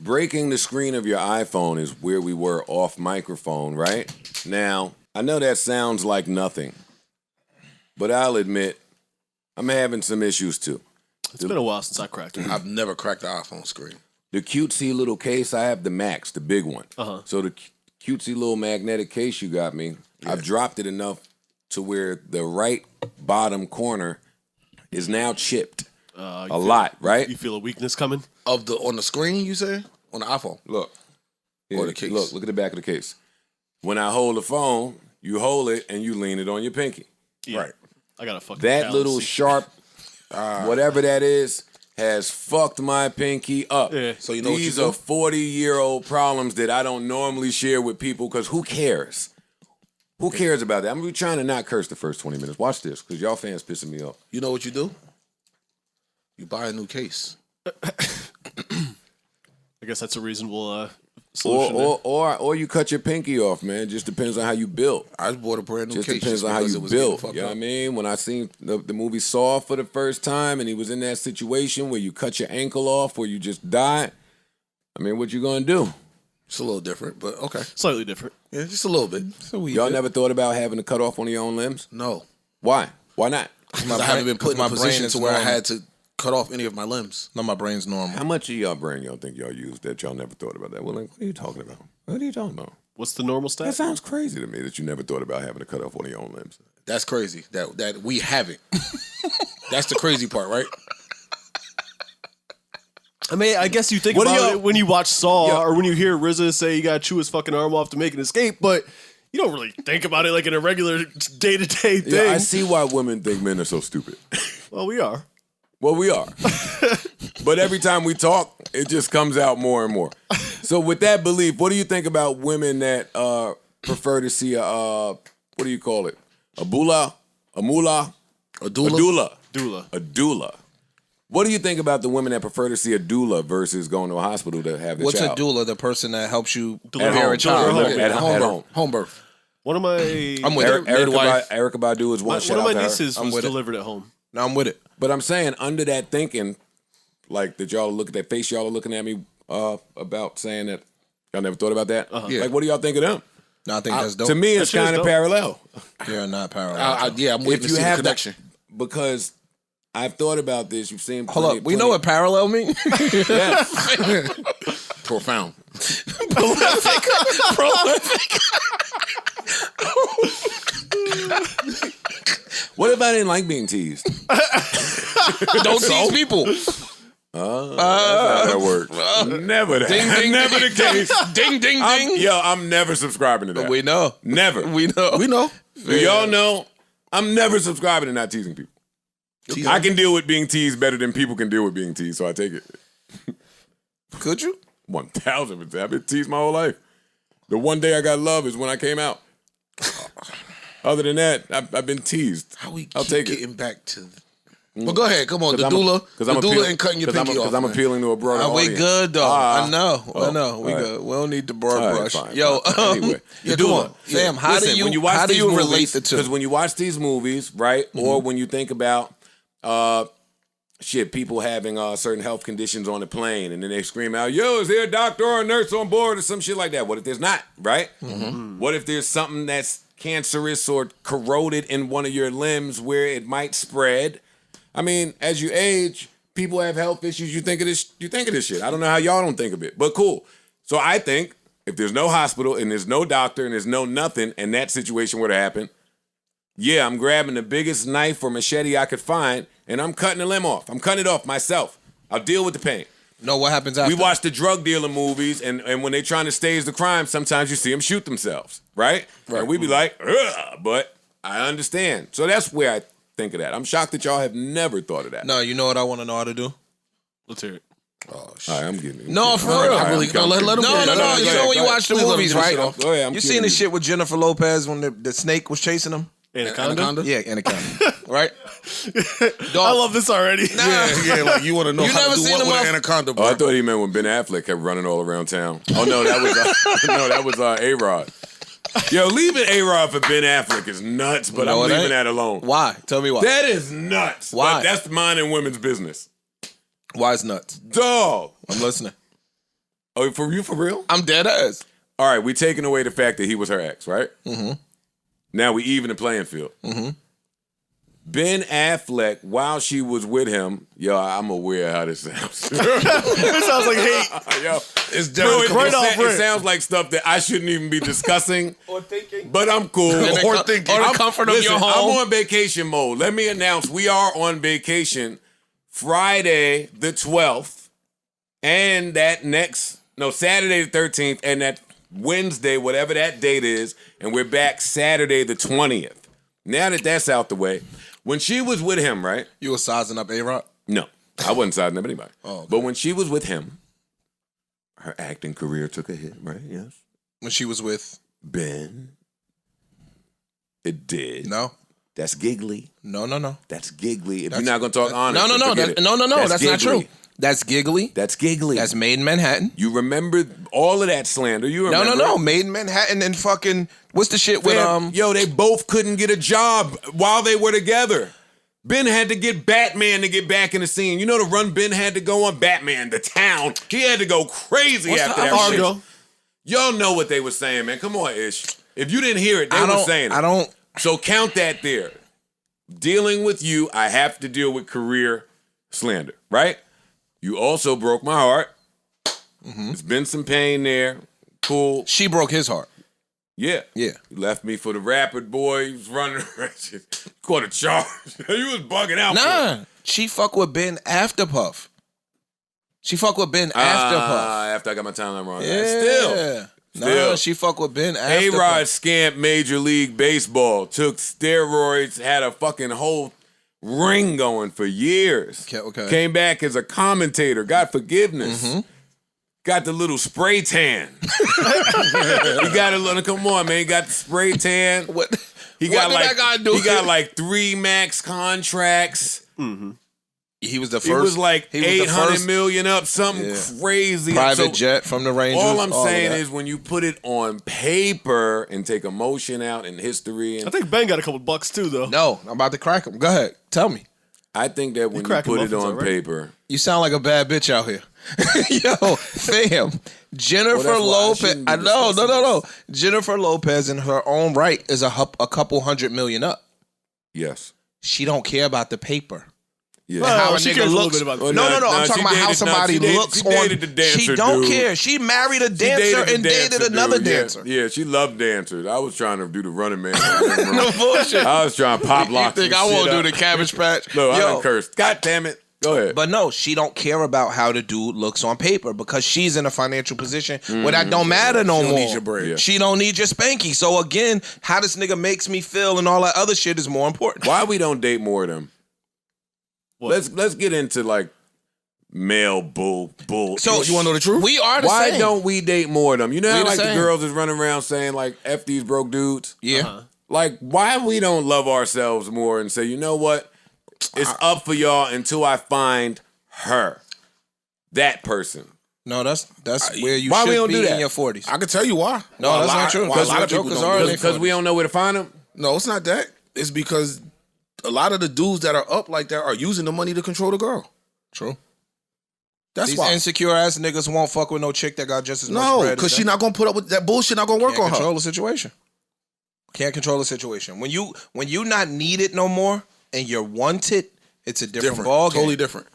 breaking the screen of your iPhone is where we were off microphone, right? Now, I know that sounds like nothing, but I'll admit I'm having some issues too. It's been a while since I cracked it. I've never cracked the iPhone screen. The cutesy little case, I have the Max, the big one. So the cutesy little magnetic case you got me, I've dropped it enough to where the right bottom corner is now chipped. A lot, right? You feel a weakness coming? On the screen, you say? On the iPhone? Look. Or the case? Look at the back of the case. When I hold the phone, you hold it and you lean it on your pinky. Yeah. Right. I got a fucking That little sharp, whatever that is, has fucked my pinky up. Yeah. So you know These what are 40-year-old problems that I don't normally share with people because who cares? Who cares about that? I'm gonna be trying to not curse the first 20 minutes. Watch this, because y'all fans pissing me off. You know what you do? You buy a new case. I guess that's a reasonable solution. Or you cut your pinky off, man. Just depends on how you built. I just bought a brand new Just case. depends on how because you it was built. getting You know fucked what I up. mean? When I seen the movie Saw for the first time and he was in that situation where you cut your ankle off or you just died, I mean, what you gonna do? It's a little different, but okay. Slightly different. Yeah, just a little bit. Y'all never thought about having to cut off one of your own limbs? No. Why? Why not? Because I haven't been put in a position is to where I normal. had to cut off any of my limbs. No, my brain's normal. How much of y'all brain y'all think y'all use that y'all never thought about that? Well, like, what are you talking about? What are you talking about? What's the normal That stat? sounds crazy to me that you never thought about having to cut off one of your own limbs. That's crazy. That we haven't. That's the crazy part, right? I mean, I guess you think What do about y'all- it when you watch Saw Yeah. or when you hear RZA say you gotta chew his fucking arm off to make an escape, but you don't really think about it like in a regular day-to-day thing. Yeah, I see why women think men are so stupid. Well, we are. Well, we are. But every time we talk, it just comes out more and more. So with that belief, what do you think about women that prefer to see what do you call it? A bula? A mullah? A doula? Doula. A doula. What do you think about the women that prefer to see a doula versus going to a hospital to have the What's child? a doula? The person that helps you At prepare home. a child. At home. Home birth. One of my I'm with it. Erica Badu is one. one Shout of out my to her. nieces I'm was with it. delivered at home. No, I'm with it. But I'm saying under that thinking, like that y'all look at that face y'all are looking at me about saying that y'all never thought about that. Yeah. Like, what do y'all think of them? No, I think that's dope. To me, it's shit is kind of dope. parallel. You're not parallel. Yeah, I'm witnessing the have connection. that, because I've thought about this. You've seen. Hold up. We know what parallel means. Yeah. Profound. What if I didn't like being teased? Don't tease people. That's how that works. Never that. Ding, ding, Never ding, the case. Ding, ding, ding. I'm never subscribing to that. We know. Never. We know. We know. Do y'all know? I'm never subscribing to not teasing people. I can deal with being teased better than people can deal with being teased, so I take it. Could you? 1,000%. I've been teased my whole life. The one day I got love is when I came out. Other than that, I've been teased. How we I'll keep take it. getting back to... Well, go ahead. Come on. The I'm doula and cutting your pinky off. Because I'm man. appealing to a broader We audience. good though. I know. I know. We all right. good. We don't need the broad All right, brush. fine, Yo, fine. Anyway. yeah, come doula. on. Fam, how Listen, do you when you watch these relate movies, the two? Because when you watch these movies, right, or when you think about people having certain health conditions on the plane, and then they scream out, "Yo, is there a doctor or a nurse on board?" or some shit like that. What if there's not? Right? What if there's something that's cancerous or corroded in one of your limbs where it might spread? I mean, as you age, people have health issues. You think of this. You think of this shit. I don't know how y'all don't think of it, but cool. So I think if there's no hospital and there's no doctor and there's no nothing, and that situation were to happen, yeah, I'm grabbing the biggest knife or machete I could find, and I'm cutting the limb off. I'm cutting it off myself. I'll deal with the pain. No, what happens after? We watch the drug dealer movies, and when they're trying to stage the crime, sometimes you see them shoot themselves, right? And we be like, ugh, but I understand. So that's where I think of that. I'm shocked that y'all have never thought of that. No, you know what I want to know how to do? Let's hear it. All right, I'm getting it. No, for real. I really I'm let him. No. go You ahead, know when go you ahead. watch the Please let him movies, get his right? shit off. Go ahead, I'm You kidding seen the you. shit with Jennifer Lopez when the snake was chasing him? Anaconda? Yeah, Anaconda. Right? I love this already. Yeah, like you want to know You how never to do seen what him with off- an anaconda, bro. Oh, I thought he meant when Ben Affleck kept running all around town. Oh no, that was A-Rod. Yo, leaving A-Rod for Ben Affleck is nuts, but No, I'm it leaving ain't. that alone. Why? Tell me why. That is nuts. Why? But that's mine and women's business. Why is nuts? Dog. I'm listening. Oh, for you, for real? I'm dead ass. All right, we taking away the fact that he was her ex, right? Mm-hmm. Now we even the playing field. Mm-hmm. Ben Affleck, while she was with him, yo, I'm aware how this sounds. It sounds like hate. Yo, It's no, definitely it sounds like stuff that I shouldn't even be discussing. Or thinking. But I'm cool. Or thinking. Or the comfort of your home. I'm on vacation mode. Let me announce we are on vacation Friday the 12th and Saturday the 13th and that Wednesday, whatever that date is, and we're back Saturday the 20th. Now that that's out the way, when she was with him, right? You were sizing up A-Rod? No, I wasn't siding up anybody. Oh, okay. But when she was with him, her acting career took a hit, right? Yes. When she was with? Ben. It did. No. That's giggly. No. That's giggly. If you're not going to talk honest. No. That's not true. That's giggly. That's giggly. That's Made in Manhattan. You remember all of that slander. You remember. No. Made in Manhattan and fucking, what's the shit with, Yo, they both couldn't get a job while they were together. Ben had to get Batman to get back in the scene. You know the run Ben had to go on? Batman, the town. He had to go crazy after that shit. Y'all know what they were saying, man. Come on, Ish. If you didn't hear it, they were saying it. So count that there. Dealing with you, I have to deal with career slander, right? You also broke my heart. Mm-hmm. There's been some pain there. Cool. She broke his heart. Yeah. Yeah. You left me for the rapid boy. He was running around. Caught a charge. You was bugging out. Nah. She fuck with Ben after Puff. After I got my timeline wrong. Yeah. Still. She fuck with Ben after A-Rod Puff. scamped Major League Baseball. Took steroids. Had a fucking whole ring going for years. Okay. Came back as a commentator. Got forgiveness. Mm-hmm. Got the little spray tan. He got a little. Come on, man. He got the spray tan. What? He got what did that guy do? He got like 3 max contracts. Mm-hmm. He was the first. He was like he was 800 million up, something crazy. Private jet from the Rangers. All I'm saying is when you put it on paper and take emotion out and history. And I think Ben got a couple bucks too, though. No, I'm about to crack him. Go ahead. Tell me. I think that when you put it on paper. You sound like a bad bitch out here. Yo, fam. Jennifer Lopez. No. Jennifer Lopez in her own right is a couple $100 million up. Yes. She don't care about the paper. Yeah. How a nigga looks. No. I'm talking about how somebody looks on. She don't care. She married a dancer and dated another dancer. Yeah, she loved dancers. I was trying to do the running man. No bullshit. I was trying to pop lock. You think I won't do the Cabbage Patch? No, I done cursed. God damn it. Go ahead. But no, she don't care about how the dude looks on paper because she's in a financial position where that don't matter no more. She don't need your bread. Yeah. She don't need your spanky. So again, how this nigga makes me feel and all that other shit is more important. Why we don't date more of them? What? Let's get into like male bull. So you want to know the truth? We are the Why same. don't we date more of them? You know how like the same. girls is running around saying like F these broke dudes? Yeah. Uh-huh. Like why we don't love ourselves more and say, you know what? It's up for y'all until I find her. That person. No, that's where you why should we don't be do that? in your 40s. I can tell you why. No, that's not true. Why a lot of people don't do it. Because we don't know where to find them? No, it's not that. It's because a lot of the dudes that are up like that are using the money to control the girl. True. That's These why. insecure ass niggas won't fuck with no chick that got just as much bread. No, because she's not gonna put up with that bullshit. Not gonna work Can't on her. control the situation. Can't control the situation. When you not needed no more and you're wanted, it's a different ball game. Totally different.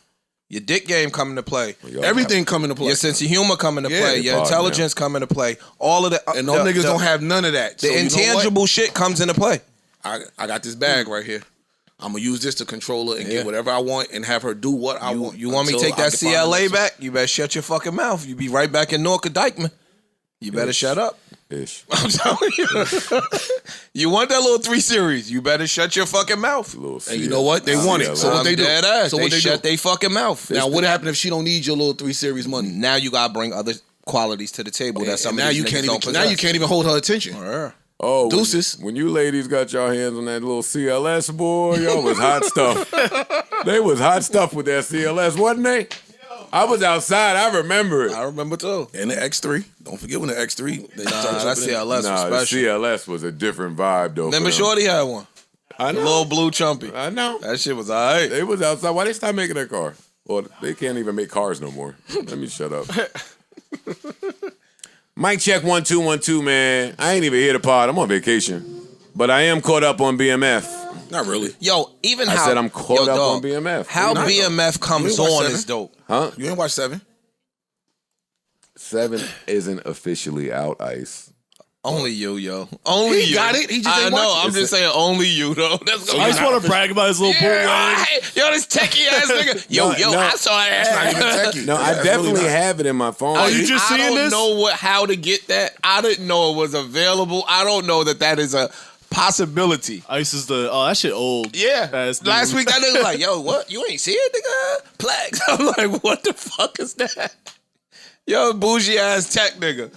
Your dick game come into play. Everything come into play. Your sense of humor come into play. Your intelligence come into play. All of the and those niggas don't have none of that. The So intangible shit comes into play. I got this bag right here. I'm gonna use this to control her and get whatever I want and have her do what I want. You want me to take that CLA back? You better shut your fucking mouth. You be right back in Norca Dykeman. You better shut up. Ish. I'm telling you. You want that little 3 series? You better shut your fucking mouth. And you know what? They want it. So what they do? Dead ass. So they what they shut do? they fucking mouth. Now what happened if she don't need your little 3 series money? Now you gotta bring other qualities to the table that some now of these you niggas can't don't even possess. now you can't even hold her attention. Oh, deuces. When you ladies got your hands on that little CLS, boy, y'all was hot stuff. They was hot stuff with that CLS, wasn't they? I was outside. I remember it. I remember too. And the X3. Don't forget when the X3. That CLS was the special. CLS was a different vibe, though. Remember Shorty had one. I know. Little blue chumpy. I know. That shit was all right. They was outside. Why they stop making that car? Well, they can't even make cars no more. Let me shut up. Mic check 1 2 1 2, man. I ain't even here to pod. I'm on vacation, but I am caught up on BMF. Not really. Yo, even I how said I'm caught up dog, on BMF. How Not, BMF comes You ain't watch on 7? is dope. Huh? You ain't watch 7? 7 isn't officially out, Ice. Only you, yo. Only He you. got it. He just I ain't know. watch it. I'm just saying only you, though. That's I just want to brag about his little bootleg. Yo, this techie ass nigga. Yo, No, I saw that. That's not even techie. No, I That's definitely really not. have it in my phone. Oh, you just I seeing don't this? know how to get that. I didn't know it was available. I don't know that is a possibility. Ice is that shit old. Yeah. Ass Last dude. week that nigga was like, yo, what? You ain't see it, nigga? Plaques. I'm like, what the fuck is that? Yo, bougie ass tech nigga.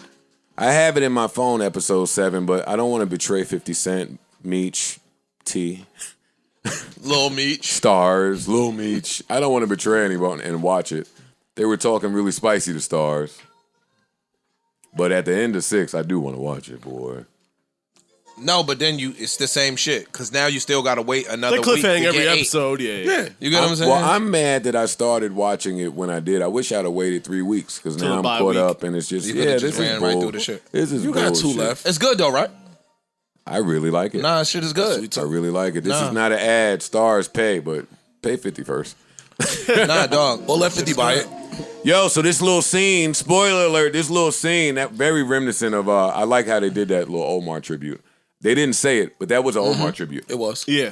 I have it in my phone, episode 7, but I don't want to betray 50 Cent, Meech, T, Lil Meech. Starz, Lil Meech. I don't want to betray anyone and watch it. They were talking really spicy to Starz. But at the end of 6, I do want to watch it, boy. No, but then it's the same shit. Cause now you still gotta wait another They week to cliffhang get every 8. episode. Yeah. You get what I'm saying? Well, I'm mad that I started watching it when I did. I wish I'd have waited 3 weeks because Till now the I'm bye caught week. up and it's just, You yeah, could've this just is ran right bull. through the shit. This is You got 2 bullshit. left. It's good though, right? I really like it. Nah, shit is good. I really like it. This Nah. is not an ad. Stars pay, but pay 50 first. Nah, dog. Or let 50 buy it. Yo, so this little scene, spoiler alert, this little scene, that very reminiscent of, I like how they did that little Omar tribute. They didn't say it, but that was an Omar tribute. It was. Yeah.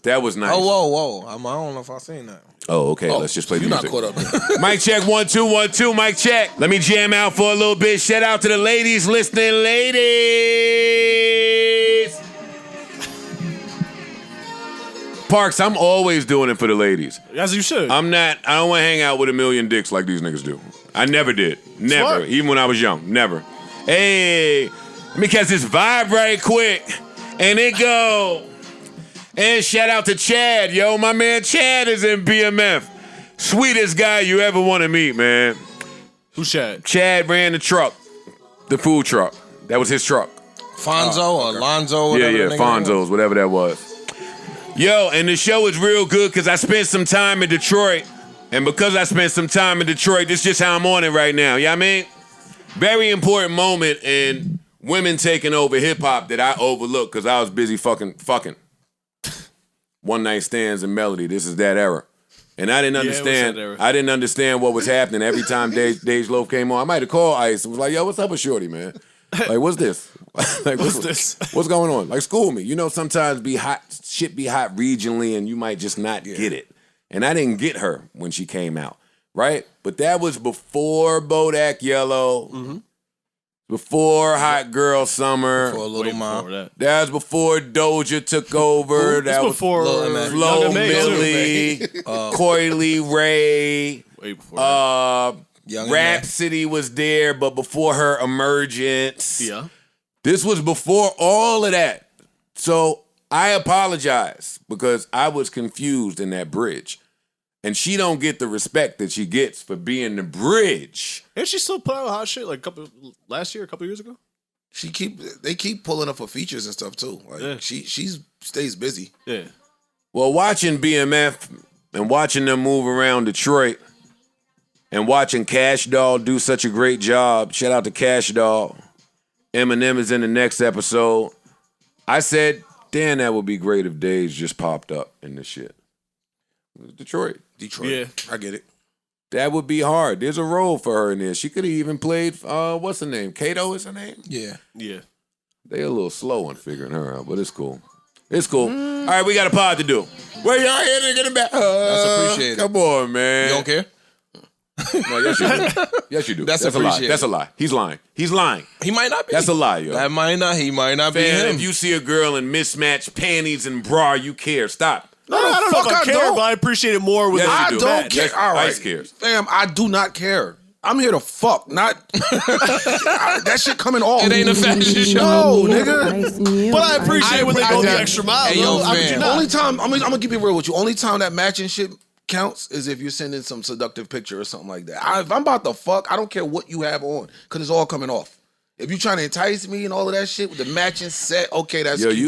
That was nice. Oh, whoa. I don't know if I've seen that. Oh, okay. Let's just play the You're not music. caught up. Mic check 1 2 1 2. Mic check. Let me jam out for a little bit. Shout out to the ladies listening, ladies. Parks, I'm always doing it for the ladies. As you should. I don't want to hang out with a million dicks like these niggas do. I never did. Never. Smart. Even when I was young. Never. Hey, let me catch this vibe right quick. And it go. And shout out to Chad, yo. My man Chad is in BMF. Sweetest guy you ever want to meet, man. Who's Chad? Chad ran the truck. The food truck. That was his truck. Fonzo or Lonzo, whatever. Yeah, the nigga Fonzo's, whatever that was. Yo, and the show is real good because I spent some time in Detroit. And because I spent some time in Detroit, this is just how I'm on it right now. You know what I mean? Very important moment in women taking over hip-hop that I overlooked because I was busy fucking. One night stands and melody. This is that era. And I didn't it was understand. that era. I didn't understand what was happening every time Dej Loaf came on. I might have called Ice and was like, "Yo, what's up with Shorty, man? Like, what's this? Like, What's this? What's going on? Like, school me. You know, sometimes shit be hot regionally, and you might just not get it. And I didn't get her when she came out, right? But that was before Bodak Yellow, before Hot Girl Summer. For a little mom. That was before Doja took over. That's That was before Flo Young M.A. too. Millie, Coily Ray, Way before Young Rhapsody was there, but before her emergence. Yeah. This was before all of that. So I apologize because I was confused in that bridge. And she don't get the respect that she gets for being the bridge. And she still put out hot shit like last year, a couple years ago. They keep pulling up for features and stuff too. Like she stays busy. Yeah. Well, watching BMF and watching them move around Detroit and watching Cash Doll do such a great job. Shout out to Cash Doll. Eminem is in the next episode. I said, damn, that would be great if Dej just popped up in this shit. Detroit. Yeah. I get it. That would be hard. There's a role for her in there. She could have even played, what's her name? Kato is her name? Yeah. Yeah. They a little slow on figuring her out, but it's cool. It's cool. All right, we got a pod to do. Where y'all here to get it back? That's appreciated. Come on, man. You don't care? No, yes, you do. Yes, you do. That's a lie. appreciated. That's a lie. He's lying. He's lying. He might not be. That's a lie, yo. He might not be Fan, him. if you see a girl in mismatched panties and bra, you care. Stop. I don't know if I care, don't. but I appreciate it more with Yes, I you do. don't care. Yes, All right. Ice cares. Fam, I do not care. I'm here to fuck, not that shit coming off. It ain't a fashion show. No, nigga. But I appreciate when they go the extra mile. Hey, yo, though. How could you fam. not? Only time I'm gonna keep it real with you. Only time that matching shit counts is if you're sending some seductive picture or something like that. If I'm about to fuck, I don't care what you have on, because it's all coming off. If you trying to entice me and all of that shit with the matching set, okay, that's Yo, cute.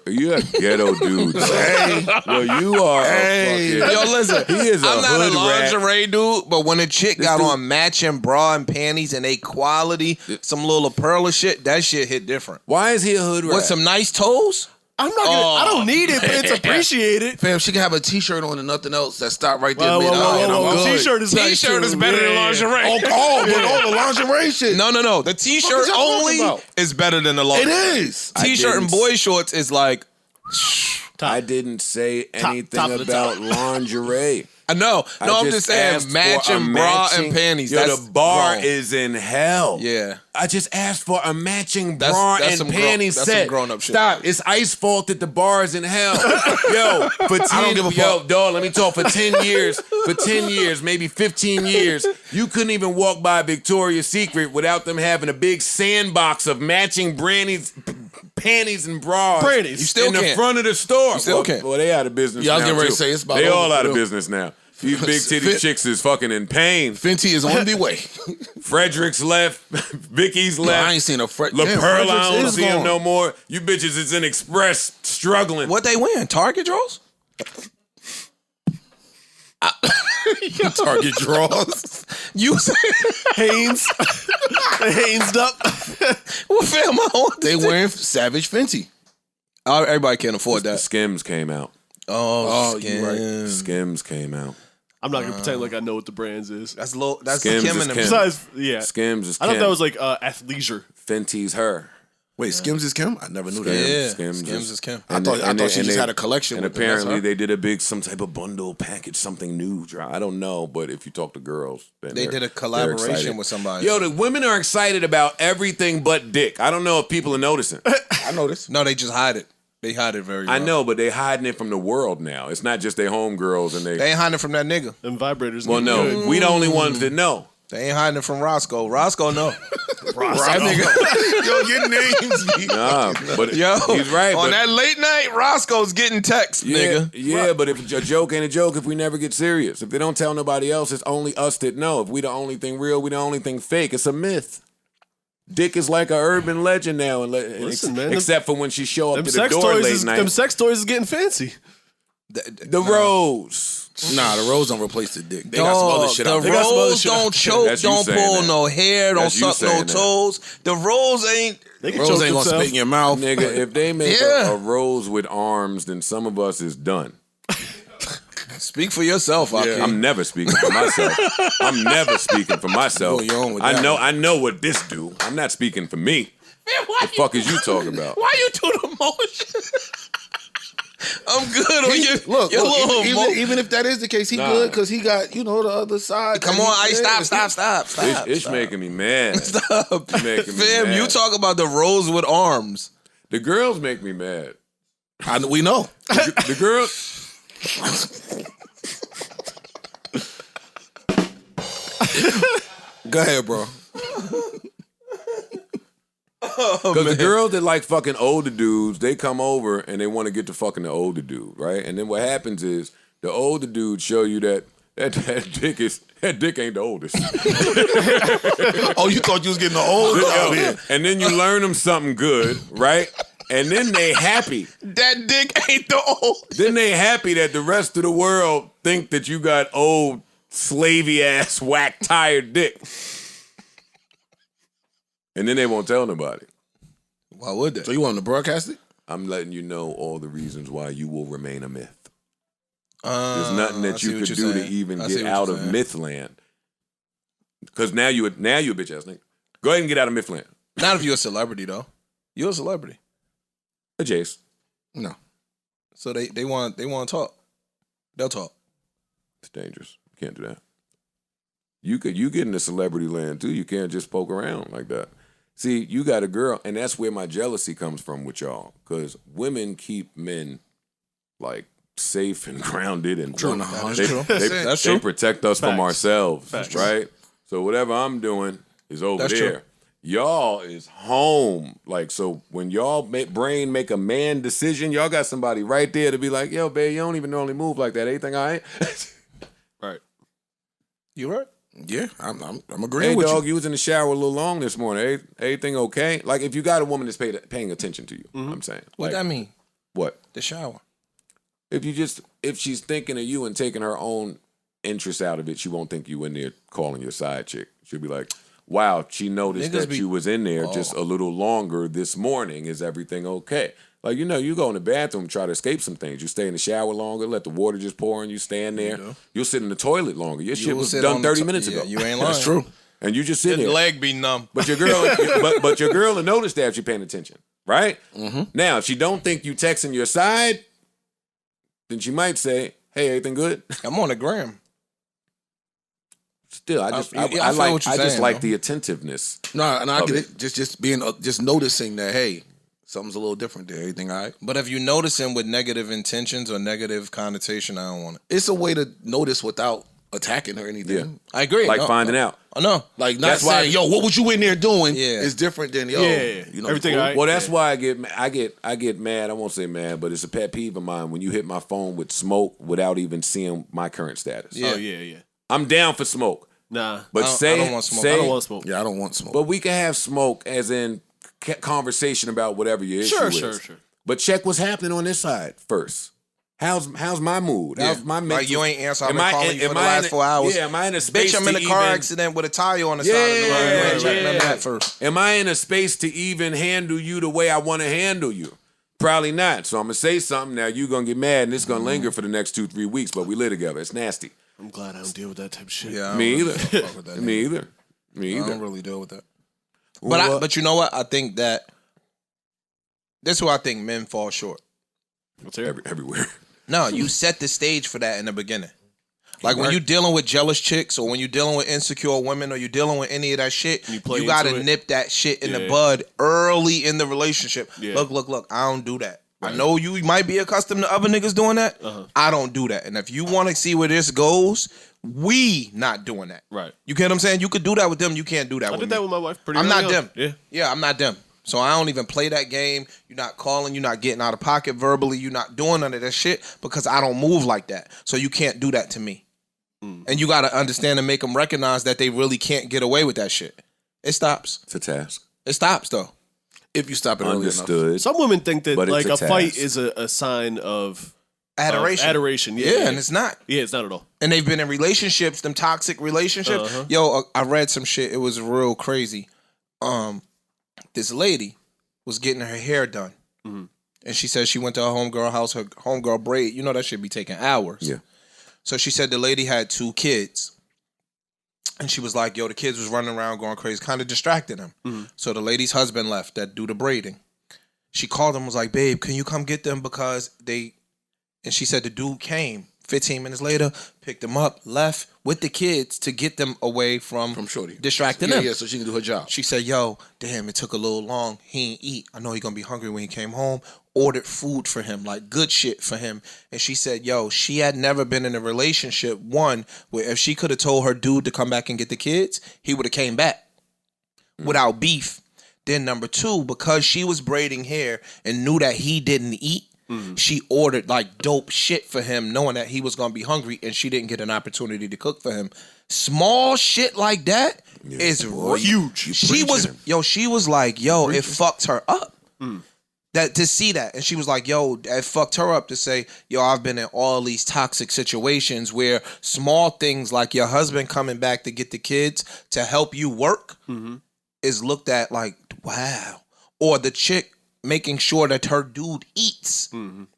you're a ghetto dude. Hey. Yo, you are a fucking... Yo, listen, he is I'm not a hood rat. lingerie dude, but when a chick got dude- on matching bra and panties and they quality, some little pearl shit, that shit hit different. Why is he a hood rat? With some nice toes? I'm not gonna. I don't need it, but it's appreciated. Fam, she can have a t-shirt on and nothing else that stop right there Whoa, mid eye, and I'm whoa. good. T-shirt is nice T-shirt too. is better than lingerie. But all the lingerie shit. No. The What t-shirt y'all only talking about? is better than the lingerie. It is. T-shirt and boy shorts is like, I didn't say anything top of the about lingerie. I know. No, I'm just asked saying for matching a bra and panties. Yo, That's the bar wrong. is in hell. Yeah. I just asked for a matching That's bra some and grown- panties that's set. some grown-up shit. Stop. It's Ice's fault that the bar is in hell. Yo, for 10, I don't give a yo, fuck. dog, let me talk. For 10 years, maybe 15 years, you couldn't even walk by Victoria's Secret without them having a big sandbox of matching panties and bras. Brandies. You still in the can't. front of the store. You still can't. Well, they out of business Yeah, I was now, getting ready too. to say, it's about They over all for out of them. business now. These big titty Fit- chicks is fucking in pain. Fenty is on the way. Frederick's left. Vicky's left. I ain't seen a La Pearl, I don't is see him gone. no more. You bitches is in Express struggling. what they wearing? Target drawers? Target draws. You say, Hanes. Hanes up. what fam I on? They wearing Savage Fenty. Oh, everybody can't afford The that. Skims came out. Oh, you right. Skims. Skims came out. I'm not gonna pretend like I know what the brands is. That's low. That's Skims Kim is and them. Kim. Besides, yeah, Skims is I Kim. thought that was like athleisure. Fenty's her. Wait, Skims is Kim? I never knew that. Yeah, Skims Skims is Kim. I thought she just had a collection. And with them. That's apparently her. they did a big, some type of bundle package, something new. I don't know, but if you talk to girls, then They they're- did a they're collaboration excited. with somebody. Yo, the women are excited about everything but dick. I don't know if people are noticing. I noticed. No, they just hide it. They hide it very well. I know, but they hiding it from the world now. It's not just their homegirls and They ain't hiding it from that nigga. Them vibrators. Well, get no, good. we the only ones that know. They ain't hiding it from Roscoe. Roscoe, no. Right, nigga. Yo, your names. Nah, but Yo, he's right. On but, that late night, Roscoe's getting texts, nigga. Yeah, but if a joke ain't a joke, if we never get serious, if they don't tell nobody else, it's only us that know. If we the only thing real, we the only thing fake. It's a myth. Dick is like an urban legend now, Listen, man, except for when she show up Them to the sex door toys late is night. them sex toys is getting fancy. The rose. Nah, the rose don't replace the dick. They got some other shit out The there. rolls don't choke, That's you don't saying pull that. no hair, don't That's you suck no saying that. toes. The rolls ain't. They can Rose choke ain't gonna themselves. spit in your mouth. Nigga, if they make Yeah. a rose with arms, then some of us is done. Speak for yourself, Akeem. I'm never speaking for myself. I'm never speaking for myself. Go your own with I that know. one. I know what this do. I'm not speaking for me. Man, why The fuck is you talking about? Why you do the motion? I'm good on your, Look, your little even if that is the case, he Nah. good because he got the other side. Come on, Ice, stop. It's making me mad. Stop. Making me Fam, mad. you talk about the rose with arms. The girls make me mad. We know. The girls. Go ahead, bro. Because the girls that like fucking older dudes, they come over and they want to get to fucking the older dude, right? And then what happens is the older dude show you that dick ain't the oldest. Oh, you thought you was getting the old out here. And then you learn them something good, right? And then they happy. That dick ain't the old. Then they happy that the rest of the world think that you got old, slavey ass, whack, tired dick. And then they won't tell nobody. Why would they? So you want him to broadcast it? I'm letting you know all the reasons why you will remain a myth. There's nothing I that see you what could you're do to saying. even I see get what out you're of saying. Mythland. Because now you a bitch ass nigga. Go ahead and get out of Mythland. Not if you're a celebrity, though. You're a celebrity. A Jace. No. So they want to talk. They'll talk. It's dangerous. You can't do that. You get into celebrity land too. You can't just poke around like that. See, you got a girl, and that's where my jealousy comes from with y'all. Because women keep men like safe and grounded and True. They, That's they true. protect us from Facts. ourselves, Facts. right? So whatever I'm doing is over That's there. true. Y'all is home. Like, so when y'all brain make a man decision, y'all got somebody right there to be like, yo, babe, you don't even normally move like that. Anything all right? Right. You right? Yeah, I'm agreeing Hey, with dog, you. you was in the shower a little long this morning. Everything okay? Like, if you got a woman that's paying attention to you, I'm saying. What that mean? What? The shower. If she's thinking of you and taking her own interest out of it, she won't think you in there calling your side chick. She'll be like, wow, she noticed that you was in there just a little longer this morning. Is everything okay? Like, you go in the bathroom, try to escape some things. You stay in the shower longer, let the water just pour and you stand there. You'll sit in the toilet longer. Your shit was done 30 minutes ago. You ain't lying. That's true. And you just sit there. Your leg be numb. But your girl, but your girl will notice that if she's paying attention, right? Mm-hmm. Now, if she don't think you texting your side, then she might say, "Hey, everything good?" I'm on the gram. Still, I just like the attentiveness. No, and I get it. Just being just noticing that, hey, something's a little different there. Everything all right? But if you notice him with negative intentions or negative connotation, I don't want it. It's a way to notice without attacking her or anything. Yeah. I agree. Like finding out. Oh, no. Like not saying, yo, what was you in there doing? Yeah. It's different than, yo, you know, everything all right? Well, that's why I get mad. I won't say mad, but it's a pet peeve of mine when you hit my phone with smoke without even seeing my current status. Yeah. Oh, yeah. I'm down for smoke. Nah. But I don't want smoke. I don't want smoke. Yeah, I don't want smoke. But we can have smoke as in conversation about whatever your issue is. Sure. But check what's happening on this side first. How's my mood? How's my mental? Like you ain't answer. I've been calling you for the last 4 hours. Yeah, am I in a space? Bitch, I'm in a car accident with a tire on the side of the road. You ain't checking on that first. Am I in a space to even handle you the way I want to handle you? Probably not. So I'm gonna say something. Now you're gonna get mad, and it's gonna linger for the next 2-3 weeks. But we live together. It's nasty. I'm glad I don't deal with that type of shit. Yeah, Me either. Me either. I don't really deal with that. But you know what? I think that this is where I think men fall short. Everywhere. No, you set the stage for that in the beginning. Like when you're dealing with jealous chicks or when you're dealing with insecure women or you're dealing with any of that shit, you got to nip that shit in the bud early in the relationship. Yeah. Look, I don't do that. Right. I know you might be accustomed to other niggas doing that. I don't do that. And if you want to see where this goes, we not doing that. Right. You get what I'm saying? You could do that with them. You can't do that with me. I did that with my wife pretty I'm not early them. on. Yeah, I'm not them. So I don't even play that game. You're not calling. You're not getting out of pocket verbally. You're not doing none of that shit because I don't move like that. So you can't do that to me. And you got to understand and make them recognize that they really can't get away with that shit. It stops. It's a task. It stops, though. If you stop it early enough. Some women think that like a fight is a sign of adoration. Yeah, and it's not. Yeah, it's not at all. And they've been in relationships, them toxic relationships. Yo, I read some shit. It was real crazy. This lady was getting her hair done. And she said she went to her homegirl house, her homegirl braid. You know that should be taking hours. Yeah. So she said the lady had 2 kids. And she was like, yo, the kids was running around going crazy, kind of distracting them. So the lady's husband left that do the braiding. She called him, was like, babe, can you come get them because they... And she said the dude came 15 minutes later, picked them up, left with the kids to get them away from Shorty. Distracting them. Yeah, so she can do her job. She said, yo, damn, it took a little long. He ain't eat. I know he gonna be hungry when he came home. Ordered food for him, like good shit for him. And she said, yo, she had never been in a relationship, one, where if she could have told her dude to come back and get the kids, he would have came back without beef. Then number 2, because she was braiding hair and knew that he didn't eat, she ordered like dope shit for him, knowing that he was gonna be hungry, and she didn't get an opportunity to cook for him. Small shit like that is huge. She was like, yo, it fucked her up. That to see that, and she was like, yo, it fucked her up to say, yo, I've been in all these toxic situations where small things like your husband coming back to get the kids to help you work is looked at like, wow. Or the chick making sure that her dude eats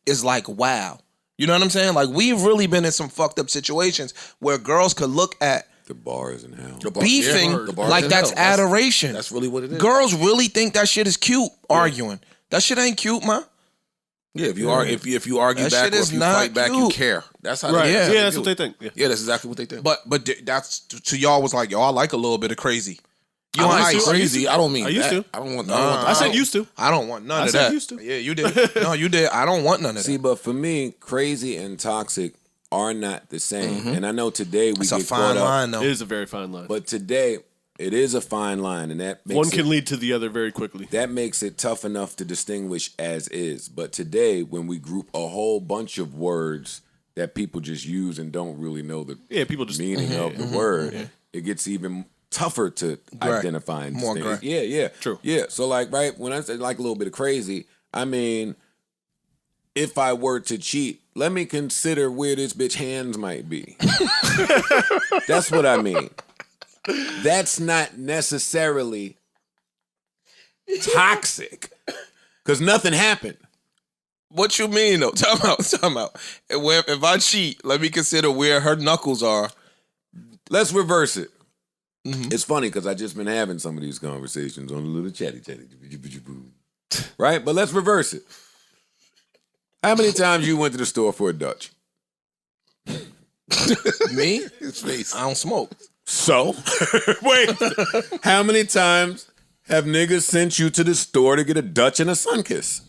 is like, wow. You know what I'm saying? Like, we've really been in some fucked up situations where girls could look at the bars in hell. Beefing like that's adoration. That's really what it is. Girls really think that shit is cute, arguing. That shit ain't cute, man. Yeah, if you argue back or if you fight back, you care. That's how they Yeah, that's what they think. Yeah, that's exactly what they think. But that's to y'all was like, yo, I like a little bit of crazy. You don't like crazy. I don't mean I used that. to. I don't want. I said used to. I don't want none of that. I said used to. Yeah, you did. No, you did. I don't want none of that. See, but for me, crazy and toxic are not the same. And I know today we it's get a fine caught up. line, though. It is a very fine line. But today, it is a fine line, and that makes one can lead to the other very quickly. That makes it tough enough to distinguish as is. But today, when we group a whole bunch of words that people just use and don't really know the people just meaning of the word, it gets even tougher to identify and more distinguish. gray. Yeah. True. Yeah. So like, right, when I say like a little bit of crazy, I mean, if I were to cheat, let me consider where this bitch hands might be. That's what I mean. That's not necessarily toxic because nothing happened. What you mean though? Time out. If I cheat, let me consider where her knuckles are. Let's reverse it. Mm-hmm. It's funny because I just been having some of these conversations on a little chatty. Right? But let's reverse it. How many times you went to the store for a Dutch? Me? His face. I don't smoke. So? Wait. How many times have niggas sent you to the store to get a Dutch and a Sunkiss?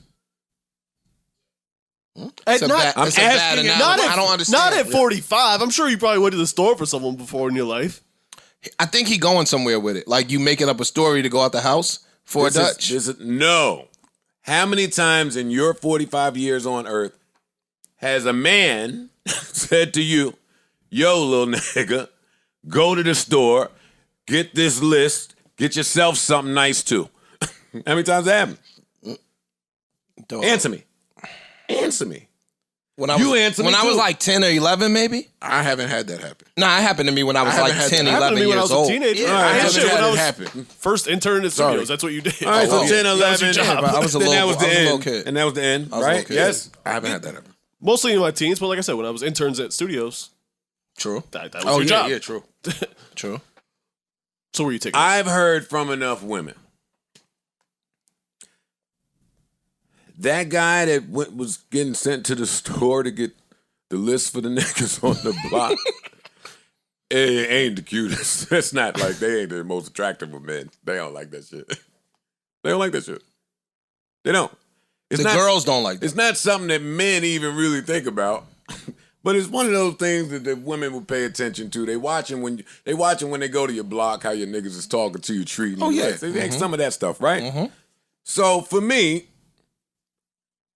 It's a bad analogy. I don't understand. Not at 45. I'm sure you probably went to the store for someone before in your life. I think he going somewhere with it. Like you making up a story to go out the house for a Dutch. No. How many times in your 45 years on earth has a man said to you, yo, little nigga, go to the store, get this list, get yourself something nice too? How many times that happened? Answer me. When I was like 10 or 11, maybe. I haven't had that happen. Nah, it happened to me when I was like 10, 11 years old. When I was a teenager. Yeah, I haven't had it happen. First intern at studios. That's what you did. All right, so 10, 11. I was a little kid. And that was the end, right? Yes? I haven't had that happen. Mostly in my teens, but like I said, when I was interns at studios, True. that was your job. Yeah, true. True. So were you taking? I've heard from enough women. That guy that was getting sent to the store to get the list for the niggas on the block, it ain't the cutest. It's not like they ain't the most attractive of men. They don't like that shit. They don't like that shit. They don't. The girls don't like that. It's not something that men even really think about. But it's one of those things that the women will pay attention to. They watching when they go to your block, how your niggas is talking to you, treating you. Oh, yeah. They some of that stuff, right? Mm-hmm. So for me,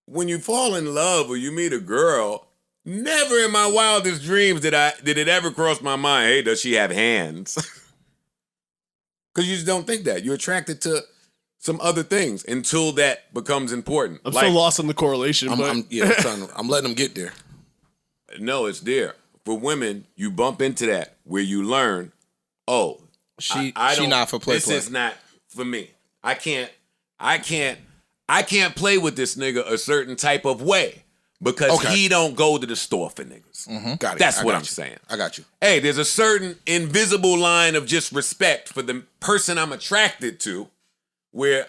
when you fall in love or you meet a girl, never in my wildest dreams did it ever cross my mind, hey, does she have hands? Because you just don't think that. You're attracted to some other things until that becomes important. I'm still lost in the correlation. I'm letting them get there. No, it's there. For women, you bump into that where you learn, oh, she not for play. This is not for me. I can't play with this nigga a certain type of way because he don't go to the store for niggas. Mm-hmm. Got it. That's what I'm saying. I got you. Hey, there's a certain invisible line of just respect for the person I'm attracted to where,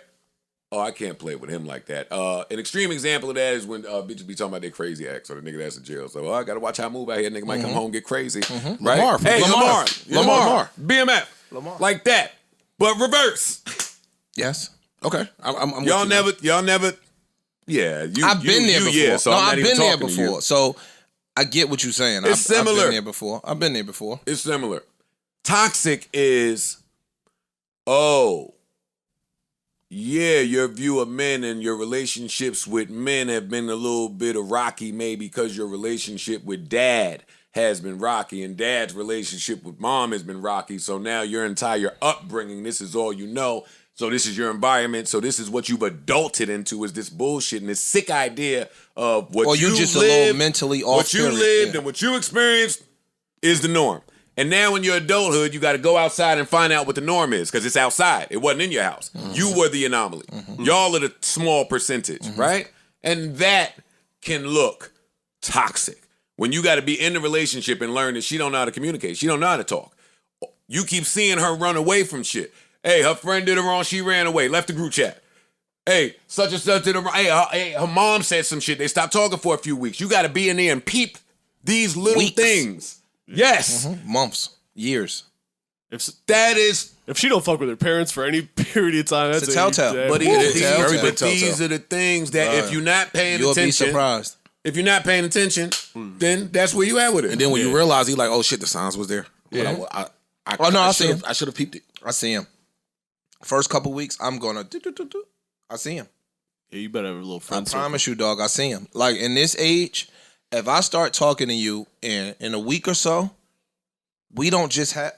I can't play with him like that. An extreme example of that is when bitches be talking about their crazy ex or the nigga that's in jail. So, I got to watch how I move out here. Nigga might come home and get crazy. Mm-hmm. Right? Lamar. BMF. Lamar. Like that. But reverse. Yes. Okay. I'm y'all never. Yeah, I've been there before. Yeah, so I've been there before. before. So I get what you're saying. It's similar. I've been there before. It's similar. Toxic is, yeah, your view of men and your relationships with men have been a little bit of rocky, maybe because your relationship with dad has been rocky and dad's relationship with mom has been rocky. So now your entire upbringing, this is all you know. So this is your environment. So this is what you've adulted into is this bullshit and this sick idea of what you just lived, a little mentally off. What you lived and what you experienced is the norm. And now in your adulthood, you got to go outside and find out what the norm is because it's outside. It wasn't in your house. Mm-hmm. You were the anomaly. Mm-hmm. Y'all are the small percentage, right? And that can look toxic. When you got to be in the relationship and learn that she don't know how to communicate. She don't know how to talk. You keep seeing her run away from shit. Hey, her friend did it wrong. She ran away. Left the group chat. Hey, such and such did it wrong. Hey, her mom said some shit. They stopped talking for a few weeks. You got to be in there and peep these little things. Yes. Mm-hmm. Months. Years. If she don't fuck with her parents for any period of time, that's a telltale. But these are the things that if you're not paying attention, you'll be surprised. If you're not paying attention, then that's where you at with it. And then when you realize, you're like, oh shit, the signs was there. Yeah. I see him. I should have peeped it. I see him. First couple weeks, I'm gonna I see him. Yeah, you better have a little friend. I promise you, dog. I see him. Like in this age, if I start talking to you in a week or so, we don't just have.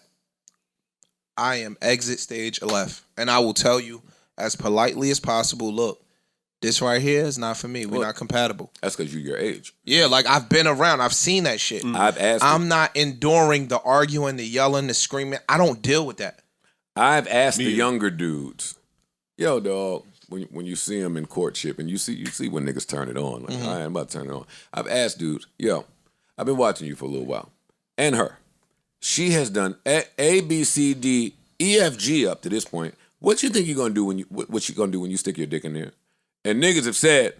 I am exit stage left. And I will tell you as politely as possible, look, this right here is not for me. We're not compatible. That's because you're your age. Yeah, like I've been around. I've seen that shit. I'm not enduring the arguing, the yelling, the screaming. I don't deal with that. I've asked the younger dudes, yo, dog, when you see them in courtship and you see when niggas turn it on. Like, all right, I'm about to turn it on. I've asked dudes, yo, I've been watching you for a little while. And her. She has done A, B, C, D, E, F, G up to this point. What you think you're gonna do what you gonna do when you stick your dick in there? And niggas have said,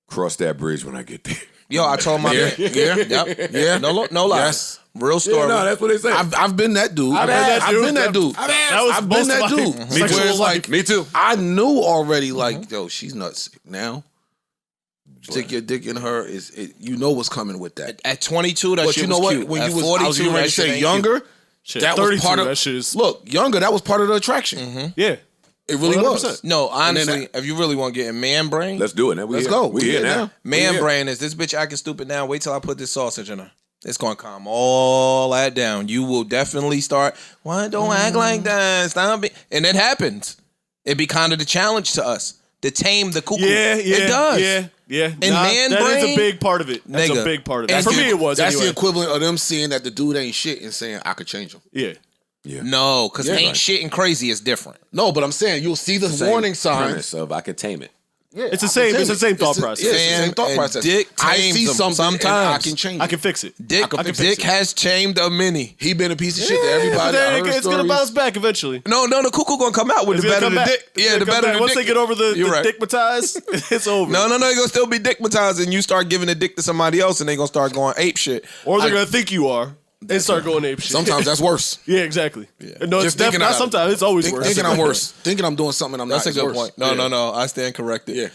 cross that bridge when I get there. Yo, I told my Yeah. No lie. Yes. Real story. Yeah, no, that's what they say. I've been that dude. I've been that dude. I've been that dude. Where it's like, me too. I knew already, like, yo, she's nuts. Now, stick your dick in her, you know what's coming with that. At 22, that But shit you know was what? cute. When At you was, 42, I was getting ready to that shit say ain't younger, Shit, that was 32, part of that shit is... Look, younger, that was part of the attraction. Yeah. It really 100%. was. No, honestly, if you really want to get in man brain, Let's do it. Now Let's go. We here now. man brain is this bitch acting stupid now. Wait till I put this sausage in her. It's gonna calm all that down. You will definitely start. Why don't act like that? Stop it. And it happens. It be kind of the challenge to us to tame the cuckoo. It does. Yeah. And man that brain, is a big part of it. That's nigga. a big part of it. And For me, it was. That's anyway. the equivalent of them seeing that the dude ain't shit and saying, I could change him. Yeah. No, because ain't shit and crazy is different. No, but I'm saying you'll see the Same warning signs. premise of I can tame it. Yeah, It's the same thought process. Yeah, it's the same thought And process. Dick I tames see them something and I sometimes. can change I it. can fix it. Dick can fix it. has tamed a mini. He been a piece of shit to everybody. But then I heard it's going to stories. bounce back eventually. No, the cuckoo gonna come out with It's the gonna better come the back. dick. It's Yeah, gonna the come better back. the Once dick. they get over the You're right. dickmatized, it's over. No, they gonna still be dickmatized, and you start giving a dick to somebody else, and they gonna start going ape shit. Or they're going to think you are and start going ape shit. Sometimes that's worse. Yeah, exactly. No, it's Just thinking not out- sometimes. It's always worse. Thinking I'm worse. Thinking I'm doing something I'm That's not. a good worse. point. No. I stand corrected. Yeah.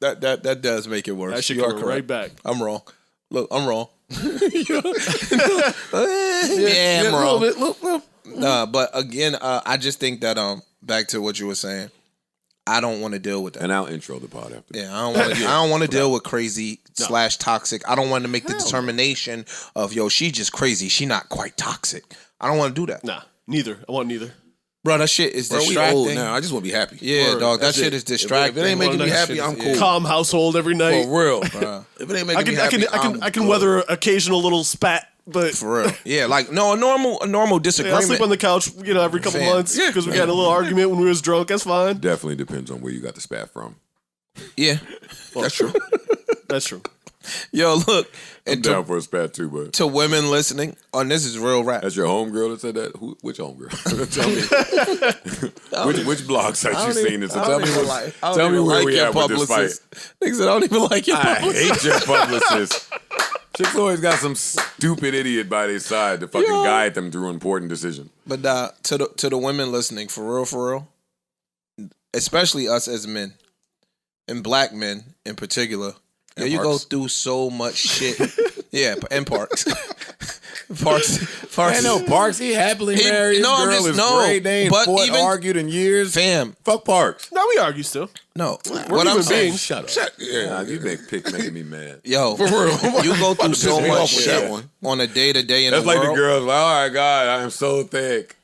That does make it worse. That shit You are come correct. right back. I'm wrong. Look, I'm wrong. I'm A wrong. little bit. But again, I just think that back to what you were saying, I don't want to deal with that. And I'll intro the pod after. Yeah, I don't want to deal with crazy / toxic. I don't want to make the determination of she just crazy. She not quite toxic. I don't want to do that. Nah, neither. I want neither. Bro, that shit is Bro, we distracting. old now. I just want to be happy. Yeah, Word. dog, that That's shit it. is distracting. If it ain't making me That happy, shit I'm is- cool. Calm household every night. For real. Bruh. If it ain't making me I happy, can weather an occasional little spat, but For real. Yeah, like no, a normal I disagreement. sleep on the couch, every couple Fam. months because we got a little argument when we was drunk. That's fine. Definitely depends on where you got the spat from. Yeah. That's true. That's true. Yo, look. I'm And down for a spat too, but to women listening, this is real rap. that's your homegirl that said that? Which homegirl? Tell me. which blog site you seen this? So tell me where we at with this fight. Niggas said, I don't even like your I publicist. hate your publicist. Chicks always got some stupid idiot by their side to fucking guide them through important decisions. But to the women listening, for real, especially us as men, and black men in particular, you go through so much shit. Yeah, and Parks. Parks. I know Parks. He happily married. His girl is great. They ain't fought, argued in years. Fam. Fuck Parks. No, we argue still. No. What I'm saying. Shut up. Yeah, you making me mad. Yo, for real. You go through so me off much with shit that one. on a day-to-day in That's the like world. the girls. Like, oh my God, I am so thick.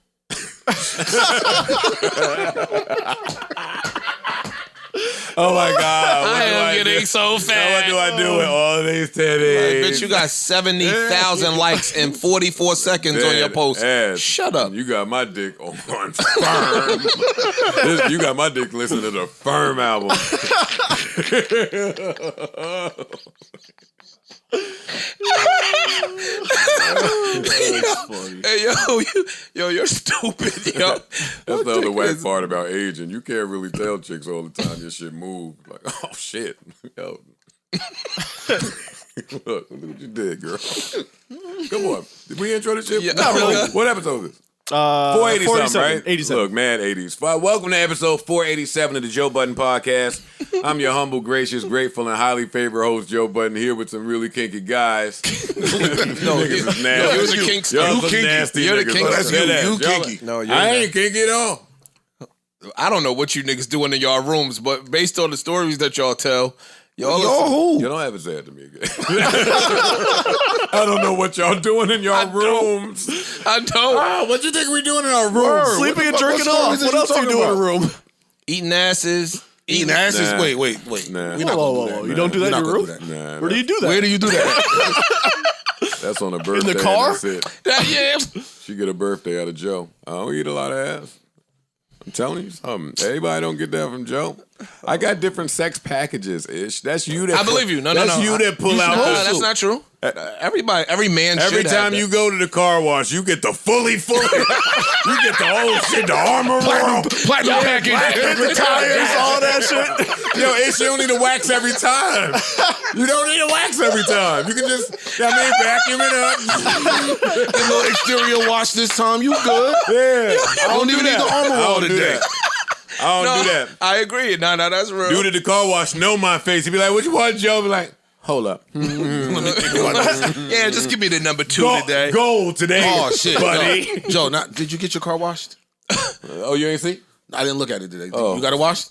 Oh my God! What I do am getting do? so fat. What do I do with all these titties? Bitch, you got 70,000 likes in 44 seconds on your post. Ed, Shut up. You got my dick on Firm. You got my dick listening to the Firm album. Hey, you're stupid, yo. That's the other whack part about aging. You can't really tell chicks all the time your shit move. Like, oh shit. Yo. Look what you did, girl. Come on. Did we intro this shit? Yeah. Not really. What episode is this? 480 something, right? 87. Look, man, 80s. Welcome to episode 487 of the Joe Budden Podcast. I'm your humble, gracious, grateful, and highly favored host, Joe Budden, here with some really kinky guys. Niggas is nasty. You're the kinky. Y'all You some kinky. nasty You're the niggas. kinky. Let's That's say you. that. You Y'all- kinky. No, you're I not. ain't kinky at all. I don't know what you niggas doing in y'all rooms, but based on the stories that y'all tell, Y'all who? You don't ever say it to me again. I don't know what y'all doing in your rooms. I don't. What you think we doing in our rooms? Sleeping and jerking off. What else do you do in a room? Eating asses. Eating asses? Nah. Wait. Nah. We're not gonna do that. You don't do that in your room? Nah, Where do you do that? Where do you do that? That's on a birthday. In the car? That's it. Yeah. She get a birthday out of Joe. I don't eat a lot of ass. I'm telling you something. Everybody don't get that from Joe. I got different sex packages, Ish. That's you that. I believe you. No, that's you that pull out. That's not true. Every man. Every should time have you go to the car wash, you get the fully. You get the whole shit, the armor roll, Platinum package. The tires, all that shit. Yo, Ish, you don't need a wax every time. You don't need a wax every time. You can just, vacuum it up. A little exterior wash this time. You good? Yeah. I don't even need the armor roll today. I don't do that. I agree. No, that's real. Dude at the car wash know my face. He'd be like, "What you want, Joe?" Be like, "Hold up, Let me think about this. Yeah, just give me the number 2 today. Gold today, Oh shit, buddy." Joe, did you get your car washed? Oh, you ain't see? I didn't look at it today. Oh. You got it washed?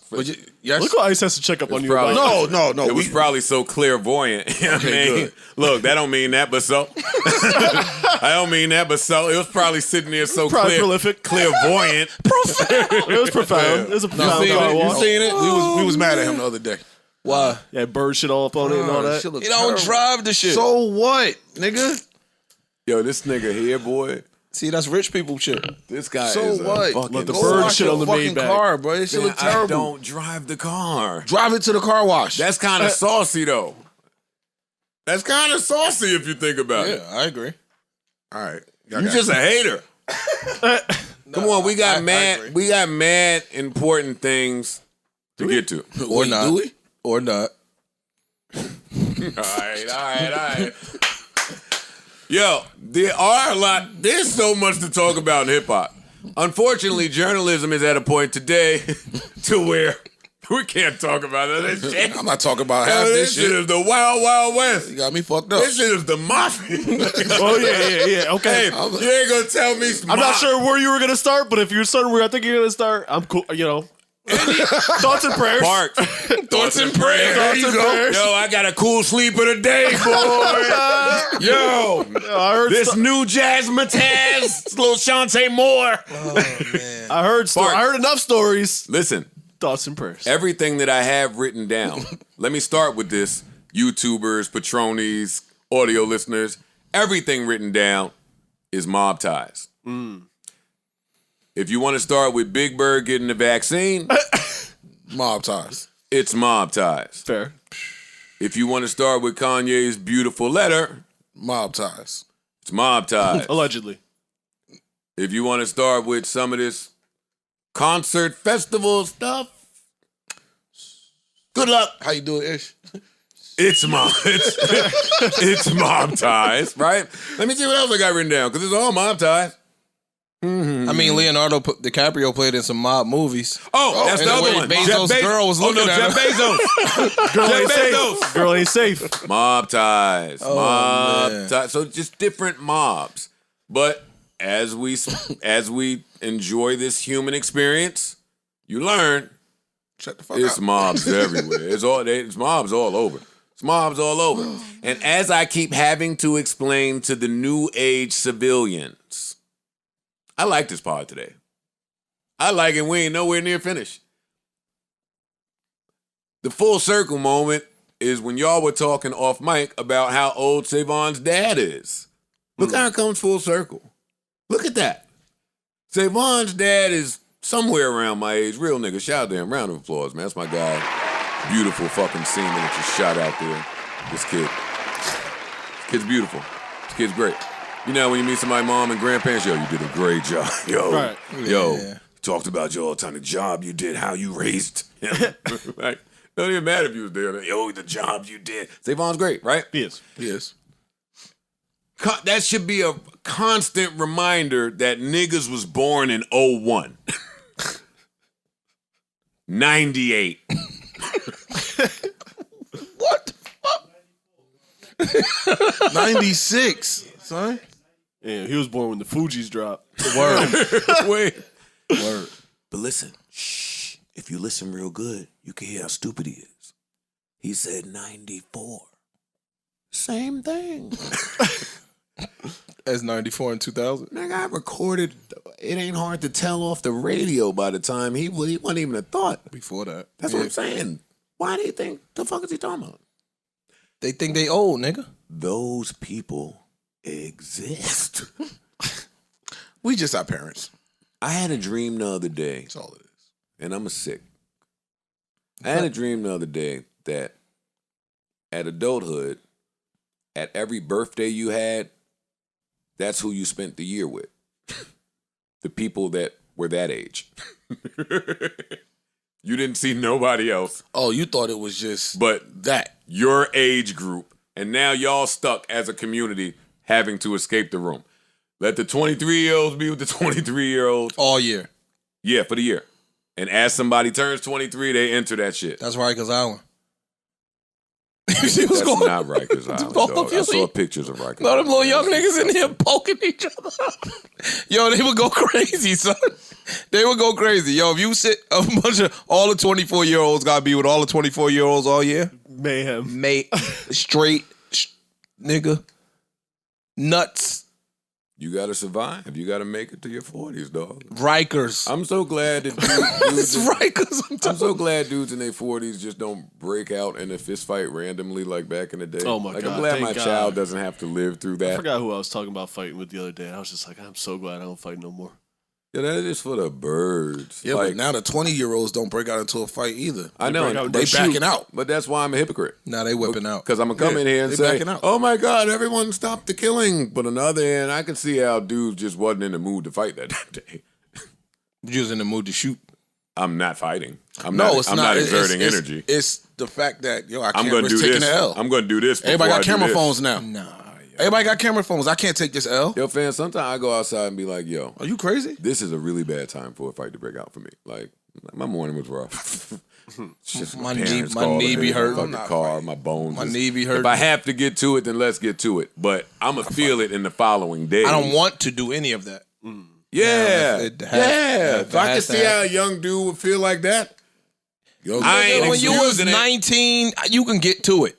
Yes. Look what Ice has to check up on you. probably- about. No. It was probably so clairvoyant. You know what I mean? good. Look, that don't mean that, but so. I don't mean that, but so. It was probably sitting there so Probably prolific. clairvoyant. It was profound. It was a profound car You wash. seen it? We was mad at him the other day. Why? Yeah, bird shit all up on it and all that. Shit look You don't terrible. drive the shit. So what, nigga? Yo, this nigga here, boy. See, that's rich people shit. This guy So is what? a fucking. Let the Go bird wash shit your on the fucking Maybach. car, bro. It shit Man, look terrible. I don't drive the car. Drive it to the car wash. That's kind of saucy, though. That's kind of saucy if you think about it. I agree. All right. You just a hater. Come on, we got agree. we got mad important things to get to. Or not. Do we? Or not. All right. Yo, there's so much to talk about in hip hop. Unfortunately, journalism is at a point today to where we can't talk about this shit. I'm not talking about half this shit. is the Wild Wild West. You got me fucked up. This shit is the mafia. Oh yeah. Okay. Hey, you ain't gonna tell me. I'm not sure where you were gonna start, but if you're starting where I think you're gonna start, I'm cool. You know, thoughts and prayers. Park. Thoughts and prayers. Thoughts and prayers. Yo, I got a cool sleeper today, boy. Yo, I heard this new Jazzmatazz, little Shantae Moore. Oh, man. I heard enough stories. Listen, Thoughts and prayers. everything that I have written down. Let me start with this. YouTubers, Patronis, audio listeners, everything written down is mob ties. If you want to start with Big Bird getting the vaccine, Mob ties. it's mob ties. Fair. If you want to start with Kanye's beautiful letter, Mob ties. it's mob ties. Allegedly. If you want to start with some of this concert festival stuff, good luck. How you do it, Ish? It's mob. It's mob ties, right? Let me see what else I got written down because it's all mob ties. I mean, Leonardo DiCaprio played in some mob movies. Oh, that's and the the other way one. Bezos' girl was looking at Jeff him. Bezos. Girl Jeff ain't Bezos. safe. Girl ain't safe. Mob ties. Mob man. ties. So just different mobs. But as we enjoy this human experience, you learn Shut the fuck it's up. mobs everywhere. It's mobs all over. It's mobs all over. And as I keep having to explain to the new age civilians, I like this pod today. I like it. We ain't nowhere near finished. The full circle moment is when y'all were talking off mic about how old Savon's dad is. Look how it comes full circle. Look at that. Savon's dad is somewhere around my age. Real nigga. Shout out to him. Round of applause, man. That's my guy. Beautiful fucking semen that just shot out there. This kid. This kid's beautiful. This kid's great. You know, when you meet somebody's mom and grandparents, yo, you did a great job. Yo, Right. yo, talked about your all-time job you did, how you raised him. Like, don't even matter if you was there. Yo, the jobs you did. Savon's great, right? He is. Yes. That should be a constant reminder that niggas was born in 01. 98. What? 96, son. Yeah, he was born when the Fugees dropped. Wait. Word. But listen, shh. If you listen real good, you can hear how stupid he is. He said 94. Same thing. As 94 and 2000. Nigga, I recorded. It ain't hard to tell off the radio by the time he wasn't even a thought. Before that. That's what I'm saying. Why do you think? The fuck is he talking about? They think they old, nigga. Those people exist. We just our parents. I had a dream the other day. That's all it is. And I'm sick. I had a dream the other day that at adulthood, at every birthday you had, that's who you spent the year with. The people that were that age. You didn't see nobody else. Oh, you thought it was just but that. Your age group. And now y'all stuck as a community having to escape the room. Let the 23-year-olds be with the 23-year-olds. All year. Yeah, for the year. And as somebody turns 23, they enter that shit. That's Rikers Island. You see what's going on? That's not Rikers Island, dog. I saw pictures of Rikers Island. No, them little young niggas in here poking each other up. Yo, they would go crazy, son. They would go crazy. Yo, if you sit a bunch of all the 24-year-olds gotta be with all the 24-year-olds all year. Mayhem. Straight nigga. Nuts. You gotta survive. You gotta make it to your 40s, dog. Rikers. I'm so glad that It's Rikers. I'm so glad dudes in their 40s just don't break out in a fist fight randomly like back in the day. Oh my like, God, I'm glad thank my God. child doesn't have to live through that. I forgot who I was talking about fighting with the other day. I was just like, I'm so glad I don't fight no more. Yeah, that is for the birds. Yeah, like, but now the 20-year-olds don't break out into a fight either. I know. They backing out. But that's why I'm a hypocrite. Now they whipping out. Because I'm going to come in here and they say, backing out. oh my God, everyone stop the killing. But on the other hand, I can see how dudes just wasn't in the mood to fight that day. You was in the mood to shoot. I'm not fighting. I'm No, not, it's I'm not. not exerting It's- energy. It's the fact that, I I'm can't going to do risk taking this. the L. I'm going to do this. Everybody got before I do camera this. phones now. Nah. Everybody got camera phones. I can't take this L. Yo, fam, sometimes I go outside and be like, yo, Are you crazy? this is a really bad time for a fight to break out for me. Like, my morning was rough. It's just My parents knee calling be me, hurting. fucking I'm not car, fighting. my bones. My knee be hurting. If I have to get to it, then let's get to it. But I'm going to feel it in the following days. I don't want to do any of that. Yeah. If it has- yeah. if If it I could has to see how a happen. young dude would feel like that. Yo, I ain't When you was excusing it. 19, you can get to it.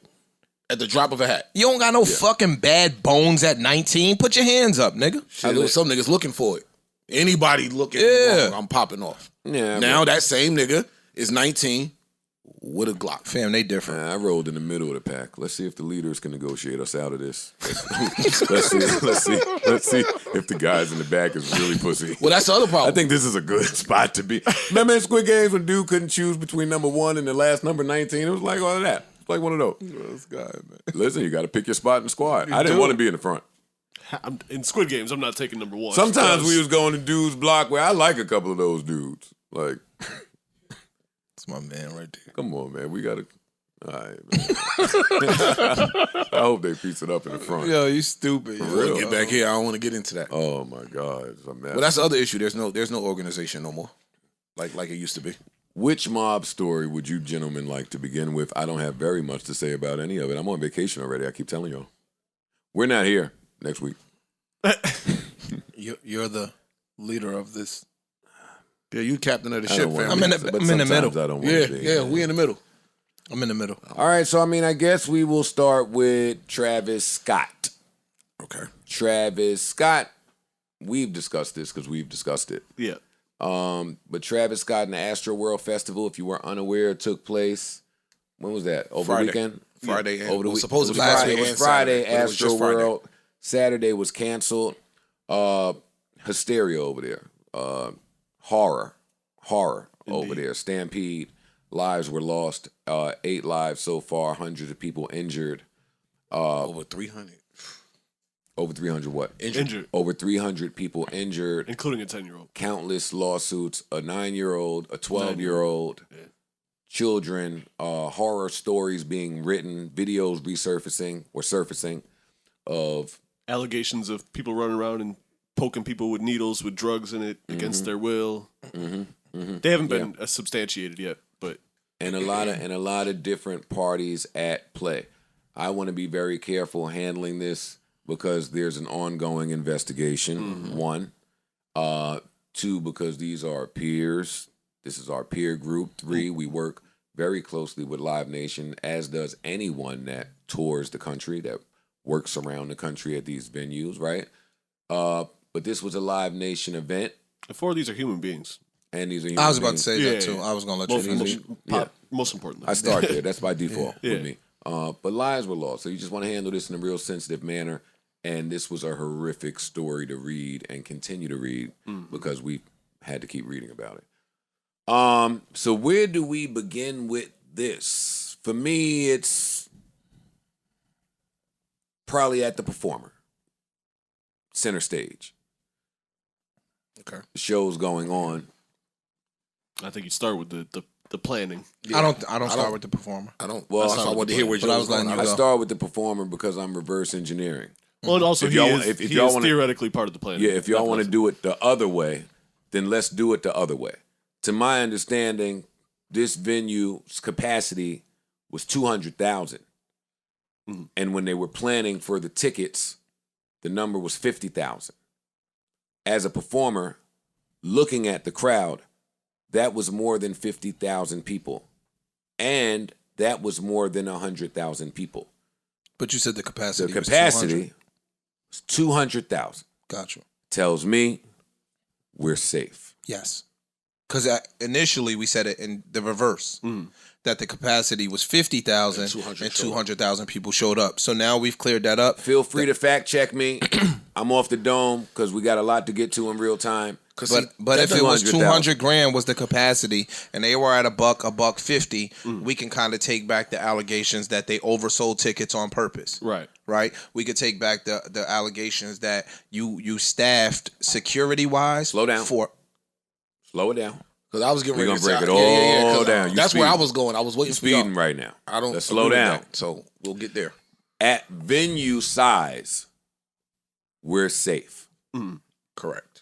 at the drop of a hat. You don't got no fucking bad bones at 19. Put your hands up, nigga. I know some niggas looking for it. Anybody looking, Yeah. I'm popping off. Yeah. Now that same nigga is 19 with a Glock. Fam, they different. I rolled in the middle of the pack. Let's see if the leaders can negotiate us out of this. Let's see if the guys in the back is really pussy. Well, that's the other problem. I think this is a good spot to be. Remember in Squid Games when dude couldn't choose between number 1 and the last number 19? It was like all of that. It's like one of those. this guy, man. Listen, you got to pick your spot in the squad. I didn't want to be in the front. In Squid Games, I'm not taking number 1. Sometimes we was going to dudes' block where I like a couple of those dudes. Like, That's my man right there. come on, man. We got to. All right, man. I hope they piece it up in the front. Yo, you stupid. For yo. real. Get back here. I don't want to get into that. Oh, my God. It's a mess. But that's the other issue. There's no organization no more, like it used to be. Which mob story would you gentlemen like to begin with? I don't have very much to say about any of it. I'm on vacation already. I keep telling y'all. We're not here next week. You're the leader of this. Yeah, you captain of the I ship, don't wanna fam. I'm in be, the- but I'm in the sometimes middle. I don't want to be. Yeah, we in the middle. I'm in the middle. All right, so I guess we will start with Travis Scott. Okay. Travis Scott, we've discussed this because we've discussed it. Yeah. But Travis Scott and the Astroworld Festival, if you were unaware, took place. When was that? Over Friday. the weekend? Friday and Over the well, week. supposedly it was Friday Friday. It was and Friday. Saturday, but it was just Friday. Astroworld. Saturday was canceled. Hysteria over there. Horror over there. Stampede. Lives were lost. 8 lives so far. Hundreds of people injured. Over 300. Over 300 what? Injured. Over 300 people injured. Including a 10-year-old. Countless lawsuits. A 9-year-old, a 12-year-old. Yeah. Children, horror stories being written, videos surfacing of Allegations of people running around and poking people with needles with drugs in it against their will. They haven't been substantiated yet, but and a lot of different parties at play. I want to be very careful handling this because there's an ongoing investigation. 1, 2, because these are peers. This is our peer group. 3, we work very closely with Live Nation, as does anyone that tours the country, that works around the country at these venues, right? But this was a Live Nation event. The 4 of these are human beings. And these are human I was about to beings. say that too. I was going to let you. Most important. I start there. That's by default with me. But lives were lost. So you just want to handle this in a real sensitive manner. And this was a horrific story to read and continue to read because we had to keep reading about it. So where do we begin with this? For me, it's probably at the performer. Center stage. Okay. The show's going on. I think you start with the planning. Yeah. I don't start with the performer. I don't. Well, I wanted to hear where you was going. I start with the performer because I'm reverse engineering. Well, and also he is theoretically part of the planning. Yeah, if y'all want to do it the other way, then let's do it the other way. To my understanding, this venue's capacity was 200,000. And when they were planning for the tickets, the number was 50,000. As a performer, looking at the crowd, that was more than 50,000 people. And that was more than 100,000 people. But you said the capacity was 200,000. 200,000. Gotcha. Tells me we're safe. Yes. Because initially we said it in the reverse, that the capacity was 50,000 and 200,000 people showed up. So now we've cleared that up. Feel free to fact check me. I'm off the dome because we got a lot to get to in real time. But if it was 200 grand was the capacity and they were at $150, we can kind of take back the allegations that they oversold tickets on purpose. Right. We could take back the allegations that you staffed security wise. Slow down. Slow it down. Because I was getting ready to break it all down. That's where I was going. I was waiting for speeding right now. Let's slow down. So we'll get there. At venue size, we're safe. Correct.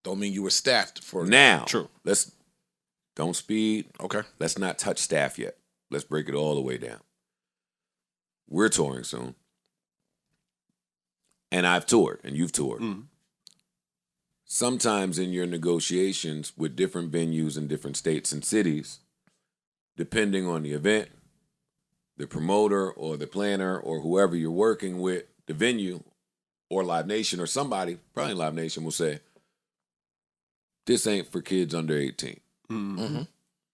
Don't mean you were staffed for now. True. Don't speed. Okay. Let's not touch staff yet. Let's break it all the way down. We're touring soon. And I've toured, and you've toured. Sometimes in your negotiations with different venues in different states and cities, depending on the event, the promoter or the planner or whoever you're working with, the venue or Live Nation or somebody, probably Live Nation will say, this ain't for kids under 18.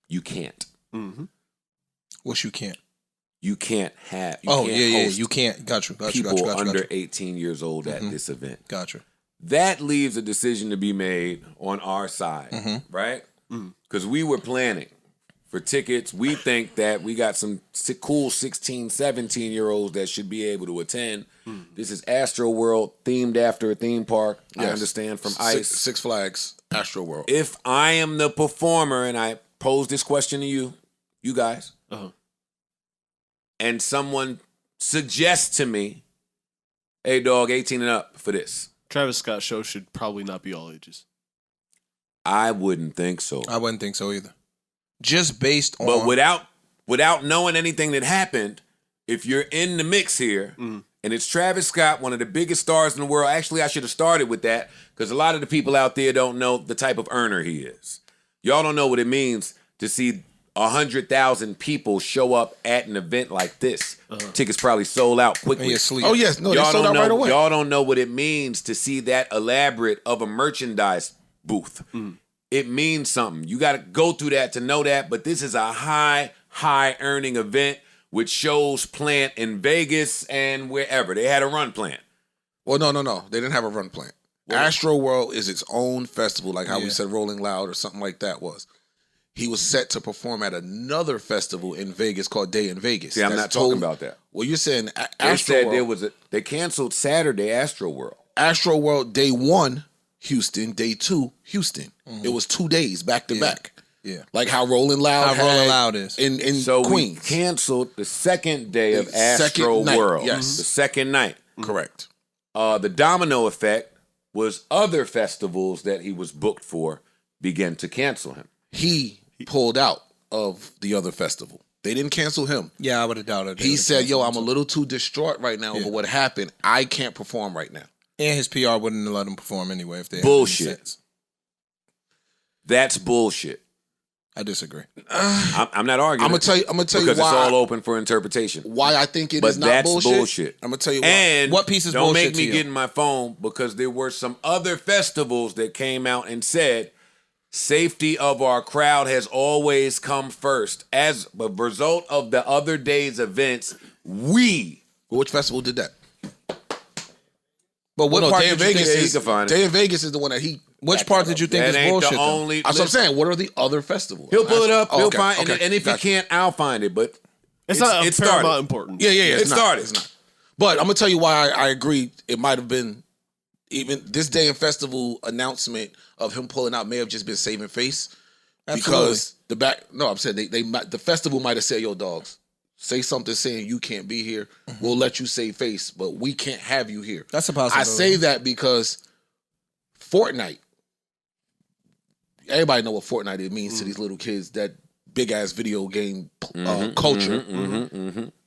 You can't. What you can't? You can't have. You can't. Got you. People under 18 years old at this event. Gotcha. That leaves a decision to be made on our side, right? Because we were planning for tickets. We think that we got some cool 16, 17-year-olds that should be able to attend. This is Astroworld, themed after a theme park. Yes. I understand from ICE. Six Flags, Astroworld. If I am the performer and I pose this question to you guys, and someone suggests to me, hey, dog, 18 and up for this. Travis Scott's show should probably not be all ages. I wouldn't think so. I wouldn't think so either. Just based on... But without knowing anything that happened, if you're in the mix here, and it's Travis Scott, one of the biggest stars in the world. Actually, I should have started with that, because a lot of the people out there don't know the type of earner he is. Y'all don't know what it means to see 100,000 people show up at an event like this. Tickets probably sold out quickly. Oh, yes. No, they sold out right away. Y'all don't know what it means to see that elaborate of a merchandise booth. It means something. You got to go through that to know that, but this is a high earning event with shows planned in Vegas and wherever. They had a run plan. Well, no. They didn't have a run plan. Astroworld is its own festival, like how we said Rolling Loud or something like that was. He was set to perform at another festival in Vegas called Day in Vegas. See, I'm not talking about that. Well, you're saying Astroworld. They said they canceled Saturday Astroworld. Astroworld Day 1, Houston. Day 2, Houston. It was 2 days back to back. Yeah. Like how Rolling Loud is. In so Queens. We canceled the second day of Astroworld. Yes. The second night. Correct. The domino effect was other festivals that he was booked for began to cancel him. He pulled out of the other festival. They didn't cancel him. Yeah, I would have doubted it. He said, yo, I'm a little too distraught right now over what happened. I can't perform right now. And his PR wouldn't have let him perform anyway if they bullshit. That's bullshit. I disagree. I'm not arguing. I'm gonna tell you why. Because it's all open for interpretation. Why I think it But is not that's bullshit. bullshit. I'm gonna tell you why. And what piece is don't bullshit make me to get you? in my phone because there were some other festivals that came out and said safety of our crowd has always come first. As a result of the other day's events, Which festival did that? But what No, part Day in did you Vegas think? you can find it. Day in Vegas is the one that he. Which part did you think that is ain't bullshit? the though? only. That's what I'm saying. What are the other festivals? He'll pull it up. Oh, He'll okay, find, okay, and if gotcha. he can't, I'll find it. But It's not it paramount started. importance. Yeah. It It's not. started. It's not. But I'm gonna tell you why I agree. It might have been even this Day in Festival announcement of him pulling out may have just been saving face because I'm saying the festival might have said, "Yo, dogs, say something saying you can't be here. We'll let you save face, but we can't have you here." That's a possibility. I say that because Fortnite. Everybody know what Fortnite means to these little kids. That big ass video game culture.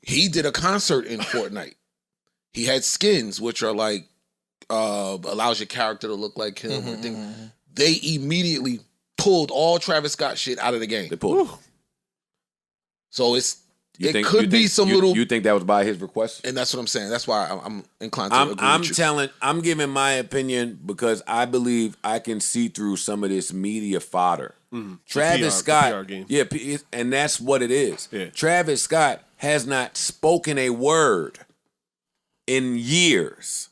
He did a concert in Fortnite. He had skins, which are like allows your character to look like him. Or things. They immediately pulled all Travis Scott shit out of the game. They pulled. So it You could be think- some you- little, You think that was by his request? and that's what I'm saying. That's why I'm inclined to agree with you. I'm giving my opinion because I believe I can see through some of this media fodder. Travis the Scott, PR game. and that's what it is. Yeah. Travis Scott has not spoken a word in years.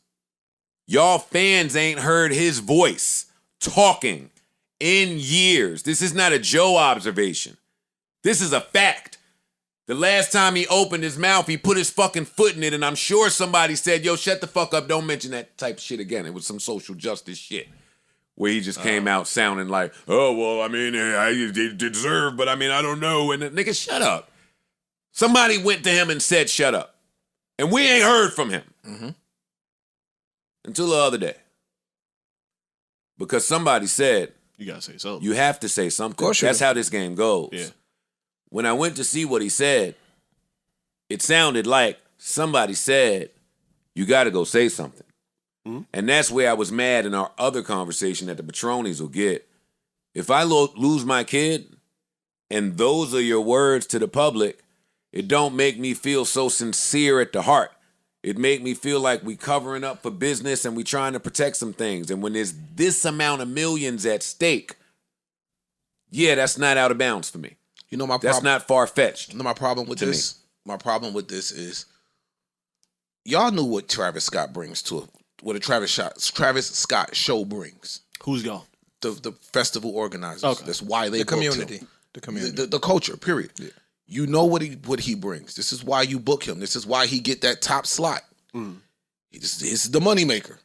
Y'all fans ain't heard his voice talking in years. This is not a Joe observation. This is a fact. The last time he opened his mouth, he put his fucking foot in it, and I'm sure somebody said, "Yo, shut the fuck up, don't mention that type of shit again." It was some social justice shit where he just came out sounding like, "Oh, well, I mean, I deserve, but I mean, I don't know." And the nigga, shut up. Somebody went to him and said, "Shut up." And we ain't heard from him until the other day. Because somebody said, You gotta say something. you have to say something. course you That's do. how this game goes. Yeah. When I went to see what he said, it sounded like somebody said, you got to go say something. And that's where I was mad in our other conversation that the Patronis will get. If I lose my kid and those are your words to the public, it don't make me feel so sincere at the heart. It make me feel like we covering up for business and we trying to protect some things. And when there's this amount of millions at stake, yeah, that's not out of bounds for me. You know my That's problem. not far-fetched. My problem with this. My problem with this is, y'all knew what Travis Scott brings to it. What a Travis Scott show brings. Who's y'all? The festival organizers. Okay. That's why they The booked him. community. The community. The culture. Period. Yeah. You know what he brings. This is why you book him. This is why he get that top slot. This is the moneymaker.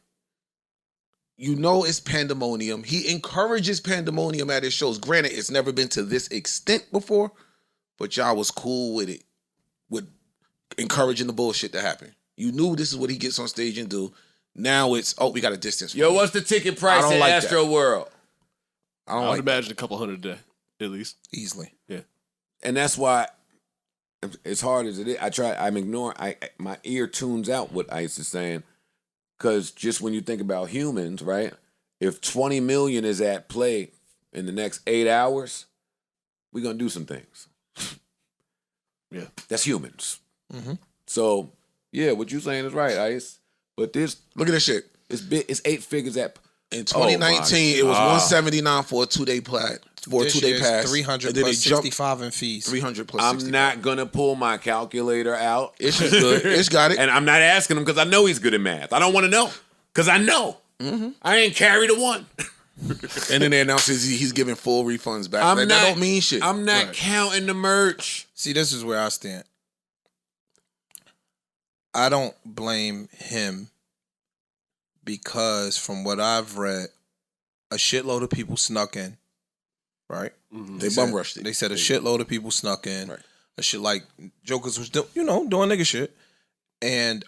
You know it's pandemonium. He encourages pandemonium at his shows. Granted, it's never been to this extent before, but y'all was cool with it, with encouraging the bullshit to happen. You knew this is what he gets on stage and do. Now it's, we got a distance. Yo, what's the ticket price don't at like that. Astroworld? I don't I would like imagine a couple hundred a day, at least. Easily. Yeah. And that's why, as hard as it is, I'm ignoring, my ear tunes out what Ice is saying. Because just when you think about humans, right? If 20 million is at play in the next 8 hours, we're going to do some things. Yeah. That's humans. So, yeah, what you're saying is right, Ice. But this, Look at this shit. it's big, it's 8 figures at. In 2019, it was $179 for a 2-day This year's pass. 300 and then plus it jumped 65 in fees. 300 plus I'm 65. not going to pull my calculator out. It's just good. It's got it. And I'm not asking him because I know he's good at math. I don't want to know because I know. I ain't carried a one. And then they announce he's giving full refunds back. I'm that not, don't mean shit. I'm not counting the merch. See, this is where I stand. I don't blame him because from what I've read, a shitload of people snuck in, right? They bum rushed it. They said a shitload of people snuck in. Right. A shit like Jokers was doing nigga shit. And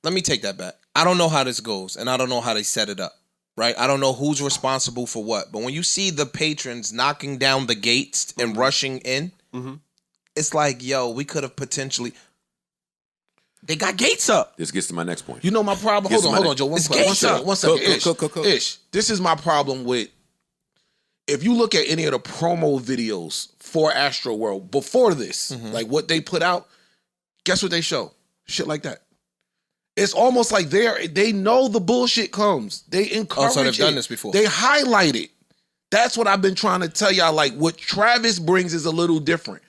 let me take that back. I don't know how this goes, and I don't know how they set it up, right? I don't know who's responsible for what. But when you see the patrons knocking down the gates and rushing in, it's like, yo, we could have potentially. They got gates up. This gets to my next point. You know my problem? Hold on, Joe. One second. Ish. This is my problem with, if you look at any of the promo videos for Astroworld before this, like what they put out, guess what they show? Shit like that. It's almost like they know the bullshit comes. They encourage so they've it. done this before. They highlight it. That's what I've been trying to tell y'all. Like, what Travis brings is a little different.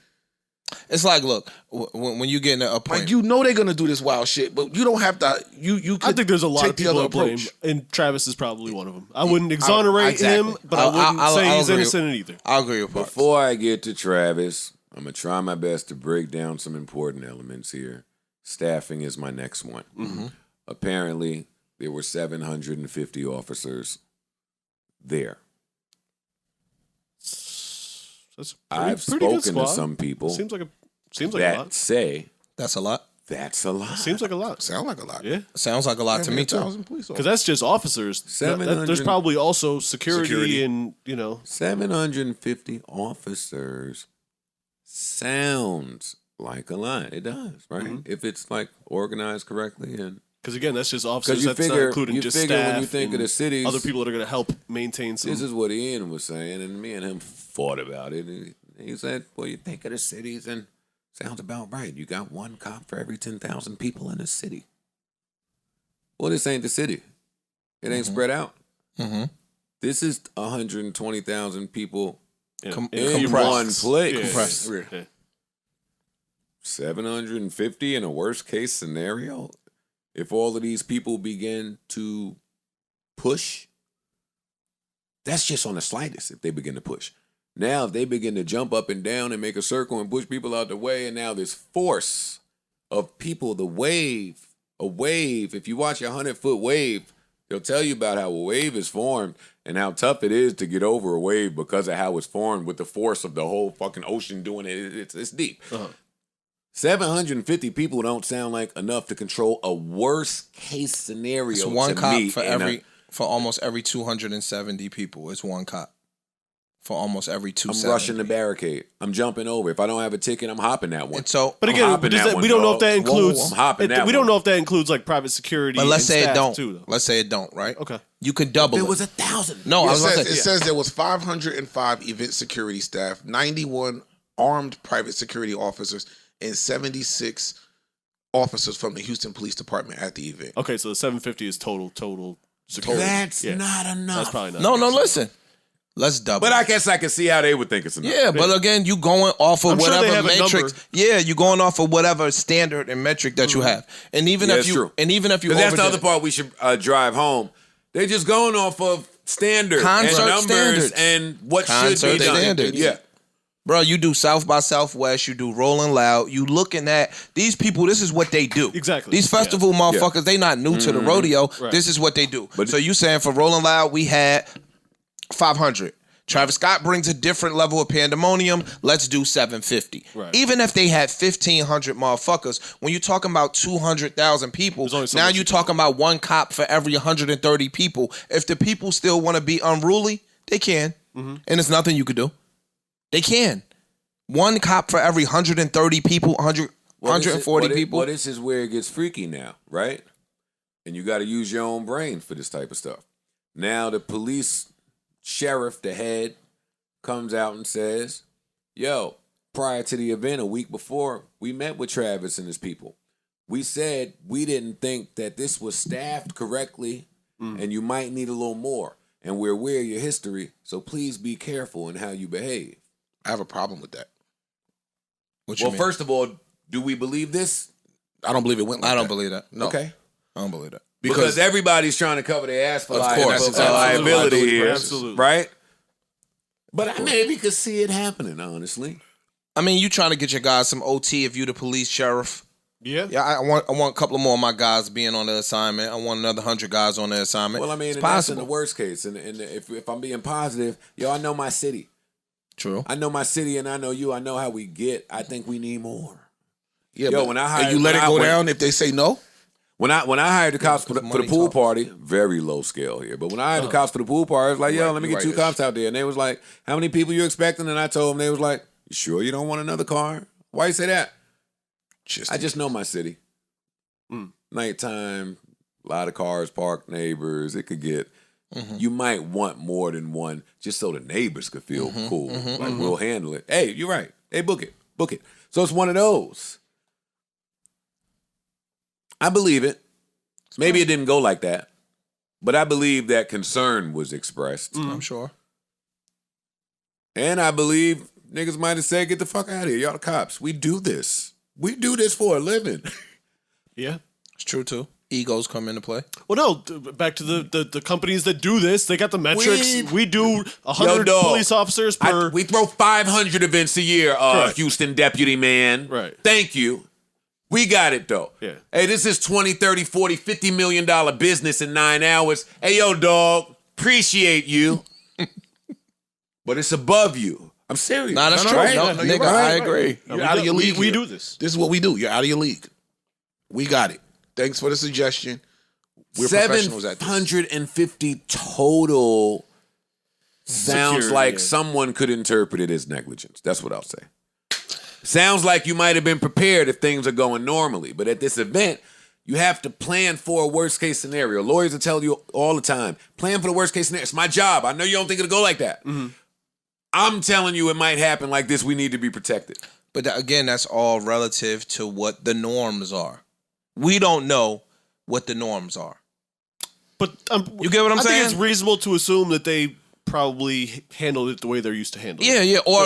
It's like, look, when you get in a point, Like, you know they're gonna do this wild shit, but you don't have to. You I think there's a lot of people to blame, and Travis is probably one of them. I wouldn't exonerate him, but I wouldn't say he's innocent either. I'll agree with Parks. Before I get to Travis, I'm going to try my best to break down some important elements here. Staffing is my next one. Apparently, there were 750 officers there. That's I've pretty good spoken to squad. some people Seems like a that lot. say That's a lot. that's a lot. Seems like a lot. sound like a lot. Yeah, Sounds like a lot to me too. because that's just officers. There's probably also security and 750 officers sounds like a lot. It does, right? If it's like organized correctly and. Because again, that's just officers. Because That's not including just staff when you think of the cities, other people that are going to help maintain some. This is what Ian was saying, and me and him fought about it. He said, well, you think of the cities, and sounds about right. You got one cop for every 10,000 people in a city. Well, this ain't the city. It ain't spread out. This is 120,000 people in one place. Compressed. Yeah. 750 in a worst case scenario. If all of these people begin to push, that's just on the slightest if they begin to push. Now, if they begin to jump up and down and make a circle and push people out the way, and now this force of people, a wave, if you watch a 100-foot wave, they'll tell you about how a wave is formed and how tough it is to get over a wave because of how it's formed with the force of the whole fucking ocean doing it. It's deep. 750 people don't sound like enough to control a worst case scenario. It's one to cop me for almost every 270 people. It's one cop for almost every 270. I'm rushing the barricade. I'm jumping over. If I don't have a ticket, I'm hopping that one. And so, But again, we don't know if that includes. I'm hopping that we don't one. know if that includes like private security. but let's and say it staff don't. Too, though. Let's say it don't. Right? Okay. You can double It it. was 1,000. No, I was about to It say. says there was 505 event security staff, 91 armed private security officers, and 76 officers from the Houston Police Department at the event. Okay, so the 750 is total security. That's not enough. That's probably not. No, listen. Let's double. But I guess I can see how they would think it's enough. Yeah, but again, you going off of I'm sure they whatever have a matrix. number. Yeah, you going off of whatever standard and metric that you have. And even Yeah, if it's you true. because that's the other part we should drive home. They're just going off of standard Concert and numbers standards. and what Concert should be done. standards. Yeah. Bro, you do South by Southwest, you do Rolling Loud, you looking at these people, this is what they do. Exactly. These festival motherfuckers, they not new to the rodeo. Right. This is what they do. But- so you saying for Rolling Loud, we had 500. Travis Scott brings a different level of pandemonium. Let's do 750. Right. Even if they had 1,500 motherfuckers, when you're talking about 200,000 people, There's only so now much you're you can talking about one cop for every 130 people. If the people still want to be unruly, they can. And there's nothing you could do. They can. One cop for every 130 people, 140 people. Well, this is where it gets freaky now, right? And you got to use your own brain for this type of stuff. Now the police sheriff, the head, comes out and says, yo, prior to the event, a week before, we met with Travis and his people. We said we didn't think that this was staffed correctly and you might need a little more. And we're aware of your history, so please be careful in how you behave. I have a problem with that. What you Well, mean? first of all, do we believe this? I don't believe it went like I that. don't believe that. No. Okay. I don't believe that. Because everybody's trying to cover their ass for Of course, for it's absolutely liability liability here, Absolutely. right? But I maybe could see it happening, honestly. I mean, you trying to get your guys some OT if you the police sheriff. Yeah. Yeah, I want a couple of more of my guys being on the assignment. I want another 100 guys on the assignment. Well, I mean, it's and that's in possible. the worst case. And if I'm being positive, yo, I know my city. True. I know my city, and I know you. I know how we get. I think we need more. Yeah, Yo, but when I hired- and you let when it I go went- down if they say no? When I hired the cops for the money pool talks. party, very low scale here. But when I hired the cops for the pool party, I was like, yo, Right, let me you're get two right, cops out there. And they was like, how many people you expecting? And I told them, they was like, you sure you don't want another car? Why you say that? I just know my city. Nighttime, a lot of cars parked, neighbors. It could get. You might want more than one, just so the neighbors could feel cool. Like we'll handle it. Hey, you're right. Hey, book it. So it's one of those. I believe it. Maybe it didn't go like that, but I believe that concern was expressed. I'm sure. And I believe niggas might have said, get the fuck out of here. Y'all the cops. We do this. We do this for a living. Yeah. It's true, too. Egos come into play. Well, no, back to the companies that do this. They got the metrics. We do 100 police officers per... we throw 500 events a year, Houston deputy man. Right. Thank you. We got it, though. Yeah. Hey, this is 20, 30, 40, $50 million business in 9 hours. Hey, yo, dog, appreciate you. But it's above you. I'm serious. Nah, that's true. Right? No, Nigga, right. I agree. You're out of your league. We do this. This is what we do. You're out of your league. We got it. Thanks for the suggestion. We're professionals at this. 750 total sounds like someone could interpret it as negligence. That's what I'll say. Sounds like you might have been prepared if things are going normally. But at this event, you have to plan for a worst case scenario. Lawyers will tell you all the time, plan for the worst case scenario. It's my job. I know you don't think it'll go like that. I'm telling you it might happen like this. We need to be protected. But again, that's all relative to what the norms are. We don't know what the norms are. But you get what I'm saying? I think it's reasonable to assume that they probably handled it the way they're used to handling it. Yeah, or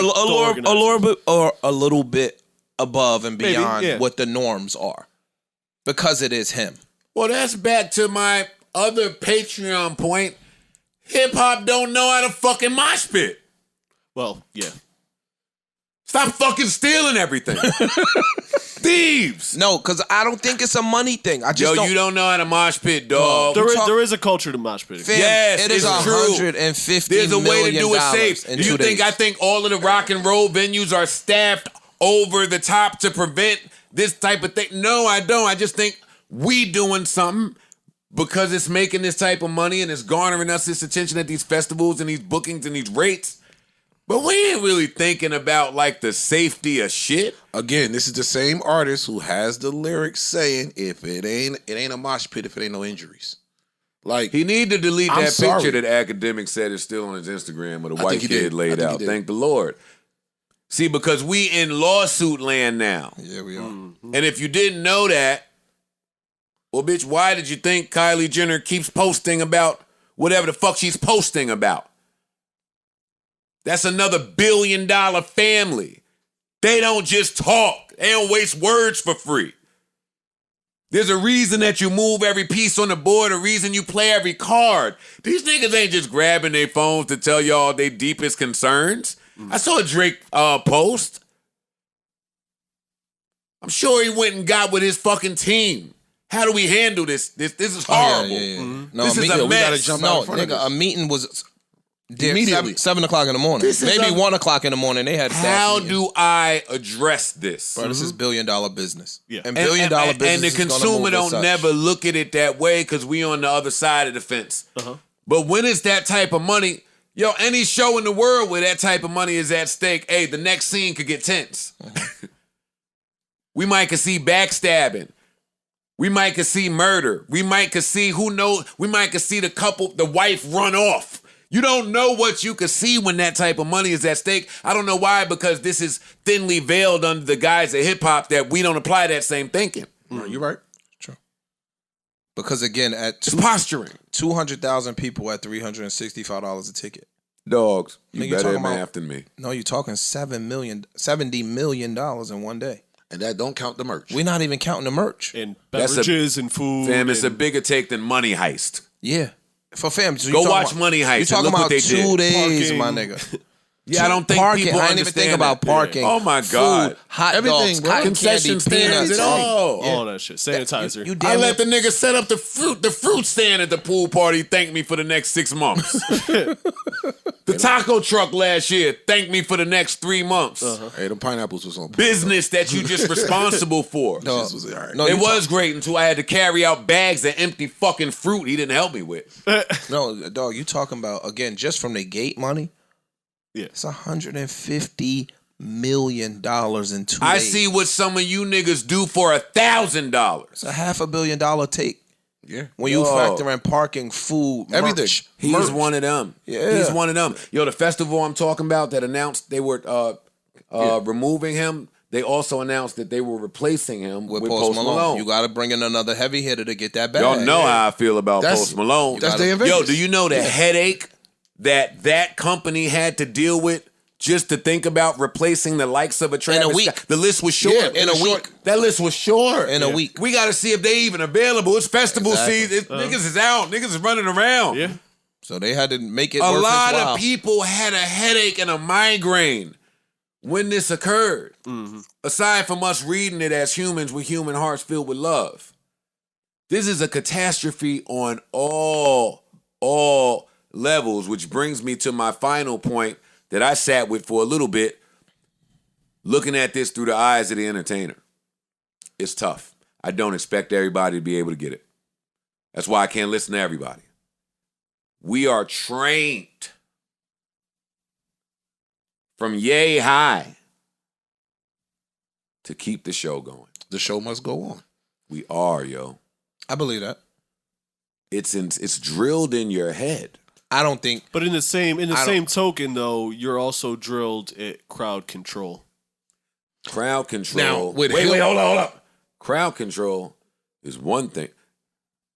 a little bit above and beyond what the norms are. Because it is him. Well, that's back to my other Patreon point. Hip-hop don't know how to fucking mosh pit. Well, yeah. Stop fucking stealing everything. Thieves. No, because I don't think it's a money thing. I just you don't know how to mosh pit, dog. There is a culture to mosh pit. Yes, it is $150 There's a way to do it safe. Do you think I think all of the rock and roll venues are staffed over the top to prevent this type of thing? No, I don't. I just think we doing something because it's making this type of money and it's garnering us this attention at these festivals and these bookings and these rates. But we ain't really thinking about like the safety of shit. Again, this is the same artist who has the lyrics saying, "If it ain't a mosh pit if it ain't no injuries." Like he need to delete that picture that Academic said is still on his Instagram with a white kid laid out. Thank the Lord. See, because we in lawsuit land now. Yeah, we are. And if you didn't know that, well, bitch, why did you think Kylie Jenner keeps posting about whatever the fuck she's posting about? That's another $1 billion family. They don't just talk. They don't waste words for free. There's a reason that you move every piece on the board, a reason you play every card. These niggas ain't just grabbing their phones to tell y'all their deepest concerns. I saw a Drake post. I'm sure he went and got with his fucking team. How do we handle this? This is horrible. No, this is a mess. We gotta jump out in front of this. A meeting was immediately 7 o'clock in the morning. Maybe 1 o'clock in the morning. They had how do I address this? Bro, this is $1 billion business. Yeah. And $1 billion business. And the consumer don't never look at it that way because we on the other side of the fence. But when it's that type of money, yo, any show in the world where that type of money is at stake, hey, the next scene could get tense. We might could see backstabbing. We might could see murder. We might could see, who knows, we might could see the wife run off. You don't know what you could see when that type of money is at stake. I don't know why, because this is thinly veiled under the guise of hip-hop that we don't apply that same thinking. You're right. True. Because again, it's posturing. 200,000 people at $365 a ticket. Dogs, you Nigga, better math than me. No, you're talking $70 million in one day. And that don't count the merch. We're not even counting the merch. And beverages and food. Fam, it's a bigger take than Money Heist. Yeah. For fam, so go watch Money Heist. You're talking about 2 days, parking. my nigga. Yeah, I don't think parking. people I didn't even think about parking. Oh my God. Food, hot everything, dogs, bro. cotton Concession candy, stands peanuts. and all. All that shit. Sanitizer. You I damn let the nigga set up the fruit stand at the pool party. Thank me for the next 6 months. The taco truck last year. Thank me for the next 3 months. Hey, the pineapples was on Business that you just responsible for. No, this was all right. No, It was great until I had to carry out bags of empty fucking fruit he didn't help me with. No, dog, you talking about, again, just from the gate money? Yeah. It's $150 million in 2 days. I see what some of you niggas do for $1,000. It's a $500 million take. Yeah. When you factor in parking, food, everything. merch. He's one of them. Yeah. He's one of them. Yo, the festival I'm talking about that announced they were removing him, they also announced that they were replacing him with Post Malone. You got to bring in another heavy hitter to get that back. Y'all know how I feel about Post Malone. That's Day in Vegas. Yo, do you know the headache that company had to deal with just to think about replacing the likes of a Travis in a week? Scott? The list was short. Yeah, in a week. That list was short. In a week. We got to see if they even available. It's festival season. Niggas is out. Niggas is running around. Yeah. So they had to make it A worth lot his while. of people had a headache and a migraine when this occurred. Mm-hmm. Aside from us reading it as humans with human hearts filled with love. This is a catastrophe on all levels, which brings me to my final point that I sat with for a little bit, looking at this through the eyes of the entertainer. It's tough. I don't expect everybody to be able to get it. That's why I can't listen to everybody. We are trained from yay high to keep the show going. The show must go on. We are, yo. I believe that. It's drilled in your head. I don't think. But in the same token, though, you're also drilled at crowd control. Crowd control. Now, wait, hold up. Crowd control is one thing.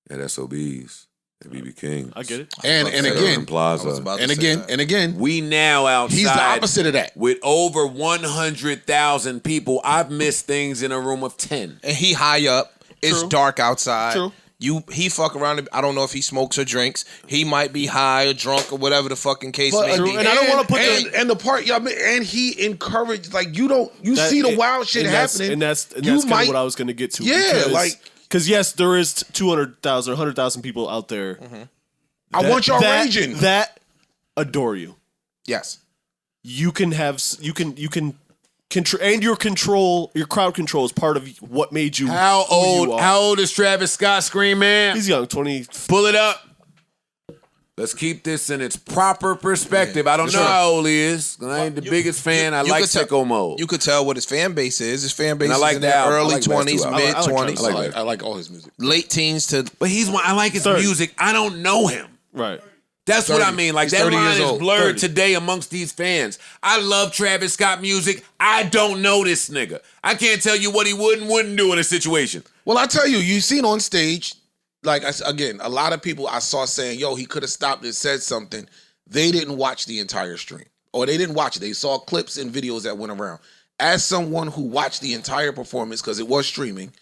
At SOBs, at BB King. I get it. And again, Plaza. And again, we now outside. He's the opposite of that. With over 100,000 people, I've missed things in a room of 10. And he high up. It's True. dark outside. True. He fuck around. I don't know if he smokes or drinks. He might be high or drunk or whatever the fucking case may be. And I don't want to put and the part y'all and he encouraged like you see the wild shit happening. And that's kind of what I was going to get to. Yeah, because yes, there is 200,000 or 100,000 people out there. Mm-hmm. I want y'all raging. That adore you. Yes. You can control, and your crowd control is part of what made you. How old is Travis Scott, Scream Man? He's young, 20. Pull it up. Let's keep this in its proper perspective. I don't know how old he is. I ain't the biggest fan. I like Sicko Mode. You could tell what his fan base is. His fan base is like in their early like 20s, mid 20s. I like all his music. Late teens to. But I like his music. I don't know him. Right. That's 30. What I mean. Like, He's that line is old. blurred today amongst these fans. I love Travis Scott music. I don't know this nigga. I can't tell you what he would and wouldn't do in a situation. Well, I tell you, you've seen on stage, like, again, a lot of people I saw saying, yo, he could have stopped and said something. They didn't watch the entire stream. Or they didn't watch it. They saw clips and videos that went around. As someone who watched the entire performance, because it was streaming,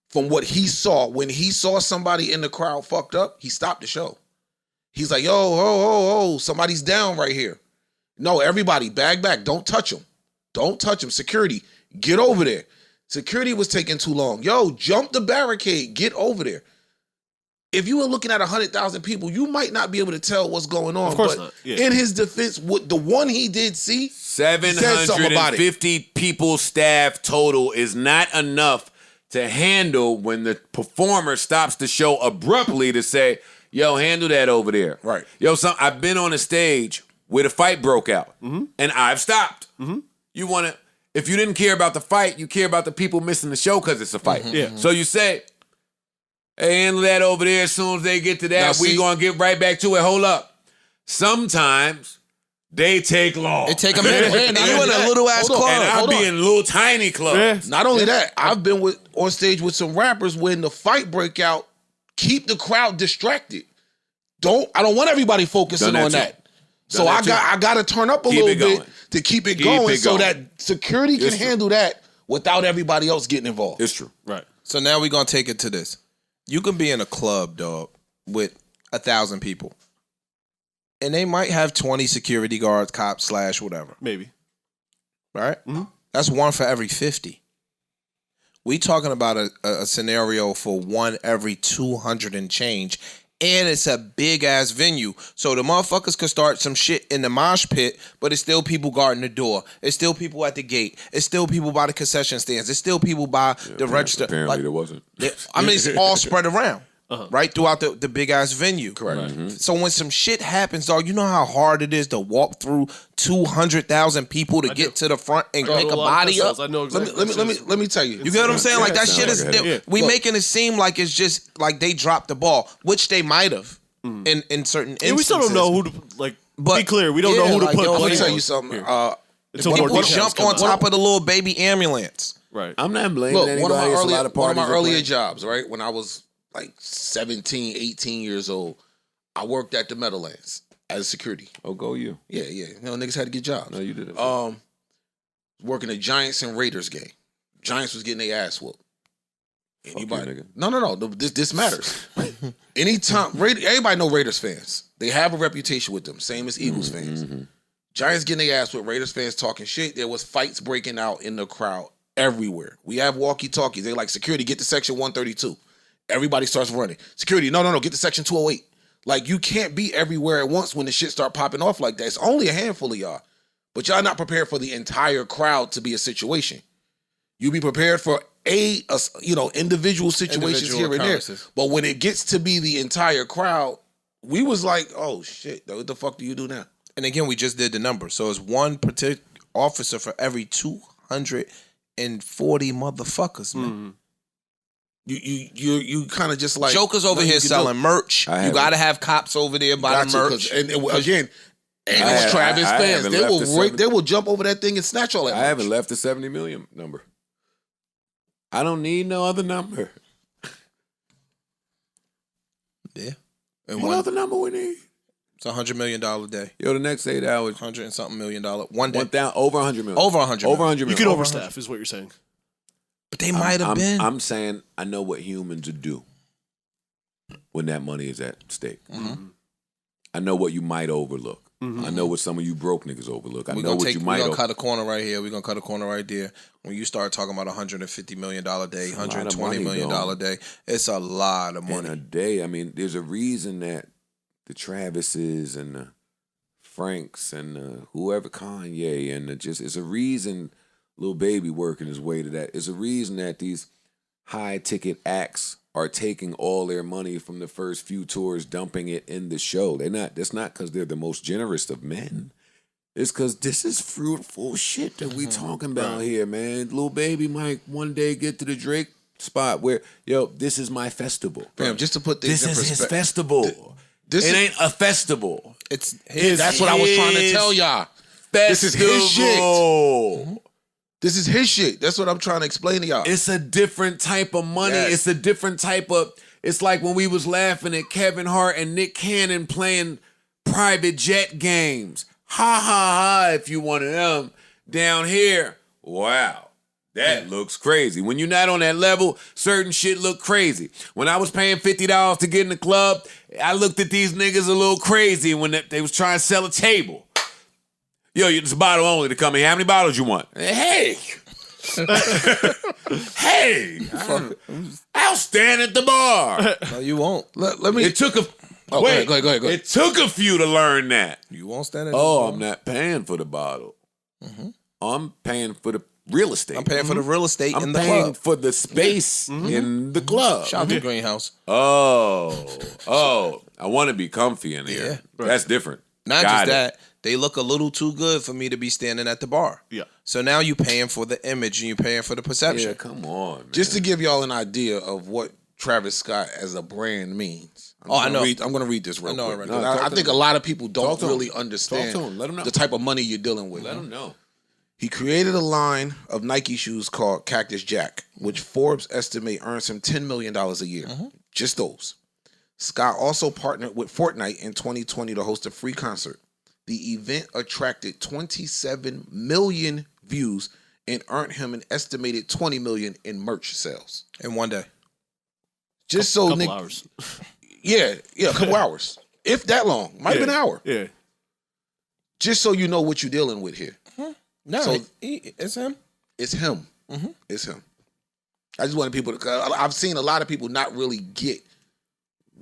from what he saw, when he saw somebody in the crowd fucked up, he stopped the show. He's like, yo, somebody's down right here. No, everybody, bag back. Don't touch him. Don't touch him. Security, get over there. Security was taking too long. Yo, jump the barricade. Get over there. If you were looking at 100,000 people, you might not be able to tell what's going on. Of course but not. Yeah. In his defense, the one he did see, 750 people staff total is not enough to handle when the performer stops the show abruptly to say, yo, handle that over there. Right. Yo, I've been on a stage where the fight broke out, and I've stopped. Mm-hmm. You want to, if you didn't care about the fight, you care about the people missing the show because it's a fight. Yeah. So you say, hey, handle that over there. As soon as they get to that, we going to get right back to it. Hold up. Sometimes they take long. It take a minute. And you in a little ass club. And I'll be in little tiny clubs. Yeah. not only that, I've been on stage with some rappers when the fight break out, keep the crowd distracted. I don't want everybody focusing on that. So I got to turn up a little bit to keep it going so that security can handle that without everybody else getting involved. It's true. Right. So now we're going to take it to this. You can be in a club, dog, with 1,000 people. And they might have 20 security guards, cops, / whatever. Maybe. Right? Mm-hmm. That's one for every 50. We talking about a scenario for one every 200 and change. And it's a big-ass venue. So the motherfuckers could start some shit in the mosh pit, but it's still people guarding the door. It's still people at the gate. It's still people by the concession stands. It's still people by the register. Apparently there wasn't. I mean, it's all spread around. right throughout the big ass venue. Correct. Mm-hmm. So when some shit happens, dog, you know how hard it is to walk through 200,000 people to get to the front and pick a body up. I know exactly. Let me tell you. You get what I'm saying? Like that shit like is. We making it seem like it's just like they dropped the ball, which they might have in certain instances. And we still don't know who to be clear. We don't know who to put. I'm gonna tell you something. People jump on top of the little baby ambulance. Right. I'm not blaming anybody. One of my earlier playing. jobs, right? When I was like 17, 18 years old, I worked at the Meadowlands as security. Oh, go you. Yeah. You know, niggas had to get jobs. No, you did it. Working a Giants and Raiders game. Giants was getting their ass whooped. Anybody? You, nigga. No. This matters. Anytime, everybody know Raiders fans. They have a reputation with them, same as Eagles fans. Giants getting their ass with Raiders fans talking shit. There was fights breaking out in the crowd everywhere. We have walkie-talkies. They like, security, get to section 132. Everybody starts running. Security, no, get to section 208. Like, you can't be everywhere at once when the shit start popping off like that. It's only a handful of y'all. But y'all not prepared for the entire crowd to be a situation. You be prepared for individual situations here and there. But when it gets to be the entire crowd, we was like, oh shit, what the fuck do you do now? And again, we just did the number. So it's one particular officer for every 240 motherfuckers, man. You kind of just like Joker's over here selling merch. You gotta have cops over there buying merch. And again, Travis fans, they will jump over that thing and snatch all that. I haven't left the 70 million number. I don't need no other number. Yeah. And what other number we need? It's $100 million a day. Yo, the next 8 hours. 100 and something $1 million. One day. Over 100 million. Over 100 Over 100 million. You could overstaff, is what you're saying. But they might have been. I'm saying I know what humans would do when that money is at stake. I know what you might overlook. I know what some of you broke niggas overlook. I know what you might. We're gonna cut a corner right here. We're gonna cut a corner right there. When you start talking about $150 million day, $120 million day, it's a lot of money. In a day, I mean, there's a reason that the Travises and the Franks and whoever, Kanye, and it's a reason Lil Baby working his way to that. It's a reason that these high ticket acts are taking all their money from the first few tours, dumping it in the show. That's not because they're the most generous of men. It's because this is fruitful shit that we talking about here, man. Lil Baby might one day get to the Drake spot where, this is my festival. Fam, just to put things in perspective. This is his festival. It ain't a festival. It's his. That's what I was trying to tell y'all. This is his shit. This is his shit. That's what I'm trying to explain to y'all. It's a different type of money. Yes. It's a different type of. It's like when we was laughing at Kevin Hart and Nick Cannon playing private jet games. Ha ha ha! If you one of them down here, wow, that looks crazy. When you're not on that level, certain shit look crazy. When I was paying $50 to get in the club, I looked at these niggas a little crazy when they was trying to sell a table. Yo, it's a bottle only to come in. How many bottles you want? Hey. Hey. I'll stand at the bar. No, you won't. Let me. It took a. Go ahead. It took a few to learn that. You won't stand at the bar. I'm not paying for the bottle. I'm paying for the real estate. I'm paying for the real estate in the I'm paying club. for the space in the club. Shout out to Greenhouse. Oh. I want to be comfy in here. Yeah. That's different. Not just that. They look a little too good for me to be standing at the bar. Yeah. So now you paying for the image and you paying for the perception. Yeah, come on, man. Just to give y'all an idea of what Travis Scott as a brand means. I know. I'm going to read this real quick. Right. I think a lot of people don't really understand Let 'em know. the type of money you're dealing with. Let them know. He created a line of Nike shoes called Cactus Jack, which Forbes estimate earns him $10 million a year. Just those. Scott also partnered with Fortnite in 2020 to host a free concert. The event attracted 27 million views and earned him an estimated 20 million in merch sales. In one day. Just so couple hours. Yeah, a couple hours. If that long. Might have been an hour. Yeah. Just so you know what you're dealing with here. No, So- it's him. It's him. It's him. I just wanted people to. I've seen a lot of people not really get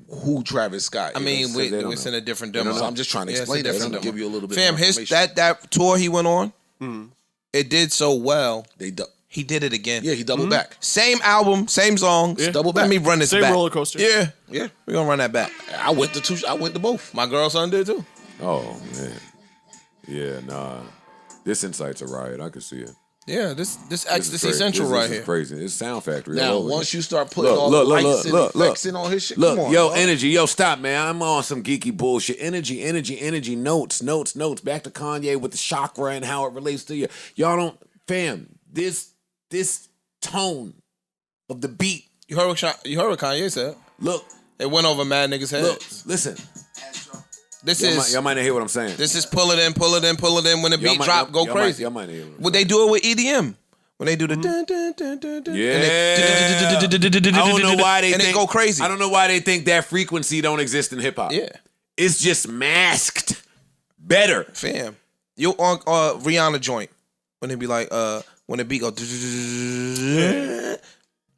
who Travis Scott is. I mean, they don't it's know. in a different demo. So I'm just trying to explain that to give you a little bit Fam, more information. that tour he went on, it did so well. He did it again. Yeah, he doubled back. Same album, same songs. Yeah. Double back. Let me run this Same back. roller coaster. Yeah. Yeah, We're gonna run that back. I went to both. My girl son did too. Oh man, yeah, nah. This insight's a riot. I can see it. Yeah, this This ecstasy is crazy. central This right is here. crazy. It's Sound Factory. all Now, over once here. you start putting all the lights and effects in on his shit, Look, come on, yo, dog. energy, yo, stop, man. I'm on some geeky bullshit. Energy, notes. Back to Kanye with the chakra and how it relates to you. Y'all don't, fam. This tone of the beat. You heard what Kanye said. Look, It went over mad niggas' heads. look, listen. Y'all might not hear what I'm saying. This is pull it in. When the beat drop, go crazy. Y'all might not hear what I'm Would they do it with EDM? When they do the dun, dun, dun, dun, dun, Yeah. and they, I don't know why they and think, they go crazy. I don't know why they think that frequency don't exist in hip hop. Yeah, It's just masked better. fam. You on Rihanna joint when they be like when the beat go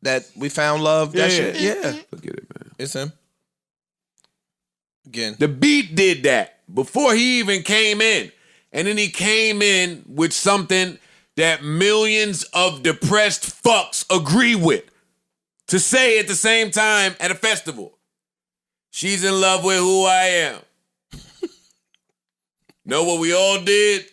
that we found love. That shit. Yeah, Forget it, man. it's him. Again, The beat did that before he even came in. And then he came in with something that millions of depressed fucks agree with. To say at the same time at a festival, she's in love with who I am. Know what we all did?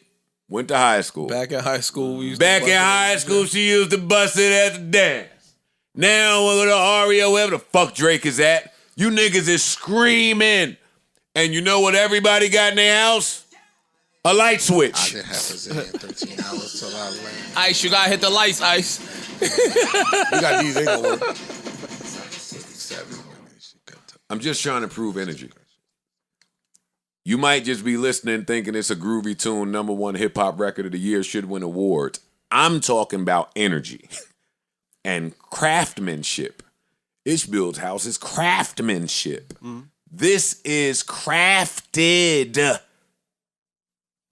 Went to high school. back in high school, we used Back to in high school, she used to bust it at the dance. Now, with the Aria, wherever the fuck Drake is at, you niggas is screaming. And you know what everybody got in their house? A light I switch. didn't have to sit here in 13 hours till I land. Ice, you gotta hit the lights, Ice. We got these, ain't gonna work. I'm just trying to prove energy. You might just be listening thinking it's a groovy tune, #1 hip hop record of the year, should win awards. I'm talking about energy and craftsmanship. Ishbill's house is craftsmanship. This is crafted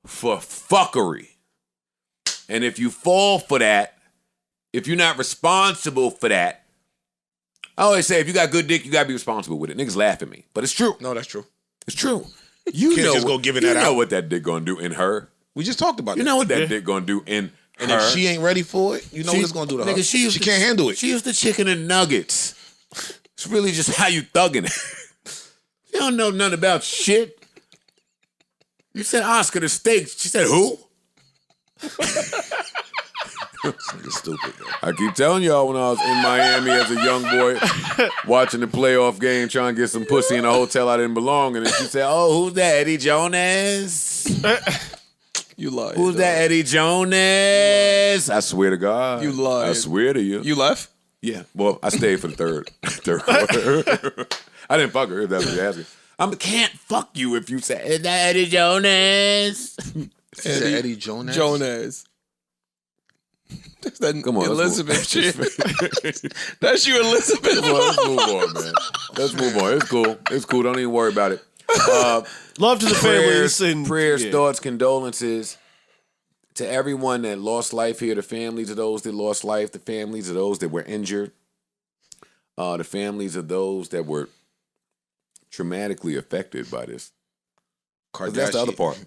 for fuckery. And if you fall for that, if you're not responsible for that, I always say if you got good dick, you gotta be responsible with it. Niggas laugh at me, but it's true. No, that's true. It's true. You Can't know just what, go giving you that know out. what that dick gonna do in her. We just talked about You that. know what that dick gonna do in And her. if she ain't ready for it, you know what it's gonna do to her. Nigga, She can't handle it. She used to chicken and nuggets. It's really just how you thugging it. You don't know nothing about shit. You said Oscar the steak. She said who? Nigga stupid, bro. I keep telling y'all when I was in Miami as a young boy watching the playoff game trying to get some pussy in a hotel I didn't belong in. And she said, oh, who's that, Eddie Jonas? You lied. Who's that, Eddie Jonas? I swear to God. You lied. I swear to you. You left? Yeah. Well, I stayed for the third quarter. I didn't fuck her, if that's what you're asking. I can't fuck you if you say, is that Eddie Jonas? She said Eddie Jonas. Jonas. That's that Come on, Elizabeth shit. That's you, Elizabeth. Well, let's move on, man. Let's move on. It's cool. It's cool. Don't even worry about it. Love to the families and prayers, yeah. thoughts, condolences to everyone that lost life here, the families of those that lost life, the families of those that were injured, the families of those that were traumatically affected by this. 'Cause that's the other part.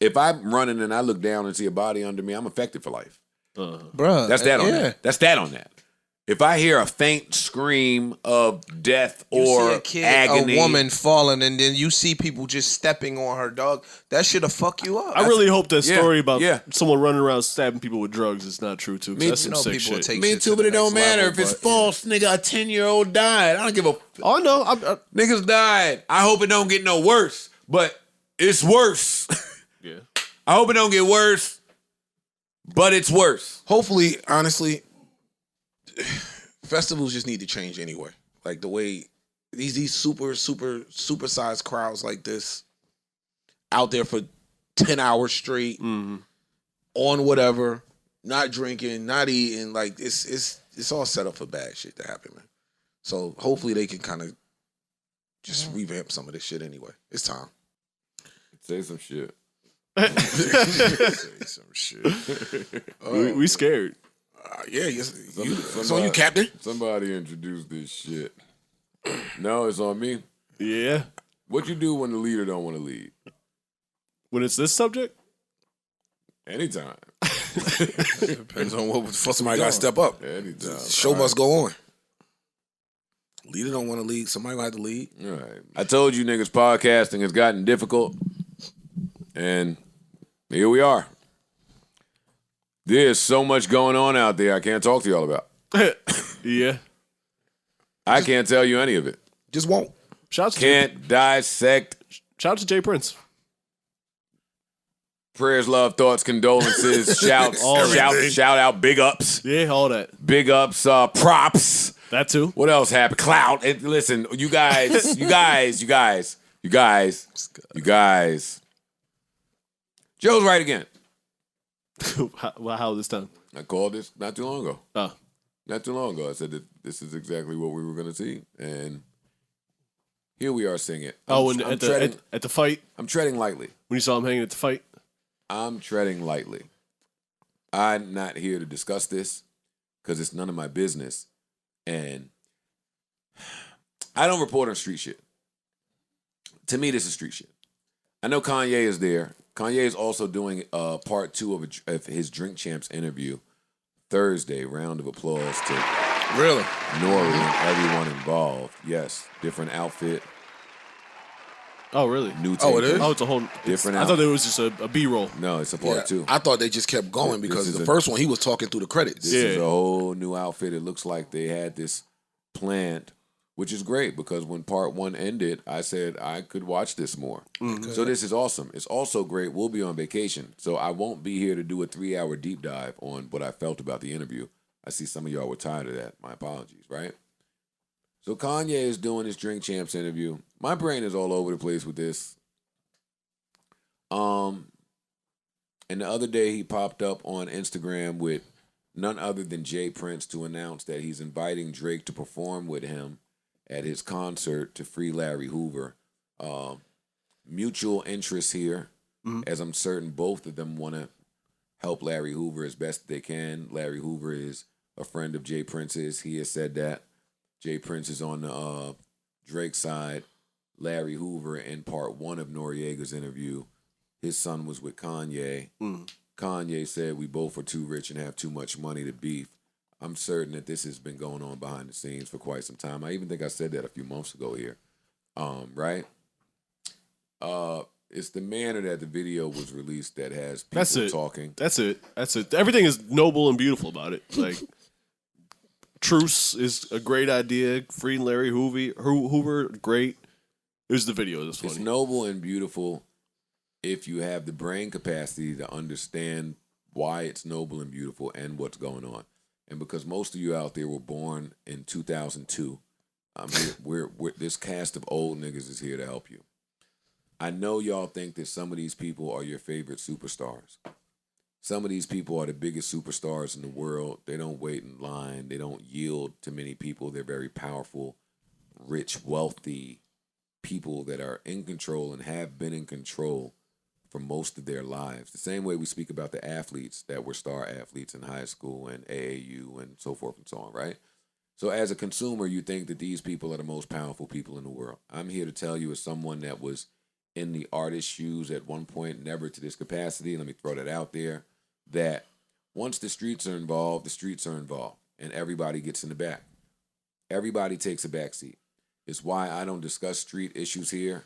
If I'm running and I look down and see a body under me, I'm affected for life. Bruh. That's that on yeah. that. That's that on that. If I hear a faint scream of death You see or a kid, agony, a woman falling, and then you see people just stepping on her, dog. That shit'll fuck you up. I really hope that Yeah, story about yeah. someone running around stabbing people with drugs is not true too. 'Cause Me that's too. some sick people shit. take me shit too, to but the it don't next matter level, if it's but, false, nigga. A 10-year-old died. I don't give a. Oh no, Niggas died. I hope it don't get no worse, but it's worse. yeah. I hope it don't get worse, but it's worse. Hopefully, honestly, festivals just need to change anyway. Like the way these supersized crowds like this out there for 10 hours straight on whatever, not drinking, not eating, like it's all set up for bad shit to happen, man. So hopefully they can kind of just revamp some of this shit anyway. It's time. Say some shit. Say some shit. We scared. Yeah, yes. It's on you, Captain. Somebody introduced this shit. No, it's on me. Yeah. What you do when the leader don't want to lead? When it's this subject, Anytime. Depends on what the fuck somebody got to step up. Anytime. The show must go on. Leader don't want to lead. Somebody gonna have to lead. All right. I told you niggas podcasting has gotten difficult. And here we are. There's so much going on out there I can't talk to y'all about. Yeah. I can't tell you any of it. Just won't. Can't dissect. Shout out to Jay Prince. Prayers, love, thoughts, condolences, shouts, shout out, big ups. Yeah, all that. Big ups, props. That too. What else happened? Clout. Listen, you guys. Joe's right again. How this time? I called this not too long ago. Oh. Not too long ago. I said that this is exactly what we were going to see. And here we are seeing it. At the fight? I'm treading lightly. When you saw him hanging at the fight? I'm treading lightly. I'm not here to discuss this because it's none of my business. And I don't report on street shit. To me, this is street shit. I know Kanye is there. Kanye is also doing part 2 of his Drink Champs interview Thursday. Round of applause to really Nori and everyone involved. Yes, different outfit. Oh, really? New it is? Oh, it's a whole different. I thought it was just a B-roll. No, it's a part 2. I thought they just kept going because the first one he was talking through the credits. This is a whole new outfit. It looks like they had this planned, which is great because when part 1 ended, I said I could watch this more. Mm-hmm. So this is awesome. It's also great. We'll be on vacation, so I won't be here to do a 3-hour deep dive on what I felt about the interview. I see some of y'all were tired of that. My apologies, right? So Kanye is doing his Drink Champs interview. My brain is all over the place with this. And the other day he popped up on Instagram with none other than Jay Prince to announce that he's inviting Drake to perform with him at his concert to free Larry Hoover. Mutual interest here, as I'm certain both of them want to help Larry Hoover as best they can. Larry Hoover is a friend of Jay Prince's. He has said that. Jay Prince is on the Drake side. Larry Hoover in part 1 of Noriega's interview, his son was with Kanye. Kanye said we both are too rich and have too much money to beef. I'm certain that this has been going on behind the scenes for quite some time. I even think I said that a few months ago here. Right? It's the manner that the video was released that has people talking. That's it. Everything is noble and beautiful about it. Like, truce is a great idea. Freeing Larry Hoover, great. It was the video that's funny. It's noble and beautiful if you have the brain capacity to understand why it's noble and beautiful and what's going on. And because most of you out there were born in 2002, we're this cast of old niggas is here to help you. I know y'all think that some of these people are your favorite superstars. Some of these people are the biggest superstars in the world. They don't wait in line. They don't yield to many people. They're very powerful, rich, wealthy people that are in control and have been in control for most of their lives. The same way we speak about the athletes that were star athletes in high school and AAU and so forth and so on, right? So as a consumer, you think that these people are the most powerful people in the world. I'm here to tell you as someone that was in the artist's shoes at one point, never to this capacity, let me throw that out there, that once the streets are involved, the streets are involved, and everybody gets in the back. Everybody takes a back seat. It's why I don't discuss street issues here,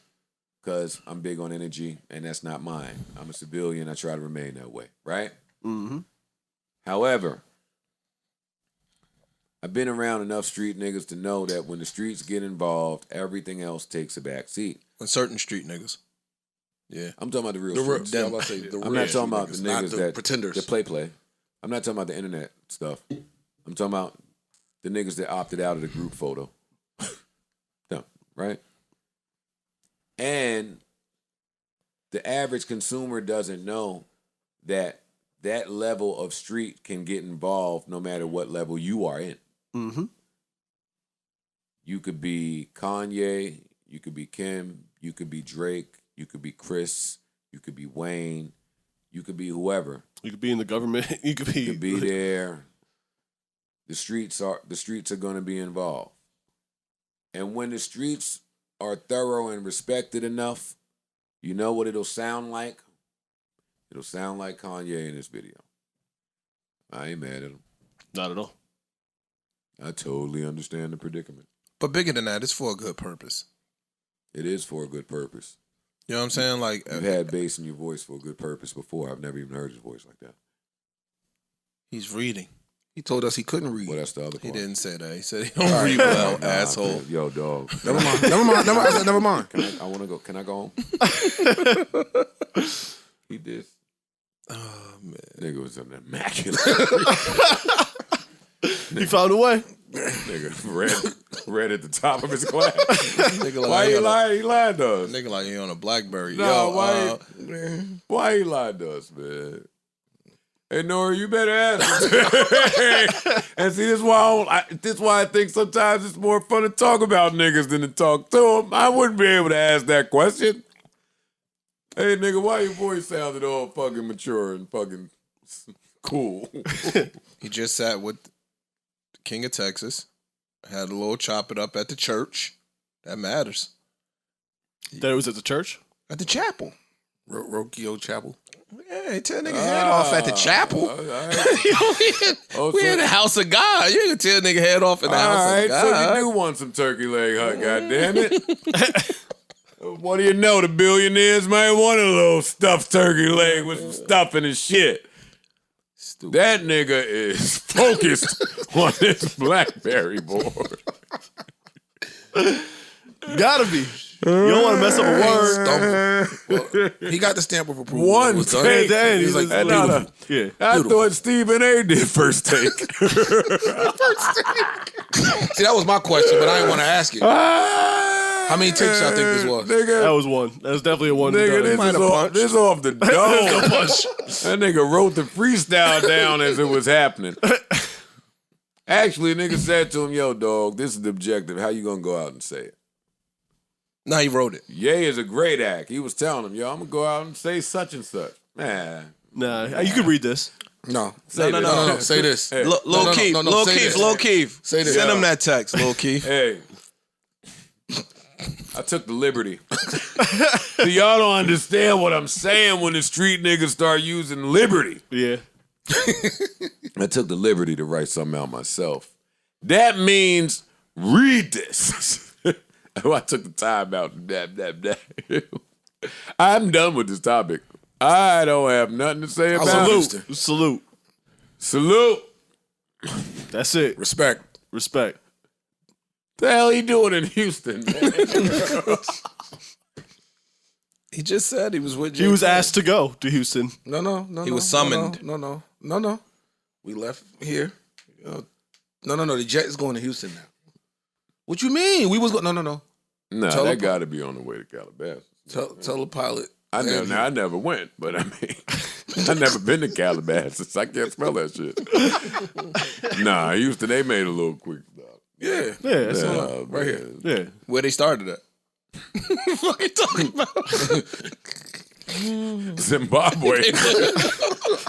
because I'm big on energy, and that's not mine. I'm a civilian. I try to remain that way, right? Mm-hmm. However, I've been around enough street niggas to know that when the streets get involved, everything else takes a back seat. And certain street niggas. Yeah. I'm talking about the real streets. I'm not talking about the niggas that pretenders. That play. I'm not talking about the internet stuff. I'm talking about the niggas that opted out of the group photo. No, right? And the average consumer doesn't know that that level of street can get involved no matter what level you are in. Mm-hmm. You could be Kanye, you could be Kim, you could be Drake, you could be Chris, you could be Wayne, you could be whoever. You could be in the government. You could be there. The streets are going to be involved. And when the streets are thorough and respected enough, you know what it'll sound like? It'll sound like Kanye in this video. I ain't mad at him. Not at all. I totally understand the predicament. But bigger than that, it's for a good purpose. It is for a good purpose. You know what I'm saying? Like You've had bass in your voice for a good purpose before. I've never even heard his voice like that. he's reading. He told us he couldn't read. Well, that's the other part. He didn't say that. He said he don't read well, asshole. Yo, dog. Never mind. Never mind. I said never mind. I want to go. Can I go home? He did. Oh man, Nigga was an immaculate. He found a way. Nigga read at the top of his class. nigga like Why he lied? He lied to us. Nigga like he on a BlackBerry. No, Yo, why he lied to us, man? Hey, Nora, you better ask him. And see, this is why I think sometimes it's more fun to talk about niggas than to talk to them. I wouldn't be able to ask that question. Hey, nigga, why your voice sounded all fucking mature and fucking cool? he just sat with the King of Texas, had a little chop it up at the church. That matters. That it was at the church? At the chapel. Rokio Chapel. Yeah, he tear nigga head off at the chapel. We in the house of God. You can tear nigga head off in the house of God. So you do want some turkey leg hut, goddammit. What do you know? The billionaires might want a little stuffed turkey leg with some stuffing and shit. Stupid. That nigga is focused on this BlackBerry board. Gotta be. You don't want to mess up a word. Well, he got the stamp of approval. One take. He's like, I thought Stephen A. did first take. See, that was my question, but I didn't want to ask it. How many takes y'all think this was? Nigga, that was one. That was definitely a one. Nigga, this off the dome. That nigga wrote the freestyle down as it was happening. Actually, nigga said to him, yo, dog, this is the objective. How you gonna go out and say it? No, he wrote it. Ye is a great act. He was telling him, yo, I'm gonna go out and say such and such. Man. Nah, you can read this. No. No. Say this. Hey. Lil Keith. Say this. Send him that text, Lil Keith. Hey. I took the liberty. So y'all don't understand what I'm saying when the street niggas start using liberty. Yeah. I took the liberty to write something out myself. That means read this. I took the time out to dab. I'm done with this topic. I don't have nothing to say about it. Salute. That's it. Respect. The hell he doing in Houston, man? He just said he was with He was asked to go to Houston. No. He was summoned. No. We left here. No. The jet is going to Houston now. What you mean? We was going. No. Nah, Tell that him- got to be on the way to Calabasas. Tell the pilot. I never went, but I mean, I never been to Calabasas. I can't smell that shit. Nah, Houston, they made a little quick stop. Yeah. That's Right here. Yeah. Where they started at. What are you talking about? Zimbabwe.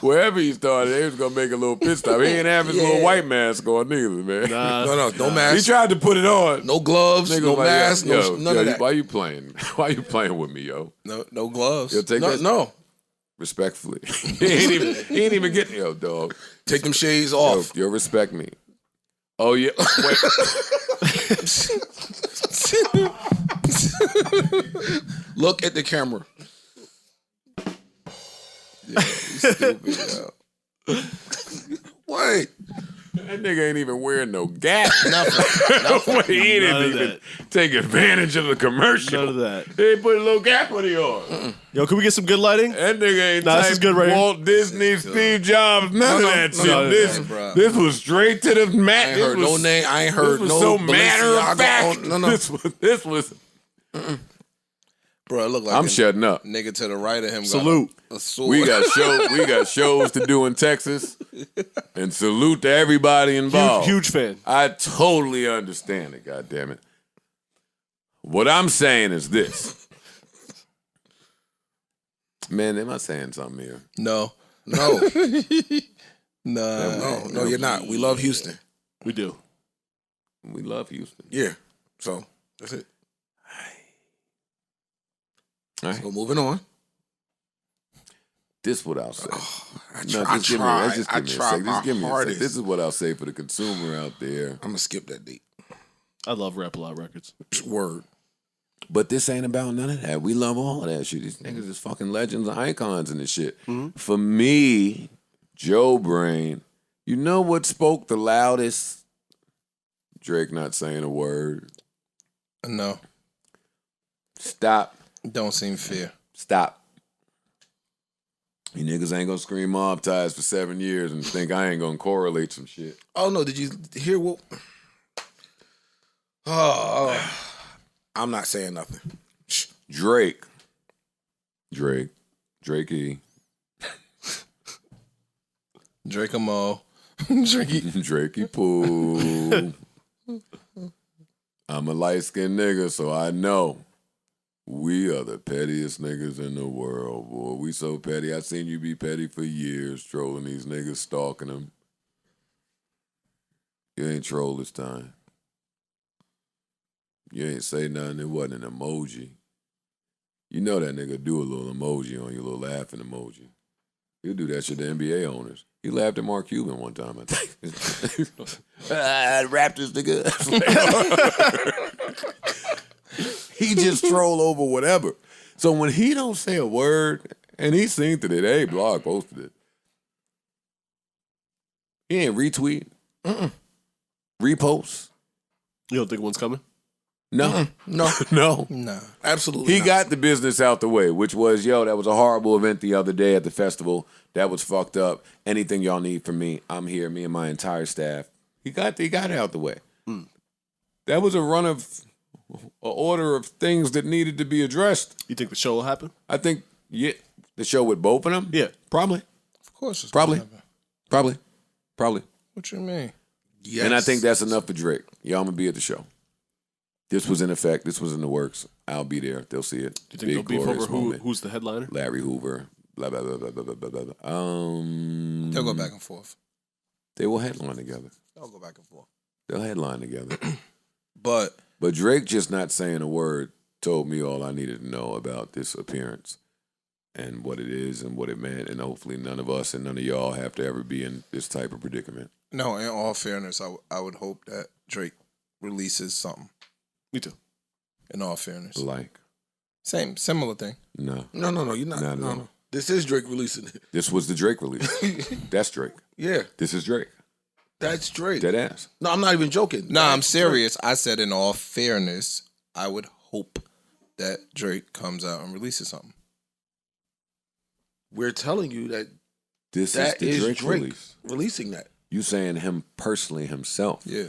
Wherever he started, they was gonna make a little pit stop. He ain't have his little white mask on neither, man. No mask. He tried to put it on. No gloves, Nigga no was like, mask, yo, none of that. Why you playing? Why you playing with me, yo? No gloves. Yo, take that. No. Respectfully. he ain't even getting yo, dog. Take them shades off. Yo, respect me. Oh yeah. Wait. Look at the camera. Yeah, you stupid, yo. Wait. That nigga ain't even wearing no gap. Nothing. He didn't None of even that. take advantage of the commercial. None of that. He put a little gap hoodie on. Yo, can we get some good lighting? That nigga ain't Nah, this is good right here. Walt Disney, Steve Jobs, none of that shit. no, This was straight to the mat. I ain't heard no name. I ain't heard This was no so matter of Balenciaga. fact. No. This was. Bro, it looked like I'm shutting up. nigga to the right of him. Salute. Got a sword. We got shows to do in Texas, and salute to everybody involved. Huge fan. I totally understand it. God damn it. What I'm saying is this. Man, am I saying something here? No, No, no, you're not. We love Houston. We do. We love Houston. Yeah. So that's it. All right. So moving on. This what I'll say. I tried my hardest. This is what I'll say for the consumer out there. I'm gonna skip that date. I love Rap A Lot Records. Word. But this ain't about none of that. We love all of that shit. These niggas is fucking legends and icons and this shit. For me, Joe Brain, you know what spoke the loudest? Drake not saying a word. No. Stop. Don't seem fair. Stop. You niggas ain't gonna scream mob ties for 7 years and think I ain't gonna correlate some shit. Oh no, did you hear what? Oh, I'm not saying nothing. Drakey. Drake-a-mo. Drakey Pooh. I'm a light-skinned nigga, so I know we are the pettiest niggas in the world, boy. We so petty. I seen you be petty for years, trolling these niggas, stalking them. You ain't troll this time. You ain't say nothing. It wasn't an emoji. You know that nigga do a little emoji on your little laughing emoji. He'll do that shit to NBA owners. He laughed at Mark Cuban one time, I think. Raptors, nigga. He just troll over whatever. So when he don't say a word, and he seen to it, hey, blog posted it. He ain't retweet. Repost. You don't think one's coming? No. No. Absolutely He not. got the business out the way, which was, that was a horrible event the other day at the festival. That was fucked up. Anything y'all need from me, I'm here, me and my entire staff. He got it out the way. That was a order of things that needed to be addressed. You think the show will happen? I think, the show with both of them? Yeah. Probably. Of course it's Probably. gonna happen. Probably. What you mean? Yes. And I think that's enough for Drake. Y'all gonna be at the show. This was in effect. This was in the works. I'll be there. They'll see it. Do you think they'll beef over who's the headliner? Larry Hoover. Blah, blah, blah, blah, blah, blah, blah. They'll go back and forth. They will headline together. They'll go back and forth. They'll headline together. But Drake just not saying a word told me all I needed to know about this appearance and what it is and what it meant. And hopefully none of us and none of y'all have to ever be in this type of predicament. no, in all fairness, I would hope that Drake releases something. Me too. In all fairness. Like? Similar thing. No. No, you're not. Not at No. all. This is Drake releasing it. This was the Drake release. That's Drake. Yeah, This is Drake. that's Drake. Dead ass. No, I'm not even joking. No, I'm That's serious. I said in all fairness, I would hope that Drake comes out and releases something. We're telling you that This that is is the Drake Drake release. releasing that. You saying him personally himself. Yeah.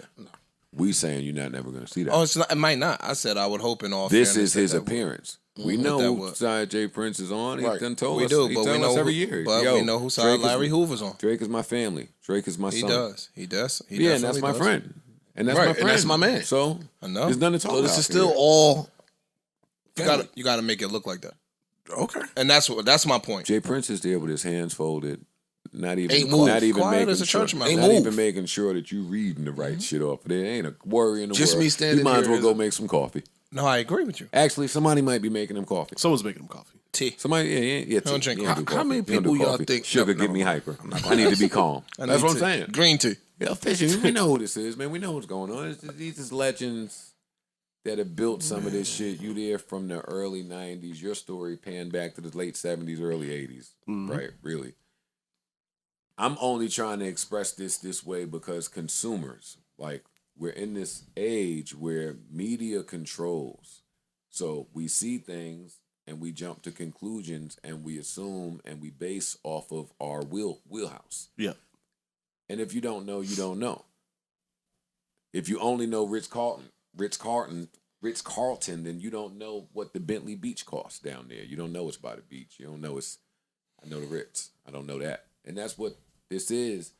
We saying you're not never going to see that. Oh, it might not. I said I would hope in all This fairness. is his that appearance. We that know would. whose side Jay Prince is on. He Right. done told We us. do, He but we tell know us every year. But Yo, we know whose side Drake is- Larry Hoover's on. Drake is my family. Drake is my He son. does. He does. He Yeah, and that's definitely my does. friend. And that's Right, my and friend. that's my man. So I know. there's nothing to talk So about. this is still here. all. You gotta make it look like that. Okay. And that's my point. Jay Prince is there with his hands folded. Not even, Ain't moved. not even Quiet making as a sure, church mouse. Ain't not moved. even making sure that you reading the right shit off. There ain't a worry in the Just world. me standing You might as here well as go a- make some coffee. No, I agree with you. Actually, somebody might be making him coffee. Someone's making him coffee. T. Somebody, yeah. don't drink He coffee. do How many He don't do people y'all coffee. think- Sugar no, get no, me no. hyper? I need to be calm. That's what I'm saying. Green tea. Yeah, fishing. We know who this is, man. We know what's going on. These is legends that have built some of this shit. You there from the early 90s. Your story panned back to the late 70s, early 80s. Right, really. I'm only trying to express this way because consumers, like, we're in this age where media controls. So we see things and we jump to conclusions and we assume and we base off of our wheelhouse. Yeah. And if you don't know, you don't know. If you only know Ritz-Carlton, then you don't know what the Bentley Beach costs down there. You don't know it's by the beach. You don't know I know the Ritz. I don't know that. And that's what this is.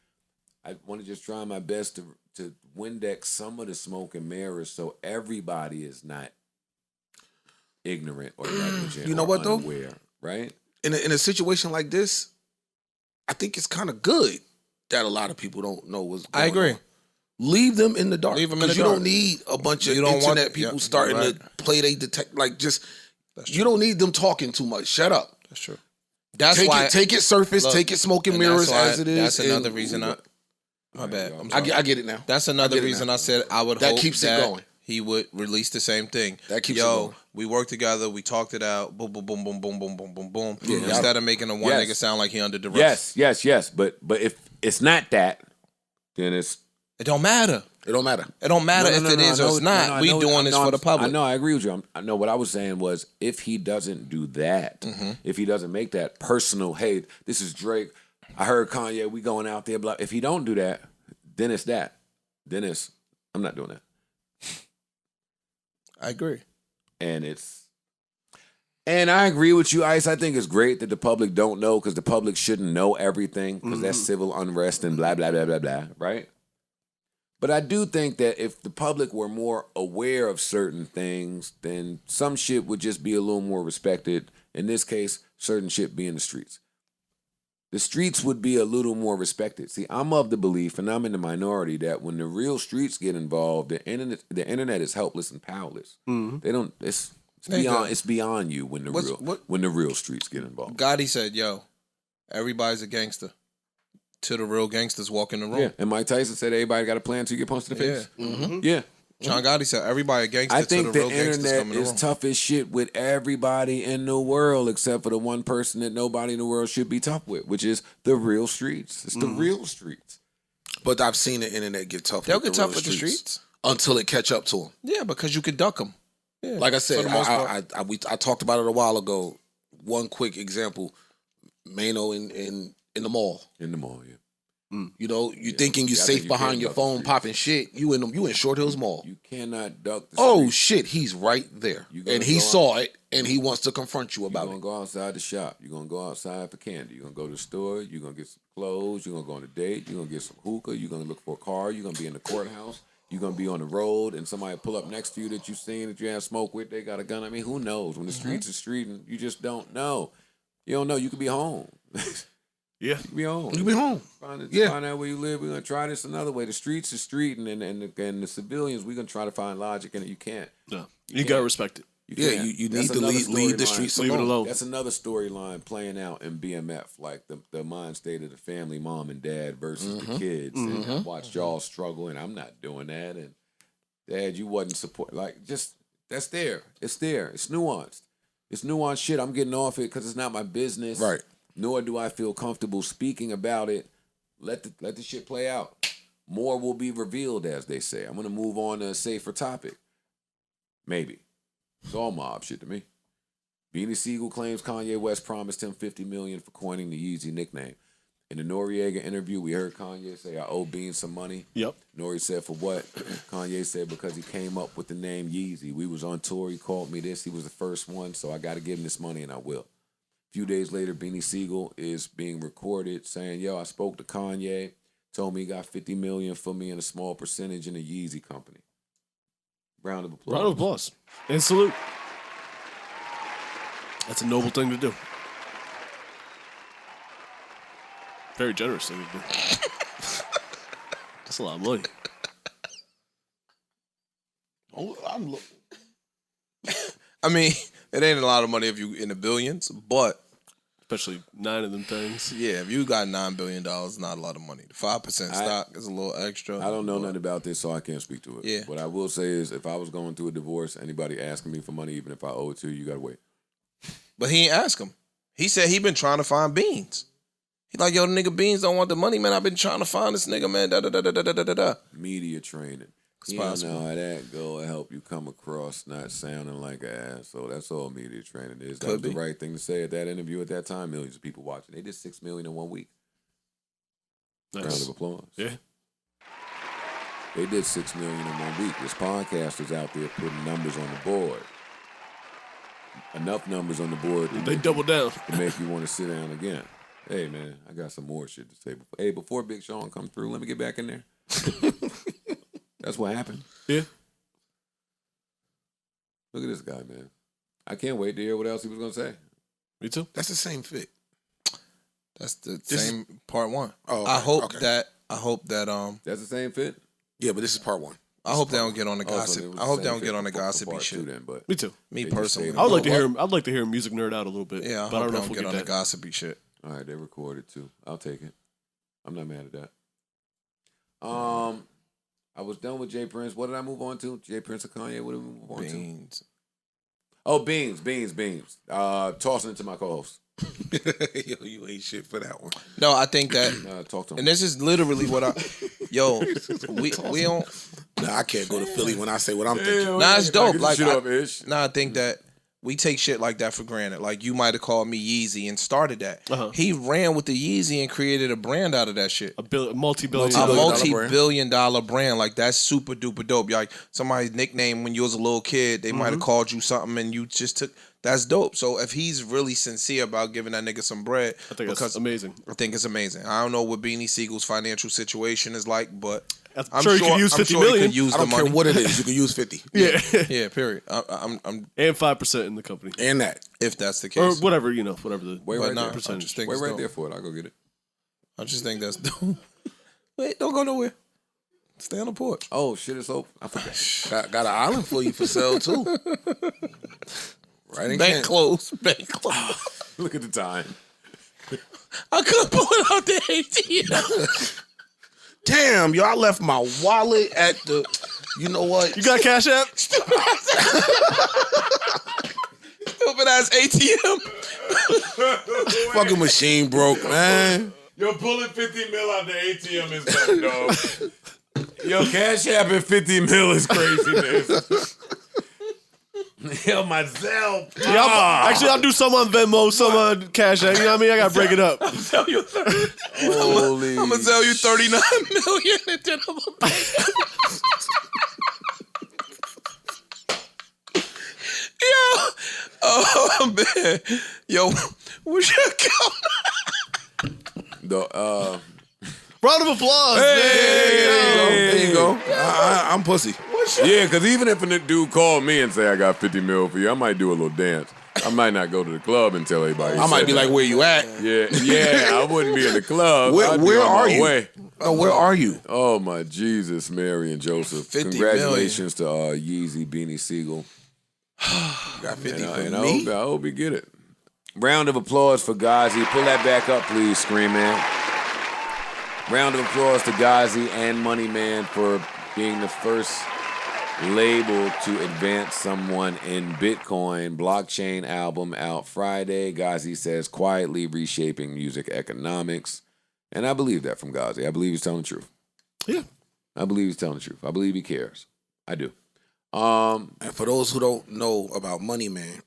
I want to just try my best to Windex some of the smoke and mirrors so everybody is not ignorant or negligent. You know or what, though? unaware, right? In a situation like this, I think it's kind of good that a lot of people don't know what's going I agree. on. Leave them in the dark. Leave them in the 'Cause you dark. don't need a bunch of You don't want- internet people yep, starting you're to play they detect. Like, just That's you don't need them talking too much. Shut up. That's true. That's why. Take it surface. Take it smoke and mirrors as it is. That's another reason. My bad. I get it now. That's another reason I said I would hope keeps that it going. he would release the same thing. That keeps it going. We worked together. We talked it out. Boom, boom, boom, boom, boom, boom, boom, boom, boom. Yeah, Instead of making a one nigga sound like he under duress. Yes. But if it's not that, then it don't matter. It don't matter. It don't matter if it is or it's not. We doing this for the public. I know. I agree with you. I know what I was saying was if he doesn't do that, if he doesn't make that personal, hey, this is Drake. I heard Kanye. We going out there. Blah. If he don't do that, then it's that. Then it's I'm not doing that. I agree. And I agree with you, Ice. I think it's great that the public don't know because the public shouldn't know everything because that's civil unrest and blah, blah, blah, blah, blah, right? But I do think that if the public were more aware of certain things, then some shit would just be a little more respected. In this case, certain shit be in the streets. The streets would be a little more respected. See, I'm of the belief, and I'm in the minority, that when the real streets get involved, the internet is helpless and powerless. They don't. It's beyond you when the real streets get involved. Gotti said, "Yo, everybody's a gangster till the real gangsters walk in the room." Yeah, and Mike Tyson said everybody got a plan till you get punched in the face. Yeah. John Gotti said everybody a gangster. I think till the real gangsters internet come in the room. is tough as shit with everybody in the world except for the one person that nobody in the world should be tough with, which is the real streets. It's the real streets. But I've seen the internet get tough. They'll get tough with the streets until it catch up to them. Yeah, because you could duck them. Yeah, like I said, I talked about it a while ago. One quick example: Mano in the mall. In the mall, yeah. You know, thinking you're safe behind your phone popping shit. You in Short Hills Mall. You cannot duck the street. Shit, he's right there. And he saw it and he wants to confront you about it. You're gonna go outside the shop. You're gonna go outside for candy. You're gonna go to the store, you're gonna get some clothes, you're gonna go on a date, you're gonna get some hookah, you're gonna look for a car, you're gonna be in the courthouse, you're gonna be on the road and somebody pull up next to you that you seen that you have smoke with, they got a gun. I mean, who knows? When the streets are streeting, you just don't know. You don't know, you could be home. Yeah. You be home. You be home. Find out where you live. We're gonna try this another way. The streets are streeting, and the civilians. We're gonna try to find logic in it. You can't. No, you gotta respect it. You need to leave the streets alone. Leave it alone. That's another storyline playing out in BMF, like the mind state of the family, mom and dad versus the kids. And I watched y'all struggle, and I'm not doing that. And Dad, you wasn't support. Like just that's there. It's there. It's nuanced. It's nuanced shit. I'm getting off it because it's not my business. Right. Nor do I feel comfortable speaking about it. Let the shit play out. More will be revealed, as they say. I'm gonna move on to a safer topic. Maybe. It's all mob shit to me. Beanie Siegel claims Kanye West promised him $50 million for coining the Yeezy nickname. In the Noriega interview, we heard Kanye say, "I owe Bean some money." Yep. Nori said, "For what?" Kanye said, "Because he came up with the name Yeezy. We was on tour. He called me this. He was the first one, so I got to give him this money, and I will." A few days later, Beanie Siegel is being recorded saying, "Yo, I spoke to Kanye, told me he got $50 million for me and a small percentage in the Yeezy company." Round of applause. Round of applause. And salute. That's a noble thing to do. Very generous thing to do. That's a lot of money. I mean, it ain't a lot of money if you in the billions, but especially 9 of them things. Yeah, if you got $9 billion, not a lot of money. The 5% stock is a little extra. I don't know nothing about this, so I can't speak to it. Yeah. What I will say is, if I was going through a divorce, anybody asking me for money, even if I owe it to you, you gotta wait. But he ain't ask him. He said he been trying to find Beans. He like, yo, the nigga Beans don't want the money, man. I've been trying to find this nigga, man. Da. Media training. You know how that go and help you come across not sounding like an ass. So that's all media training is. That was the right thing to say at that interview at that time. Millions of people watching. They did 6 million in 1 week. Nice. Round of applause. Yeah. They did 6 million in 1 week. There's podcasters out there putting numbers on the board. Enough numbers on the board. They double down. To make you want to sit down again. Hey, man, I got some more shit to say. Hey, before Big Sean comes through, let me get back in there. That's what happened. Yeah. Look at this guy, man. I can't wait to hear what else he was going to say. Me too. That's the same fit. That's the same part one. Oh, okay. I hope okay. that That's the same fit? Yeah, but this is part one. I hope they don't get on the gossip. I hope they don't get on the gossipy shit. Then, but Me too. Me personally, I would like to hear him. I'd like to hear music nerd out a little bit. Yeah, but I don't know if we'll we'll get on that. the gossipy shit. All right, they recorded too. I'll take it. I'm not mad at that. I was done with Jay Prince. What did I move on to? Jay Prince or Kanye? What did we move on to? Oh, beans. Tossing it to my co-host. Yo, you ain't shit for that one. No, I think that. Talk to him. And this is literally what I. Yo, we don't. Nah, I can't go to Philly when I say what I'm thinking. Nah, it's dope. Like, I I think that we take shit like that for granted. Like, you might have called me Yeezy and started that. He ran with the Yeezy and created a brand out of that shit. A multi-billion-dollar brand. Like, that's super duper dope. Like, somebody's nickname when you was a little kid, they might have called you something and you just took. That's dope. So if he's really sincere about giving that nigga some bread, I think that's amazing. I think it's amazing. I don't know what Beanie Siegel's financial situation is like, but I'm sure he could use 50 million. I don't care what it is. You can use 50. Yeah. Period. I'm and 5% in the company, and that if that's the case, or whatever whatever the percentage. Wait right there for it. I'll go get it. I just think that's dope. Wait, don't go nowhere. Stay on the porch. Oh shit, it's open. I forgot. got an island for you for sale too. Right, bank closed. Look at the time. I couldn't pull it out the ATM. Damn, yo, I left my wallet at the. You know what? You got Cash App? Stupid ass ATM. Fucking machine broke, man. Yo, pulling 50 mil out the ATM is nothing, dog. Yo, Cash App at 50 mil is crazy, man. Yo, myself. Yeah, actually, I'll do some on Venmo, some on Cash App. You know what I mean? I gotta break it up. I'm gonna sell you 39 million and then I'm gonna pay. Yo, oh man, yo, what's your account? Round of applause. There you go. I'm pussy. Yeah, because even if a dude called me and say I got 50 mil for you, I might do a little dance. I might not go to the club and tell everybody. I might be like, where you at? Yeah, I wouldn't be in the club. Where are you? Oh, where are you? Oh, my Jesus, Mary and Joseph. 50 Congratulations to Yeezy, Beanie Siegel. Got 50 and me? I hope he get it. Round of applause for Ghazi. Pull that back up, please, Scream Man. Round of applause to Ghazi and Money Man for being the first label to advance someone in Bitcoin. Blockchain album out Friday. Ghazi says quietly reshaping music economics. And I believe that from Ghazi. I believe he's telling the truth. Yeah. I believe he's telling the truth. I believe he cares. I do. And for those who don't know about Money Man,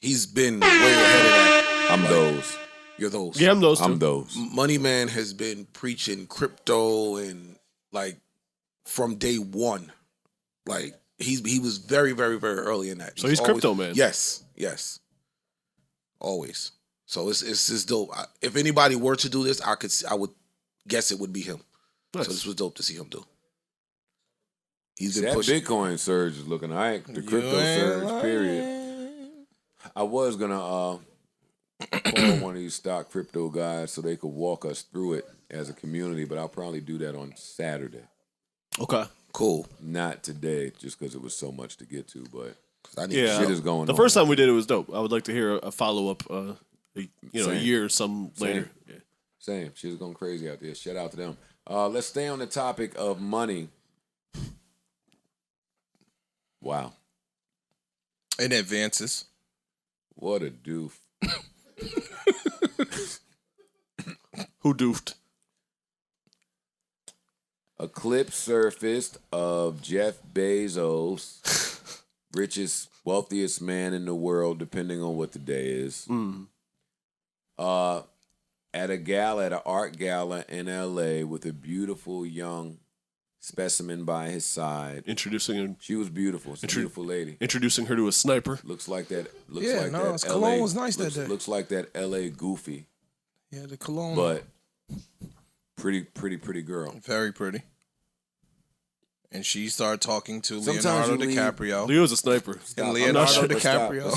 he's been way ahead of that. I'm those. You're those. Yeah, I'm those too. I'm those. Money Man has been preaching crypto and like from day one. Like he was very, very, very early in that. So he's always, crypto man. Yes. Always. So it's just dope. If anybody were to do this, I would guess it would be him. Nice. So this was dope to see him do. He's That been pushing. Bitcoin surge is looking all right. The crypto surge, period. I was gonna call one of these stock crypto guys so they could walk us through it as a community, but I'll probably do that on Saturday. Okay. Cool. Not today, just because it was so much to get to, but shit is going on. The first time we did it was dope. I would like to hear a follow-up, a year or some later. Yeah. Same. She was going crazy out there. Shout out to them. Let's stay on the topic of money. Wow. And advances. What a doof. Who doofed? A clip surfaced of Jeff Bezos, richest, wealthiest man in the world, depending on what the day is. At an art gala in L.A. with a beautiful young specimen by his side. Introducing him. She was beautiful. She's a beautiful lady. Introducing her to a sniper. Looks like that. His cologne was nice that day. Looks like that L.A. Goofy. Yeah, the cologne. But pretty girl. Very pretty. And she started talking to Sometimes Leonardo DiCaprio. Leo's a sniper. And Leonardo DiCaprio.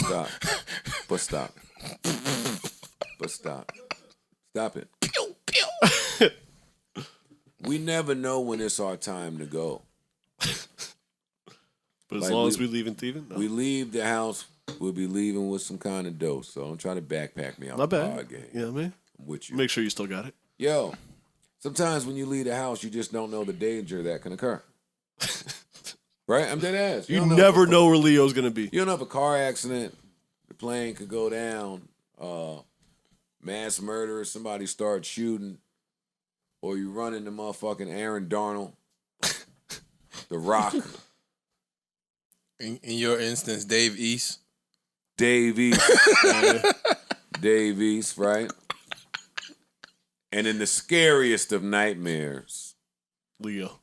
Stop it. We never know when it's our time to go. But as Like, long as we leaving thieving, no. We leave the house, we'll be leaving with some kind of dough. So don't try to backpack me out Not the bad. pod game. You know what I mean? I'm with you. Make sure you still got it. Yo, sometimes when you leave the house, you just don't know the danger that can occur. Right? I'm dead ass. You don't never know where Leo's gonna be. You don't know if a car accident, the plane could go down, mass murder, somebody starts shooting, or you run into motherfucking Aaron Darnold, The Rock. In your instance, Dave East. Dave East. Dave East, right? And in the scariest of nightmares, Leo.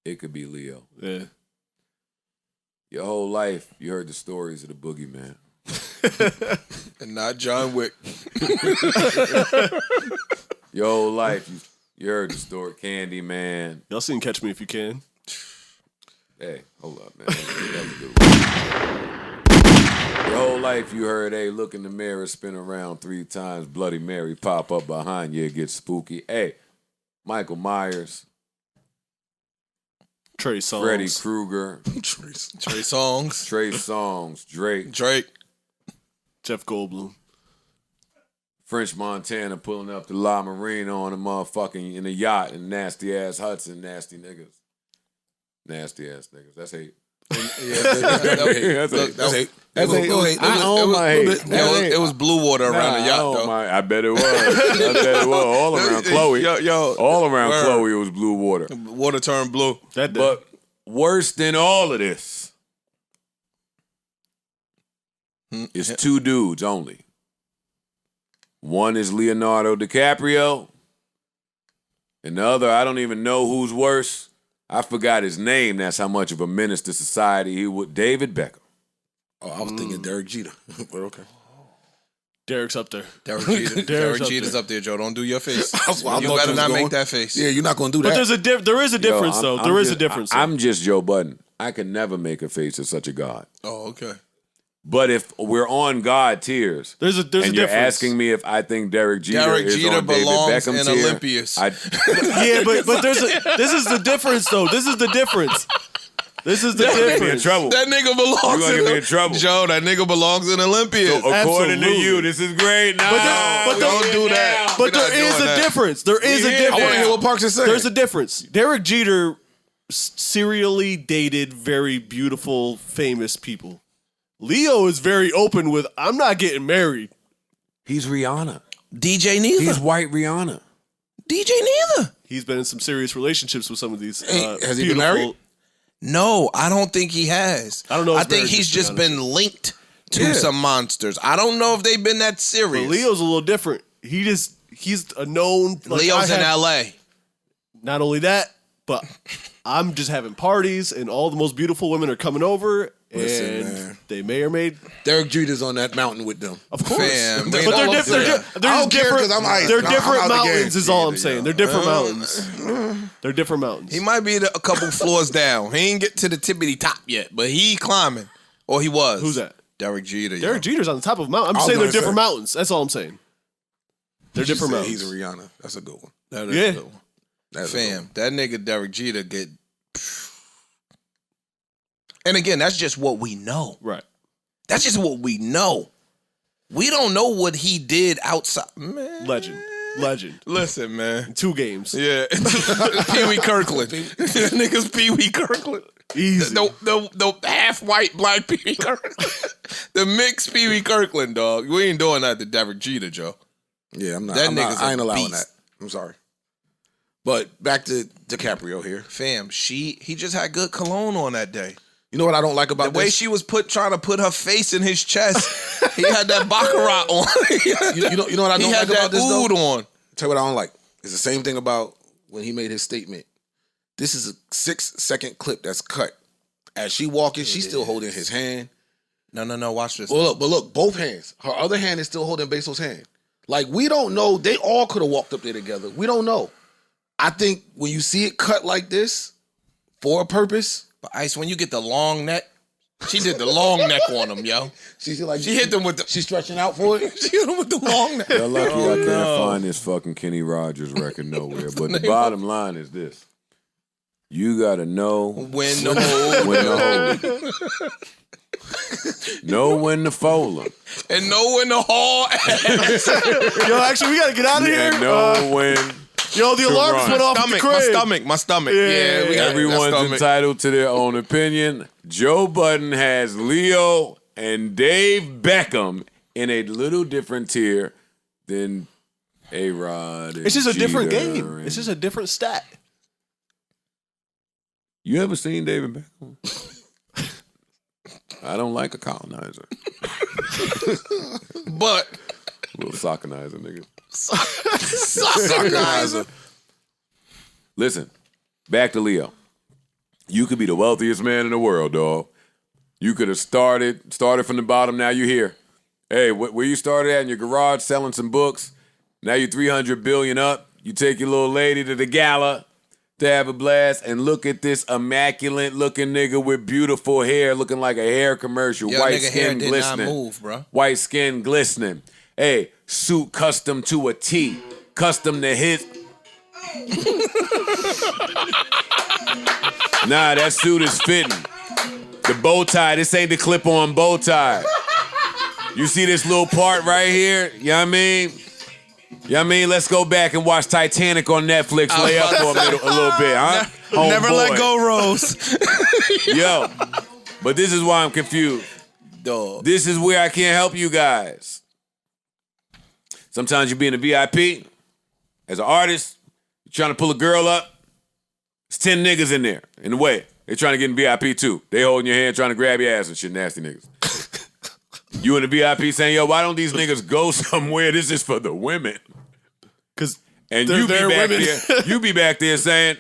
it could be Leo. Yeah. Your whole life, you heard the stories of the boogeyman. And not John Wick. Your whole life, you heard the story, Candyman. Y'all seen Catch Me If You Can? Hey, hold up, man. That was a good one. Your whole life you heard, hey, look in the mirror, spin around 3 times, Bloody Mary pop up behind you, it gets spooky. Hey, Michael Myers, Trey Songz. Freddy Krueger, Trey Songz. Trey Songz, Drake, Jeff Goldblum. French Montana pulling up to La Marina on a motherfucking in a yacht and nasty ass Hudson, nasty niggas. Nasty ass niggas. That's hate. That's hate. I own my hate. It was blue water around the yacht, though. I bet it was. I bet it was. All around Chloe. All around Chloe, it was blue water. Water turned blue. But worse than all of this is 2 dudes only. One is Leonardo DiCaprio, and the other, I don't even know who's worse. I forgot his name. That's how much of a menace to society he would. David Beckham. Oh, I was thinking Derek Jeter, but okay. Derek's up there. Derek Jeter. Derek Jeter's up there, Joe. Don't do your face. You better not make that face. Yeah, you're not going to do that. But there is a difference, though. There is a difference. I'm just Joe Budden. I can never make a face of such a god. Oh, okay. But if we're on God tiers, there's a difference. And you're asking me if I think Derek Jeter is on David Beckham in tier, Olympius. Yeah, but this is the difference, though. This is the difference. This is the difference. Me in trouble. That nigga belongs. You're gonna get me in trouble, Joe. That nigga belongs in Olympius. So according to you, this is great. No, but don't do that. But there is a difference. There is a difference. I want to hear what Parks is saying. There's a difference. Derek Jeter serially dated very beautiful, famous people. Leo is very open with, I'm not getting married. He's Rihanna. DJ neither. He's white Rihanna. DJ neither. He's been in some serious relationships with some of these. Has he been married? No, I don't think he has. I don't know. I think he's just been linked to some monsters. I don't know if they've been that serious. But Leo's a little different. He's a known. Like, Leo's in LA. Not only that, but I'm just having parties and all the most beautiful women are coming over. Listen, and man. they may or may. Derek Jeter's on that mountain with them. Of course. Fam, But they're different. I don't care because I'm ice. They're different I'm out the mountains, game. is all I'm saying. They're different mountains. They're different mountains. He might be a couple floors down. He ain't get to the tippity top yet, but he climbing. Or he was. Who's that? Derek Jeter. Derek Jeter's on the top of a mountain. I'm I just was saying they're gonna different say. mountains. That's all I'm saying. They're different mountains. He's a Rihanna. That's a good one. That is Yeah. a good one. That's a good Fam, one. that nigga Derek Jeter get. And again, that's just what we know. Right. That's just what we know. We don't know what he did outside. Man. Legend. Listen, man. 2 games. Yeah. Pee Wee Kirkland. Niggas Pee Wee Kirkland. Easy. The half white black Pee Wee Kirkland. The mixed Pee Wee Kirkland, dog. We ain't doing that to Derek Jeter, Joe. Yeah, I'm not. That I'm nigga's not I ain't a allowing beast. that. I'm sorry. But back to DiCaprio here. Fam, he just had good cologne on that day. You know what I don't like about The way this? she was trying to put her face in his chest, he had that baccarat on. you know what I He don't had like about that this though? oud on. Tell you what I don't like. It's the same thing about when he made his statement. This is a 6-second clip that's cut. As she walking, she's still holding his hand. No. Watch this. But look, both hands. Her other hand is still holding Basil's hand. Like, we don't know. They all could have walked up there together. We don't know. I think when you see it cut like this, for a purpose. But Ice, when you get the long neck, she did the long neck on him, yo. She hit them with the. She's stretching out for it. She hit him with the long neck. You're lucky I can't find this fucking Kenny Rogers record nowhere. But the bottom line is this. You gotta know when to hold when to hold 'em. Know when to fold 'em. and know when to haul ass. Yo, actually, we gotta get out of here. And know when. Yo, the alarm just went off at the crib. My stomach. Yeah, we got Everyone's entitled to their own opinion. Joe Budden has Leo and Dave Beckham in a little different tier than A-Rod. It's just a different Jeter game. It's just a different stat. You ever seen David Beckham? I don't like a colonizer. But A little socconizer, nigga. Socconizer. Listen, back to Leo. You could be the wealthiest man in the world, dog. You could have started from the bottom. Now you're here. Hey, where you started at in your garage selling some books. Now you're 300 billion up. You take your little lady to the gala to have a blast, and look at this immaculate looking nigga with beautiful hair, looking like a hair commercial. Yo, white nigga skin hair did glistening. not move, bro. White skin glistening. Hey, suit custom to a T. Custom to his. Nah, that suit is fitting. The bow tie, this ain't the clip-on bow tie. You see this little part right here? You know what I mean? You know what I mean? Let's go back and watch Titanic on Netflix. Lay up for a little bit, huh? Never let go, Rose. Yo, but this is why I'm confused. Dog. This is where I can't help you guys. Sometimes you be in a VIP as an artist, you're trying to pull a girl up. It's 10 niggas in there in the way. They trying to get in VIP too. They holding your hand, trying to grab your ass and shit. Nasty niggas. You in the VIP saying, yo, why don't these niggas go somewhere? This is for the women. Because And you be back there. You be back there saying,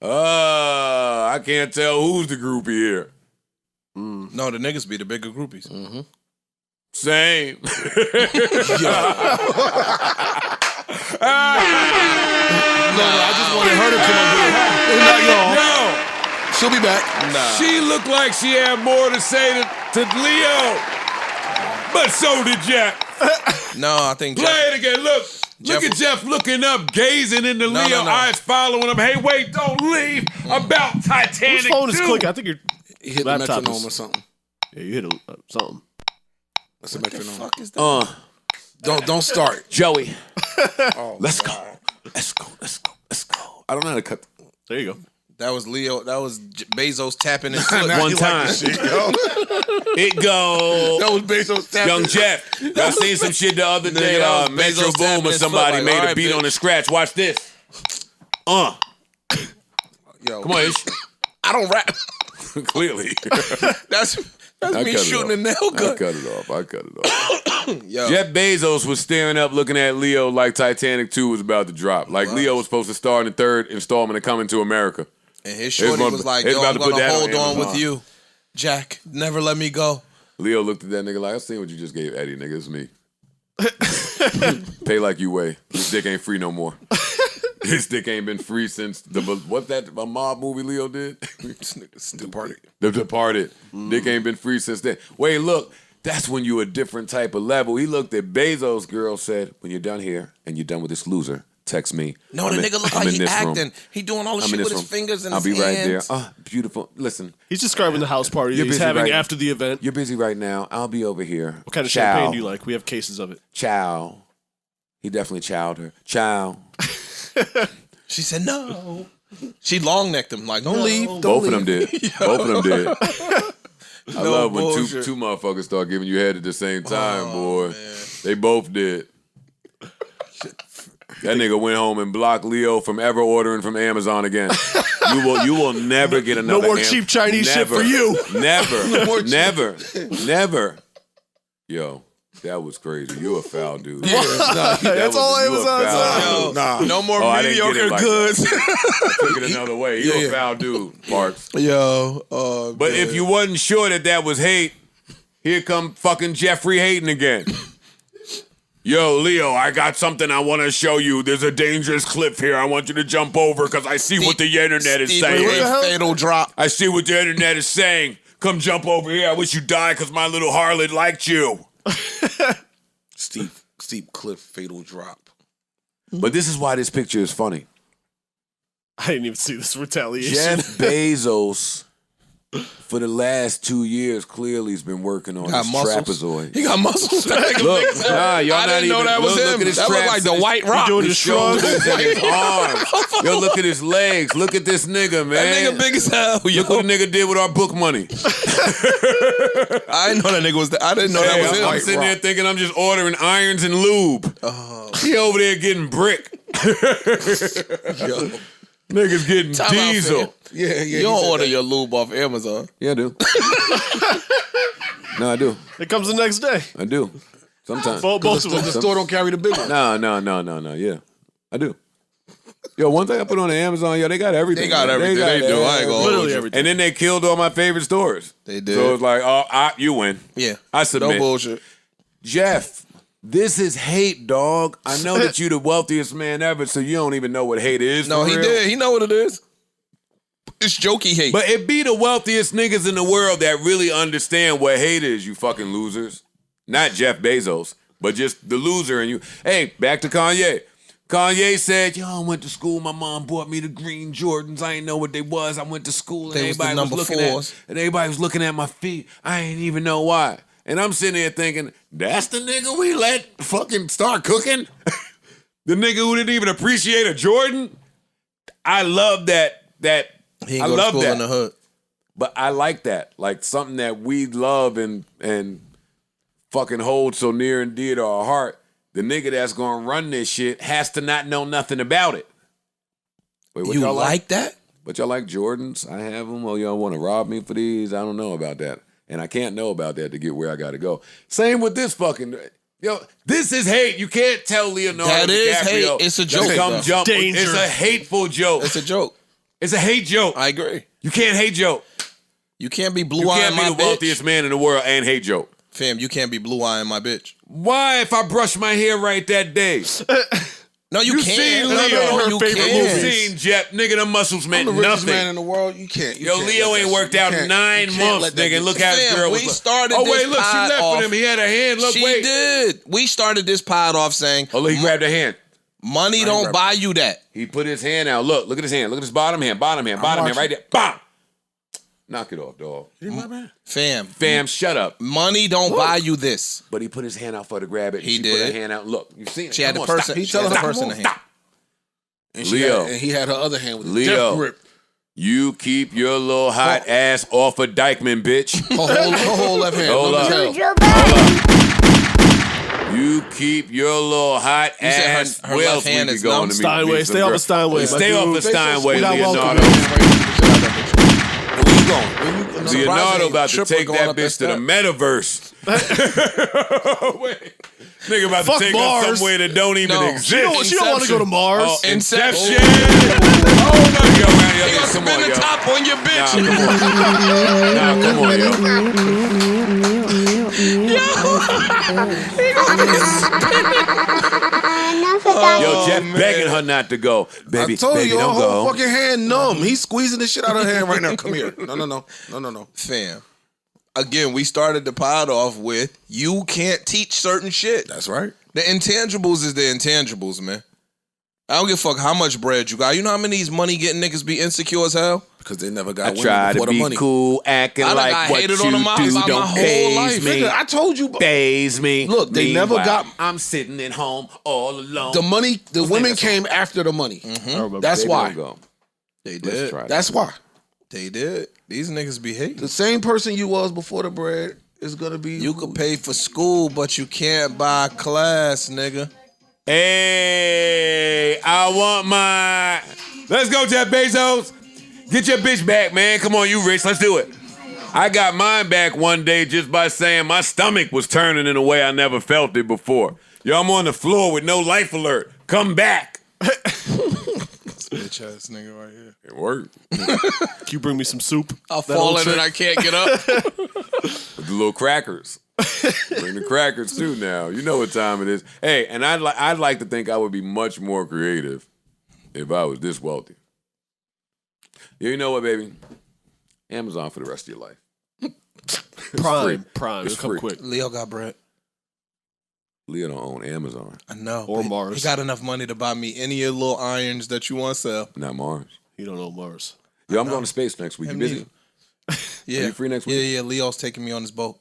I can't tell who's the groupie here. No, the niggas be the bigger groupies. Mm-hmm. Same. No, I just wanted her to come over here. Not y'all. Yo, She'll be back. Nah. she looked like she had more to say to Leo. But so did Jeff. No, I think Play it again. Look Jeff- at Jeff looking up, gazing into No, Leo, no. eyes following him. Hey, wait, don't leave. About Titanic. whose phone is 2. clicking? I think your He hit the laptop metronome is- or something. Yeah, you hit something. That's a metronome. fuck is that? Don't start. Joey. Oh, Let's God. go. Let's go. I don't know how to cut. There you go. That was Leo. That was Bezos tapping his foot. Now One you time. Like this shit, yo. It go. That was Bezos tapping. Young Jeff. I seen some shit the other day. that was Metro Bezos tapping Boom or his somebody foot, like, made a alright, beat bitch. on the scratch. Watch this. Yo, Come on, Ish. I don't rap. Clearly. That's I me cut it shooting off. a nail I gun. cut it off. Yo, Jeff Bezos was staring up looking at Leo like Titanic 2 was about to drop. Like Leo was supposed to star in the third installment of Coming to America. and his shorty gonna- was like, it's yo, about I'm to put gonna that on hold on Amazon. with you. Jack, never let me go. Leo looked at that nigga like, I seen what you just gave Eddie, nigga. It's me. Pay like you weigh. This dick ain't free no more. This dick ain't been free since what's that a mob movie Leo did? Departed. The Departed. Dick ain't been free since then. Wait, look, that's when you a different type of level. He looked at Bezos' girl, said, when you're done here and you're done with this loser, text me. No, I'm the in- nigga look I'm like in he this room. acting. He doing all the I'm shit in with this his room. fingers and I'll his be right there. hands. Oh, beautiful. Listen, He's describing the house party You're he's busy having right- after the event. you're busy right now. I'll be over here. What kind of Chow. champagne do you like? We have cases of it. Chow. He definitely chowed her. Chow. She said no. She long necked him like, don't leave. Don't Both of leave. them did. Both of them did. I love when bullshit. two motherfuckers start giving you head at the same time, boy. man. They both did. That nigga went home and blocked Leo from ever ordering from Amazon again. You will never get another. No more cheap Chinese shit for you. Never. Yo, that was crazy. You a foul dude. That's all Amazon Yo, Nah. no more Oh, I didn't get mediocre it like goods. I took it another way. You a foul dude, Parks. Yo, But if you wasn't sure that was hate, here come fucking Jeffrey Hayden again. Yo, Leo, I got something I want to show you. There's a dangerous cliff here. I want you to jump over because I see what the internet is Stephen saying. A. fatal drop. I see what the internet is saying. Come jump over here. I wish you died because my little harlot liked you. Steep cliff, fatal drop. But this is why this picture is funny. I didn't even see this retaliation. Jeff Bezos, for the last 2 years, clearly has been working on his trapezoid. He got muscles. Look, nah, y'all I didn't know that was him. That looked like the White Rock. Doing his shoulders and his arms. Yo, look at his legs. Look at this nigga, man. That nigga big as hell. Yo. Look what the nigga did with our book money. I didn't know that nigga was. I didn't know that was him. I'm sitting there thinking I'm just ordering irons and lube. He over there getting brick. Yo. Niggas getting diesel. Yeah. You don't order your lube off Amazon. Yeah, I do. No, I do. It comes the next day. I do. Sometimes. Both of them. The store don't carry the big one. No. Yeah, I do. Yo, one thing I put on Amazon, yo, they got everything. They got everything. They do. I ain't gonna Literally everything. And then they killed all my favorite stores. They did. So it's like, oh, you win. Yeah. I submit. No bullshit. Jeff, this is hate, dog. I know that you the wealthiest man ever, so you don't even know what hate is. No, for he real. did. He know what it is. It's jokey hate. But it be the wealthiest niggas in the world that really understand what hate is, you fucking losers. Not Jeff Bezos, but just the loser in you. Hey, back to Kanye. Kanye said, yo, I went to school. My mom bought me the green Jordans. I ain't know what they was. I went to school and They was the everybody was number looking fours. and everybody was looking at my feet. I ain't even know why. And I'm sitting there thinking, that's the nigga we let fucking start cooking? The nigga who didn't even appreciate a Jordan? I love that. He ain't I go to love school that. in the hood. But I like that. Like something that we love and fucking hold so near and dear to our heart. The nigga that's gonna run this shit has to not know nothing about it. Wait, what You y'all like that? But y'all like Jordans? I have them. Oh, y'all want to rob me for these? I don't know about that. And I can't know about that to get where I got to go. Same with this fucking... Yo, this is hate. You can't tell Leonardo That is DiCaprio hate. It's a joke, Come though. jump. Danger. It's a hateful joke. It's a joke. It's a hate joke. I agree. You can't hate joke. You can't be You blue-eyeing can't my be the bitch. wealthiest man in the world and hate joke. Fam, you can't be blue-eyeing my bitch. Why if I brush my hair right that day? No, you You can't. seen No, Leo, you her favorite You can't. seen Jeff, nigga, them muscles I'm meant the richest man nothing. in the world. You can't. You Yo, can't Leo let ain't that worked shit- out you in can't- 9 you can't months, let that nigga. get- Look how his Fam, girl we was. started Oh, this wait, look, she pod left off- with him. He had a hand. Look, She wait. did. We started this pod off saying, Oh, look, he grabbed her hand. money don't buy you that. He put his hand out. Look at his hand. Look at his bottom hand right there. Bam! Knock it off, dog. Fam, shut up. money don't buy you this. But he put his hand out for her to grab it. He she did. put her hand out. Look, you seen it. She had Come the on, person. stop. She had the person in the hand. Stop. And she Leo. had, and he had her other hand with a Leo. death grip. You keep your little hot ass off of Dykeman, bitch. Her whole left hand. Hold numb up. as hell. You keep your little hot You said her- ass. her Where left else we hand be is going numb. to meet Steinway. some Stay off girl- of Steinway. my Stay off dude. of Steinway, You're not Leonardo. welcome. Where you going? Leonardo about to Triple take going that up bitch to the step. metaverse. Wait. Nigga about to Fuck take Mars. her somewhere that don't even No. exist. She don't want to go to Mars. Oh, Inception. Inception. Oh my God, man, You yo, gonna come spin on, the yo. top on your bitch. Nah, come on, yo. Yo, Jeff begging her not to go. Baby, I told baby, you, her don't whole go. fucking hand numb. He's squeezing the shit out of her hand right now. Come here. No. Fam. Again, we started the pod off with you can't teach certain shit. That's right. The intangibles is the intangibles, man. I don't give a fuck how much bread you got. You know how many of these money getting niggas be insecure as hell? Because they never got I women try to before the be money. cool, acting I done like got what hated you on the mouth do by my don't whole faze life. me. Nigga, I told you. Faze me. Look, they never Meanwhile, got- I'm sitting at home all alone. The money, the women niggas- came after the money. I remember. That's They why. don't go. They Let's did. try that. That's why. They did. These niggas be hating. The same person you was before the bread is gonna be. You could pay for school, but you can't buy class, nigga. Hey, I want my. Let's go, Jeff Bezos. Get your bitch back, man. Come on, you rich. Let's do it. I got mine back one day just by saying my stomach was turning in a way I never felt it before. Yo, I'm on the floor with no life alert. Come back. Bitch ass nigga right here. It worked. Can you bring me some soup? I'll That fall old in trick? and I can't get up. With the little crackers. Bring the crackers too now. You know what time it is. Hey, and I'd like to think I would be much more creative if I was this wealthy. Yeah, you know what, baby? Amazon for the rest of your life. Prime. free. Prime. It's It'll come free. quick. Leo got bread. Leo don't own Amazon. I know. Or but Mars. He got enough money to buy me any of the little irons that you want to sell. Not Mars. You don't know Mars. Yo, I'm going to space next week. You busy? Yeah. Are you free next week? Yeah. Leo's taking me on his boat.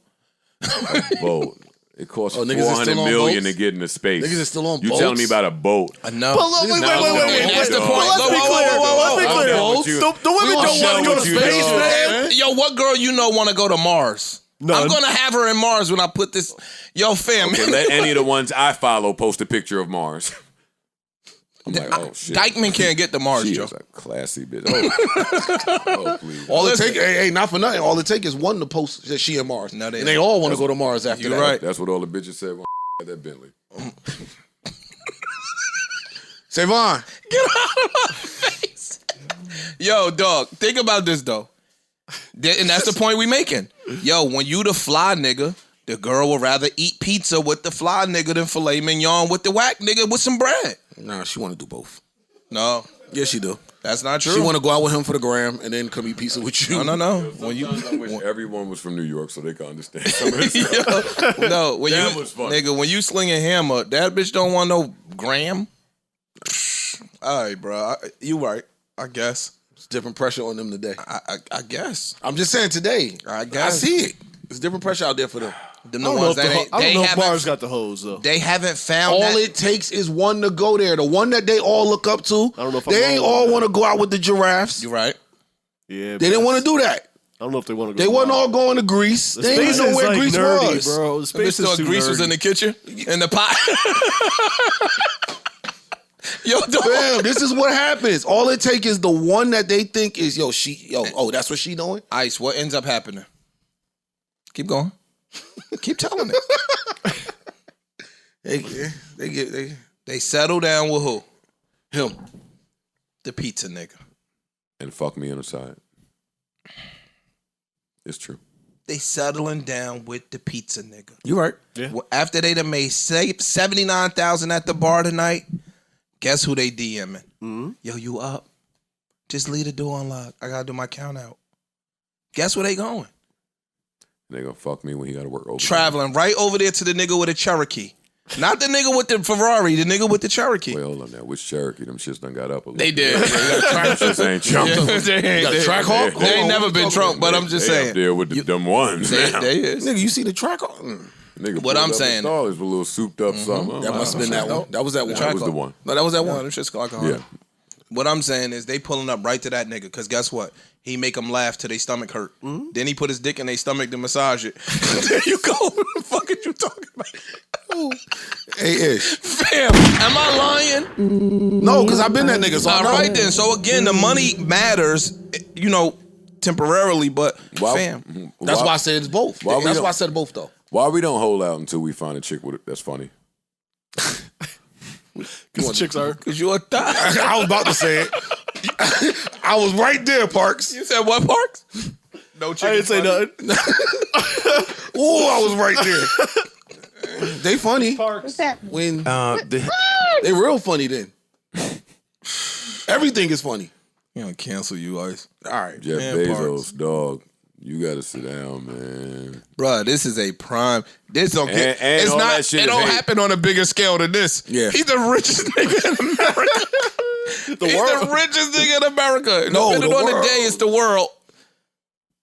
Boat. It costs niggas is $400 still on million boats? to get into space. Niggas is still on You boats? telling me about a boat? I know. Wait. That's the point. Let's be clear. Let's be clear. The women don't want to go to space, man. Yo, what girl you know want to go to Mars? None. I'm gonna have her in Mars when I put this. Yo, fam. Okay, let any of the ones I follow post a picture of Mars. I'm like, oh shit. Dykeman can't get to Mars, She Joe. is a classy bitch. Oh please. All it take, hey, not for nothing. All it take is one to post that she in Mars. No, they and they all want to go to Mars after You're that. right. That's what all the bitches said when had that Bentley. Savon. Yo, dog, think about this though. And that's the point we making. Yo, when you the fly nigga, the girl would rather eat pizza with the fly nigga than filet mignon with the whack nigga with some bread. Nah, she want to do both. No, Yes, she do. that's not true. She want to go out with him for the gram and then come eat pizza with you. No. When you I wish everyone was from New York so they could understand some of this stuff. no, when That you was funny. nigga, when you slinging hammer, that bitch don't want no gram. All right, bro. You right. I guess. It's different pressure on them today. I guess. I'm just saying today. I guess. I see it. There's different pressure out there for them. Them I the don't know ones if that the ain't. I They don't know if haven't. Mars got the hose though. They haven't found All that. it takes is one to go there. The one that they all look up to. I don't know if I'm they ain't wrong all with want to go out with the giraffes. You right. Yeah, They didn't want to do that. I don't know if they want to go. They wasn't all going to Greece. They didn't Space know is where like Greece nerdy, was. bro. The space is too Grease nerdy. was in the kitchen in the pot. Yo, dog. Fam, this is what happens. All it takes is the one that they think is, that's what she doing? Ice. What ends up happening? Keep going. Keep telling it. They settle down with who? Him. The pizza nigga. And fuck me on the side. It's true. They settling down with the pizza nigga. You right. Yeah. Well, after they done made $79,000 at the bar tonight, guess who they DMing? Mm-hmm. Yo, you up? Just leave the door unlocked. I gotta do my count out. Guess where they going? They gonna fuck me when he gotta work over. Traveling right over there to the nigga with a Cherokee. Not the nigga with the Ferrari, the nigga with the Cherokee. Wait, hold on now. Which Cherokee? Them shits done got up a little They bit. did. Them shits ain't chump. They got a track hawk? They ain't never been drunk, but I'm just They saying. up there with the dumb ones. now. They is. Nigga, you see the track on? Nigga What pulled I'm up saying- in Starz with a little souped up something. That must have been that one. That was that one. That was the one. No, that was that No, one. them shit's alcohol. Yeah. What I'm saying is they pulling up right to that nigga, because guess what? He make them laugh till they stomach hurt. Then he put his dick in their stomach to massage it. There you go. What the fuck are you talking about? Hey, Ish. Fam, am I lying? No, because I've been that nigga. So I All know. right then. So again, the money matters, temporarily, but fam. That's why I said it's both. Why we That's don't- why I said both, though. Why we don't hold out until we find a chick with it that's funny? Because chicks are. Cause you a thot. I was about to say it. I was right there, Parks. You said what, Parks? No chick. I didn't say nothing. Ooh, I was right there. They funny. Parks. When they real funny then. Everything is funny. You gonna cancel you, Ice. All right. Jeff Man, Bezos, Parks. dog. You gotta sit down, man. Bruh, this is a prime. This don't get. And It's all not. that shit It is don't hate. happen on a bigger scale than this. Yeah. He's the richest nigga in America. He's the richest nigga in America. No, Depending the on world. the day, it's the world.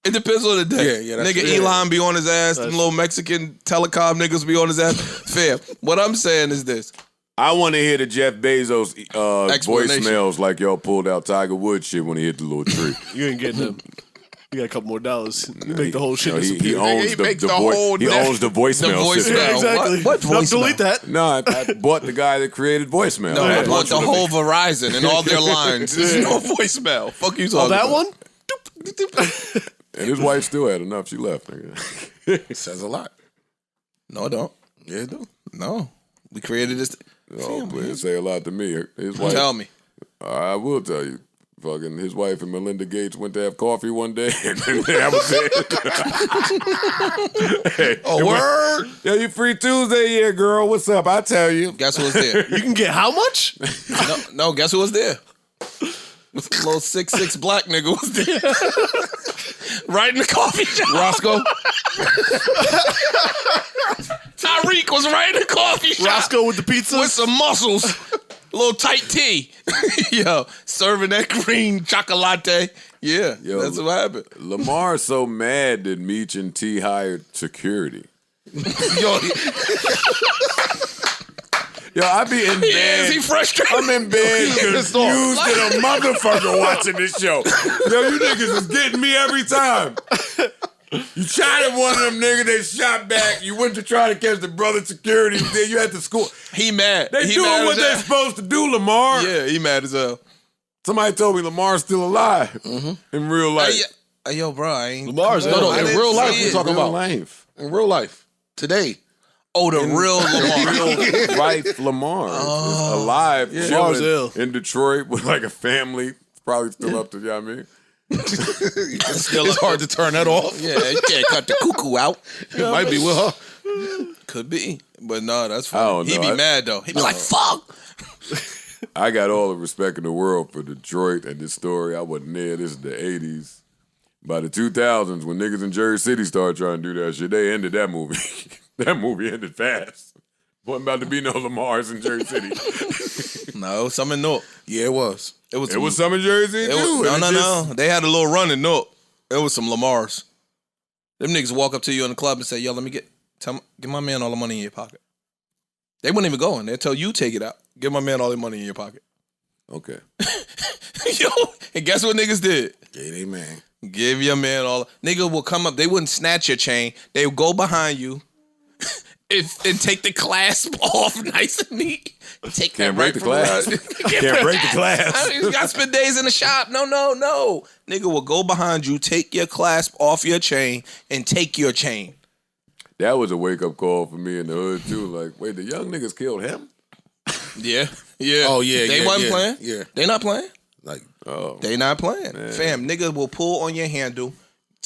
It depends on the day. Yeah, that's Nigga, true. Elon be on his ass. Them little Mexican telecom niggas be on his ass. Fair. What I'm saying is this. I want to hear the Jeff Bezos Explanation. voicemails like y'all pulled out Tiger Woods shit when he hit the little tree. You ain't getting them. You got a couple more dollars. You make the whole shit You know, he disappear. owns He the, makes the, the voi- whole he net- owns the voicemail system. Yeah, exactly. What No, voicemail? delete that. No, I bought the guy that created voicemail. No, I I had a want bunch the of them. whole Verizon and all their lines. There's no voicemail. Fuck you talking Oh, that about? one? And his wife still had enough. She left. Nigga. It says a lot. No, it don't. Yeah, it do. No. We created this. Oh, please say a lot to me. His wife. Tell me. I will tell you. Fucking his wife and Melinda Gates went to have coffee one day, and that was it. Hey, Oh, word? yo, you free Tuesday? Yeah, girl. What's up? I tell you. Guess who was there? You can get how much? No, guess who was there? This little 6'6" black nigga was there. Right in the coffee shop. Roscoe? Tyreek was right in the coffee shop. Roscoe with the pizza? With some muscles. little tight tee. Yo, serving that green chocolate. Yeah, that's what happened. Lamar's so mad that Meech and T hired security. Yo, I be in bed. is he frustrated? I'm in bed confused than a motherfucker watching this show. Yo, you niggas is getting me every time. You shot at one of them niggas, they shot back. You went to try to catch the brother security, then you had to school. He mad. They he doing mad what they're supposed to do, Lamar. Yeah, he mad as hell. Somebody told me Lamar's still alive in real life. Hey, yo, bro, I ain't. Lamar's No, in real life, we're talking about. Life. In real life. Today. Oh, the real Lamar. Real life Lamar is alive, Lamar's chilling in Detroit with like a family. Probably still up to, you know what I mean? It's hard to turn that off. Yeah, you can't cut the cuckoo out. It might be with her. Could be. But no, that's I fine. don't He know. be mad, though. He be like, fuck. I got all the respect in the world for Detroit and this story. I wasn't there. This is the 80s. By the 2000s, when niggas in Jersey City started trying to do that shit, they ended that movie. That movie ended fast. Wasn't about to be no Lamars in Jersey City. No, some in Newark. Yeah, it was. It was some in Jersey, too. No. They had a little run in Newark. It was some Lamars. Them niggas walk up to you in the club and say, yo, let me get my man all the money in your pocket. They wouldn't even go in. They'll tell you take it out. Give my man all the money in your pocket. Okay. Yo, and guess what niggas did? Yeah, man. Give your man all. Nigga will come up. They wouldn't snatch your chain. They would go behind you and take the clasp off nice and neat. Take Can't that break right the from glass. Can't break the glass. You got to spend days in the shop. No. Nigga will go behind you, take your clasp off your chain, and take your chain. That was a wake-up call for me in the hood, too. Like, wait, the young niggas killed him? Yeah. Oh, yeah, They yeah, wasn't yeah, playing. yeah. They not playing. Like, They not playing. Fam, nigga will pull on your handle.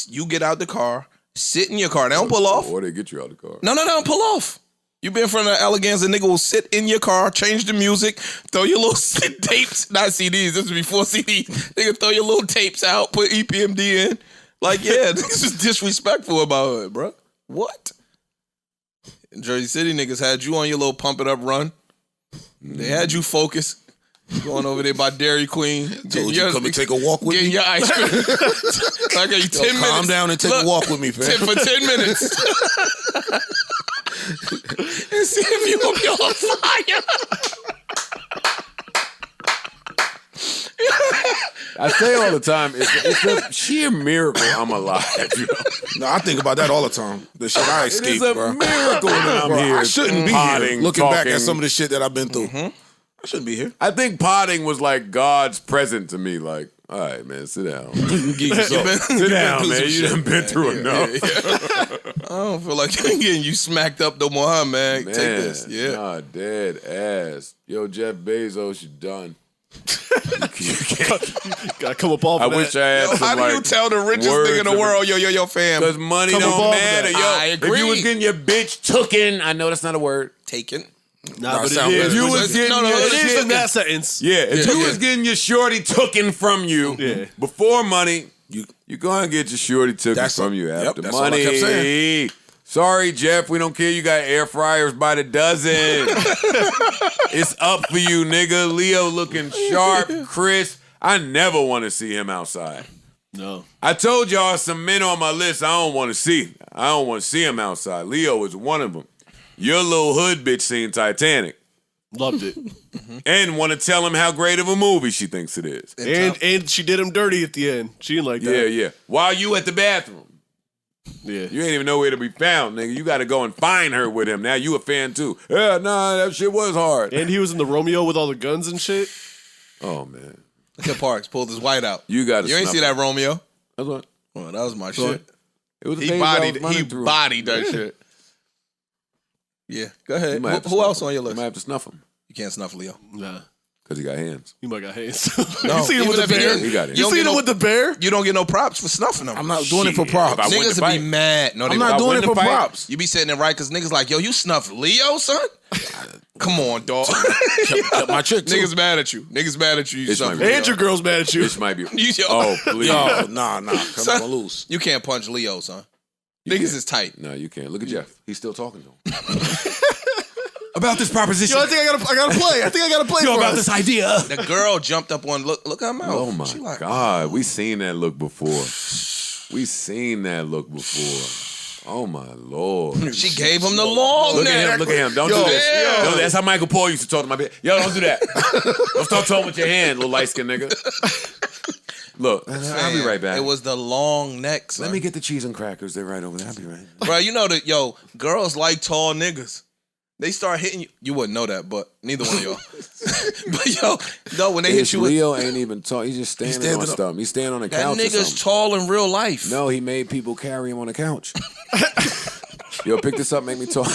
You get out the car, sit in your car. They don't pull off. Or they get you out the car. No, pull off. You be in front of Elegance, a nigga will sit in your car, change the music, throw your little tapes, not CDs, this was before CDs. Nigga throw your little tapes out, put EPMD in. Like, yeah, this is disrespectful about it, bro. What? In Jersey City, niggas had you on your little pump it up run. They had you focused. Going over there by Dairy Queen. told you come and take a walk with Getting me. your ice cream. Like, 10 minutes. Calm down and take a walk with me, fam. For 10 minutes. And see if you gonna be on fire. I say all the time, it's a sheer miracle I'm alive. You know? No, I think about that all the time. The shit I escaped, It is a bro. miracle that I'm Bro, here. I shouldn't be potting, here. Looking back talking. at some of the shit that I've been through. I shouldn't be here. I think potting was like God's present to me. Like, all right, man, sit down. Sit down, man. You done been through enough. I don't feel like getting you smacked up no more, huh, man? Man, Take this. Yeah. Nah, dead ass. Yo, Jeff Bezos, you done. Gotta come up off I of that. wish I had Yo, some, how do you like, tell the richest words nigga in the of- world, yo, fam? Because money Come don't above matter, that. yo. I If you agree. was getting your bitch tooken, I know that's not a word. Taken. Nah, but sound it better. is. If you was getting your It is shit, in that sentence. yeah, if you was getting your shorty tooken from you Yeah. before money, you gonna get your shorty tooken That's from a- you yep, after that's all I money. kept saying. Sorry, Jeff, we don't care. You got air fryers by the dozen. It's up for you, nigga. Leo looking sharp, Chris. I never want to see him outside. No. I told y'all some men on my list I don't want to see. I don't want to see him outside. Leo is one of them. Your little hood bitch seen Titanic Loved it. and want to tell him how great of a movie she thinks it is. And she did him dirty at the end. She didn't like that. Yeah. While you at the bathroom. Yeah. You ain't even know where to be found, nigga. You got to go and find her with him. Now you a fan too. Yeah, nah, that shit was hard. And he was in the Romeo with all the guns and shit. Oh, man. Look at Parks pulled his white out. You got to You ain't see that Romeo? That's what. Oh, that was my shit. It was a He phase I was bodied running through. that shit. Yeah, go You ahead. might have to Who snuff else him. on your You list? might have to snuff him You can't snuff Leo. Nah. because he got hands. He might got hands. No, you seen him even with the if he bear? didn't, He got it. You don't seen get him no- with the bear? You don't get no props for snuffing them. I'm not doing it for props. If I win Niggas the would fight. be mad. No, I'm not doing win it the for fight, props. You be sitting there right because niggas like, yo, you snuffed Leo, son? Come on, dog. Kept my chick too. Niggas mad at you. Niggas mad at you. You It's snuffed my Leo. And your girl's mad at you. This might be. You- Oh, please. Yo, nah. Come Son. on, loose. You can't punch Leo, son. Niggas is tight. No, you can't. Look at Jeff. He's still talking to him. about this proposition. Yo, I think I gotta play. I think I gotta play. Yo, for about us. this idea. The girl jumped up on look her mouth. Oh my She like, God, we seen that look before. We seen that look before. Oh my Lord. She gave him the long Look neck. at him, look at him. Don't do this. yeah. Yo, that's how Michael Paul used to talk to my bitch. Yo, don't do that. Don't start talking with your hand, little light-skinned nigga. Look, I'll be right back. It was the long neck, son. Let me get the cheese and crackers. They're right over there. I'll be right back. Bro, you know that, girls like tall niggas. They start hitting you. You wouldn't know that, but neither one of y'all. But when they hit you with... Leo ain't even tall. He's just standing on stuff. He's standing on a That couch. nigga's tall in real life. No, he made people carry him on a couch. Yo, pick this up, make me talk.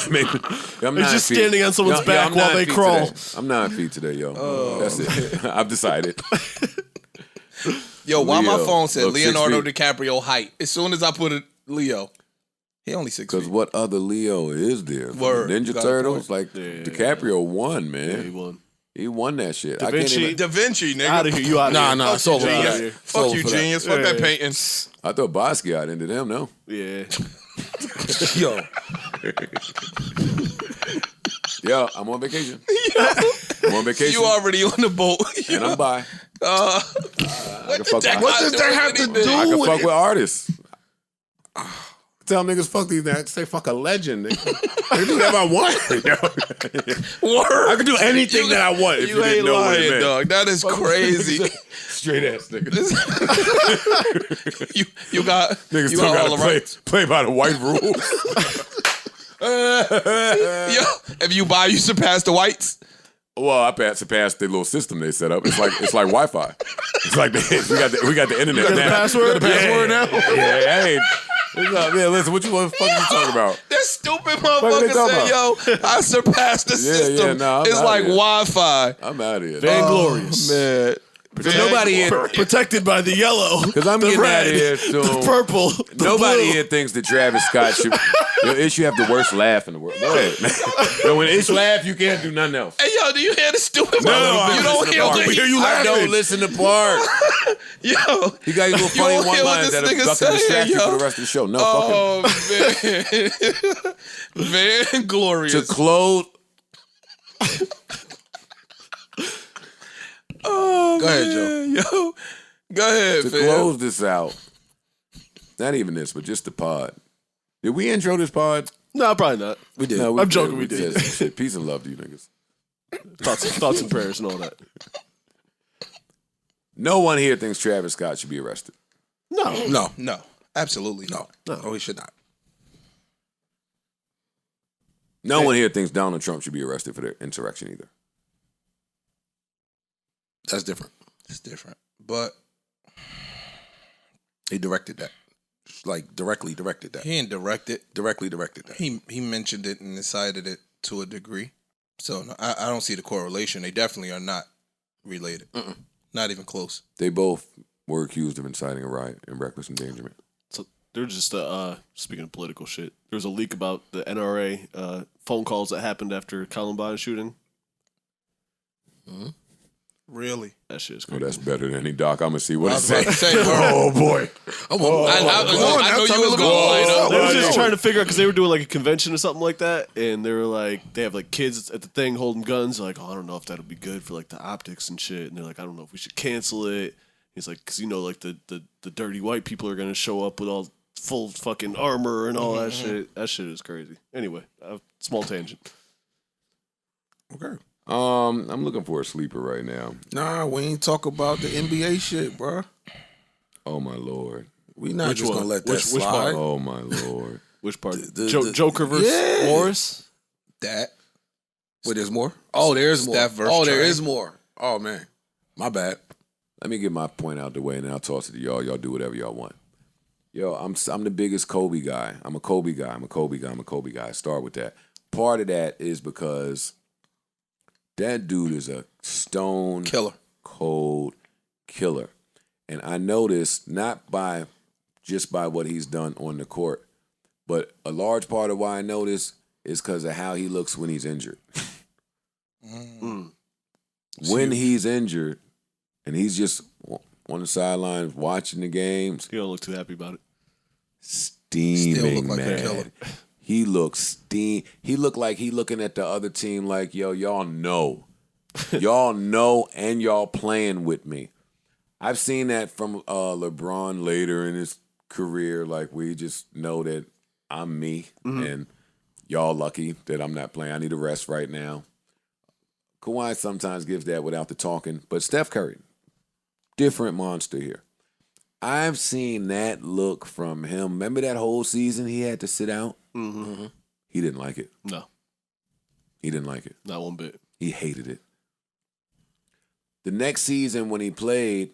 I'm just standing on someone's back while they crawl. Today. I'm 9 feet today, yo. That's it. I've decided. Yo, why my phone said look, Leonardo DiCaprio height? As soon as I put it, Leo. He only 6 feet. Because what other Leo is there? Word. Ninja Turtles? Like, DiCaprio won, man. Yeah, he won. He won that shit. Da Vinci, nigga. Out of here. You out of here. Nah, it's over. Fuck you, genius. Fuck that painting. I thought Basquiat ended him, no? Yeah. Yo. Yo, I'm on vacation. I'm on vacation. You already on the boat. And I'm by. What does that have to do I can with fuck it? with artists. Tell niggas fuck these niggas. Say fuck a legend. Nigga. I can do whatever I want. Word. I can do anything that I want if you didn't ain't know what it lying, meant. dog. That is crazy. Straight ass nigga. you got Niggas you still got all gotta the rights. play by the white rules. Yo, if you buy, you surpass the whites. Well, I surpassed the little system they set up. It's like Wi-Fi. It's like we got the internet now. Password? The password now? Yeah, hey. What's up, man? Listen, what the fuck you talking about? That stupid they motherfucker talking said, "Yo, I surpassed the system. nah, I'm it's outta like here. Wi-Fi." I'm out of here. Vainglorious. Man, Nobody here, Protected by the yellow. because I'm the getting red, out of here soon. the purple. The Nobody blue. here thinks that Travis Scott should. Yo, Ish, you have the worst laugh in the world. Go ahead, man. Yo, when Ish laugh, you can't do nothing else. hey, yo, do you hear the stupid No, motherfucker? You don't hear what he I don't listen to Park. Yo, He got these little funny don't hear what one-liners this that nigga are fucking distract saying, you yo. for the rest of the show. No, fucking. oh man, Van glorious. To close. Oh, Go ahead, Joe. Yo, go ahead, To fam. close this out, not even this, but just the pod. Did we intro this pod? No, probably not. We did. No, I'm joking, we did. said some shit. Peace and love to you niggas. Thoughts and prayers and all that. No one here thinks Travis Scott should be arrested. No. No, absolutely No, he should not. No one here thinks Donald Trump should be arrested for the insurrection either. That's different. It's different, but He directed that. Like, directly directed that. he ain't directed. Directly directed that. He mentioned it and incited it to a degree. So no, I don't see the correlation. They definitely are not related. Not even close. They both were accused of inciting a riot and reckless endangerment. So they're just speaking of political shit. There was a leak about the NRA phone calls that happened after Columbine shooting. Really? That shit is Oh, crazy. that's better than any doc. I'm gonna see what I it was about to says. say, bro. Oh boy. I know you was going to light up. They were just trying to figure out because they were doing like a convention or something like that, and they were like, they have like kids at the thing holding guns. They're like, oh, I don't know if that'll be good for like the optics and shit. And they're like, I don't know if we should cancel it. He's like, because like the dirty white people are gonna show up with all full fucking armor and all that shit. That shit is crazy. Anyway, small tangent. Okay. I'm looking for a sleeper right now. Nah, we ain't talk about the NBA shit, bro. Oh my lord. We not Which just one? gonna let that Which slide. part? Oh my lord. Which part? The- Joker versus Yeah. Morris. That. Wait, there's more? Oh, there's more. Steph versus Oh, there Trae. is more. Oh man, my bad. Let me get my point out the way, and then I'll toss it to y'all. Y'all do whatever y'all want. Yo, I'm the biggest Kobe guy. I'm a Kobe guy. I start with that. Part of that is because that dude is a stone Killer. cold killer. And I noticed not just by what he's done on the court, but a large part of why I noticed is because of how he looks when he's injured. When he's injured and he's just on the sidelines watching the games, You don't look too happy about it. steaming, look like a man. killer. he looks He looked like he looking at the other team like, yo, y'all know. Y'all know and y'all playing with me. I've seen that from LeBron later in his career. Like, we just know that I'm me and y'all lucky that I'm not playing. I need a rest right now. Kawhi sometimes gives that without the talking. But Steph Curry, different monster here. I've seen that look from him. Remember that whole season he had to sit out? Mm-hmm. He didn't like it. No. He didn't like it. Not one bit. He hated it. The next season when he played,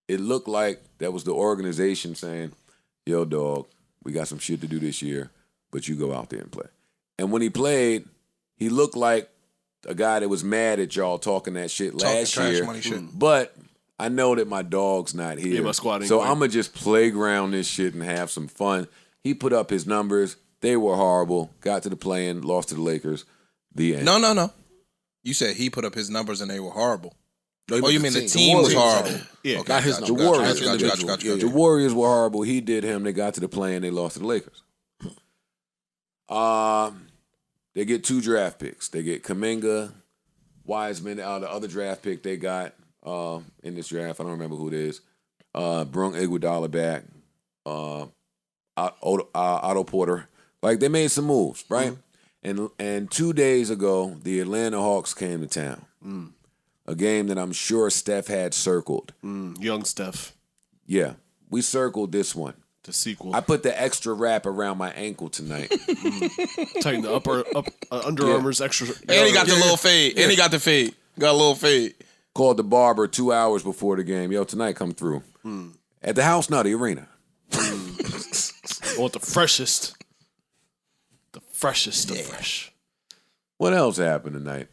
it looked like that was the organization saying, yo, dog, we got some shit to do this year, but you go out there and play. And when he played, he looked like a guy that was mad at y'all talking that shit last year. Money shit. But I know that my dog's not here. Yeah, my squad ain't so going. I'm going to just playground this shit and have some fun. He put up his numbers. They were horrible. Got to the play-in, lost to the Lakers. The end. No. You said he put up his numbers and they were horrible. No, You mean the team was horrible? Yeah. Okay, not his The Warriors. Got you. The Warriors were horrible. He did him. They got to the play-in. They lost to the Lakers. They get 2 draft picks. They get Kuminga, Wiseman, the other draft pick they got in this draft. I don't remember who it is. Brung Iguodala back. Otto Porter. Like, they made some moves, right? And 2 days ago, the Atlanta Hawks came to town. A game that I'm sure Steph had circled. Young Steph. Yeah, we circled this one. The sequel. I put the extra wrap around my ankle tonight. Tighten the Under Armour's extra. And he got the little fade. And he got the fade. Got a little fade. Called the barber 2 hours before the game. Yo, tonight come through. At the house, no, the arena. I want the freshest. The freshest of fresh. What else happened tonight?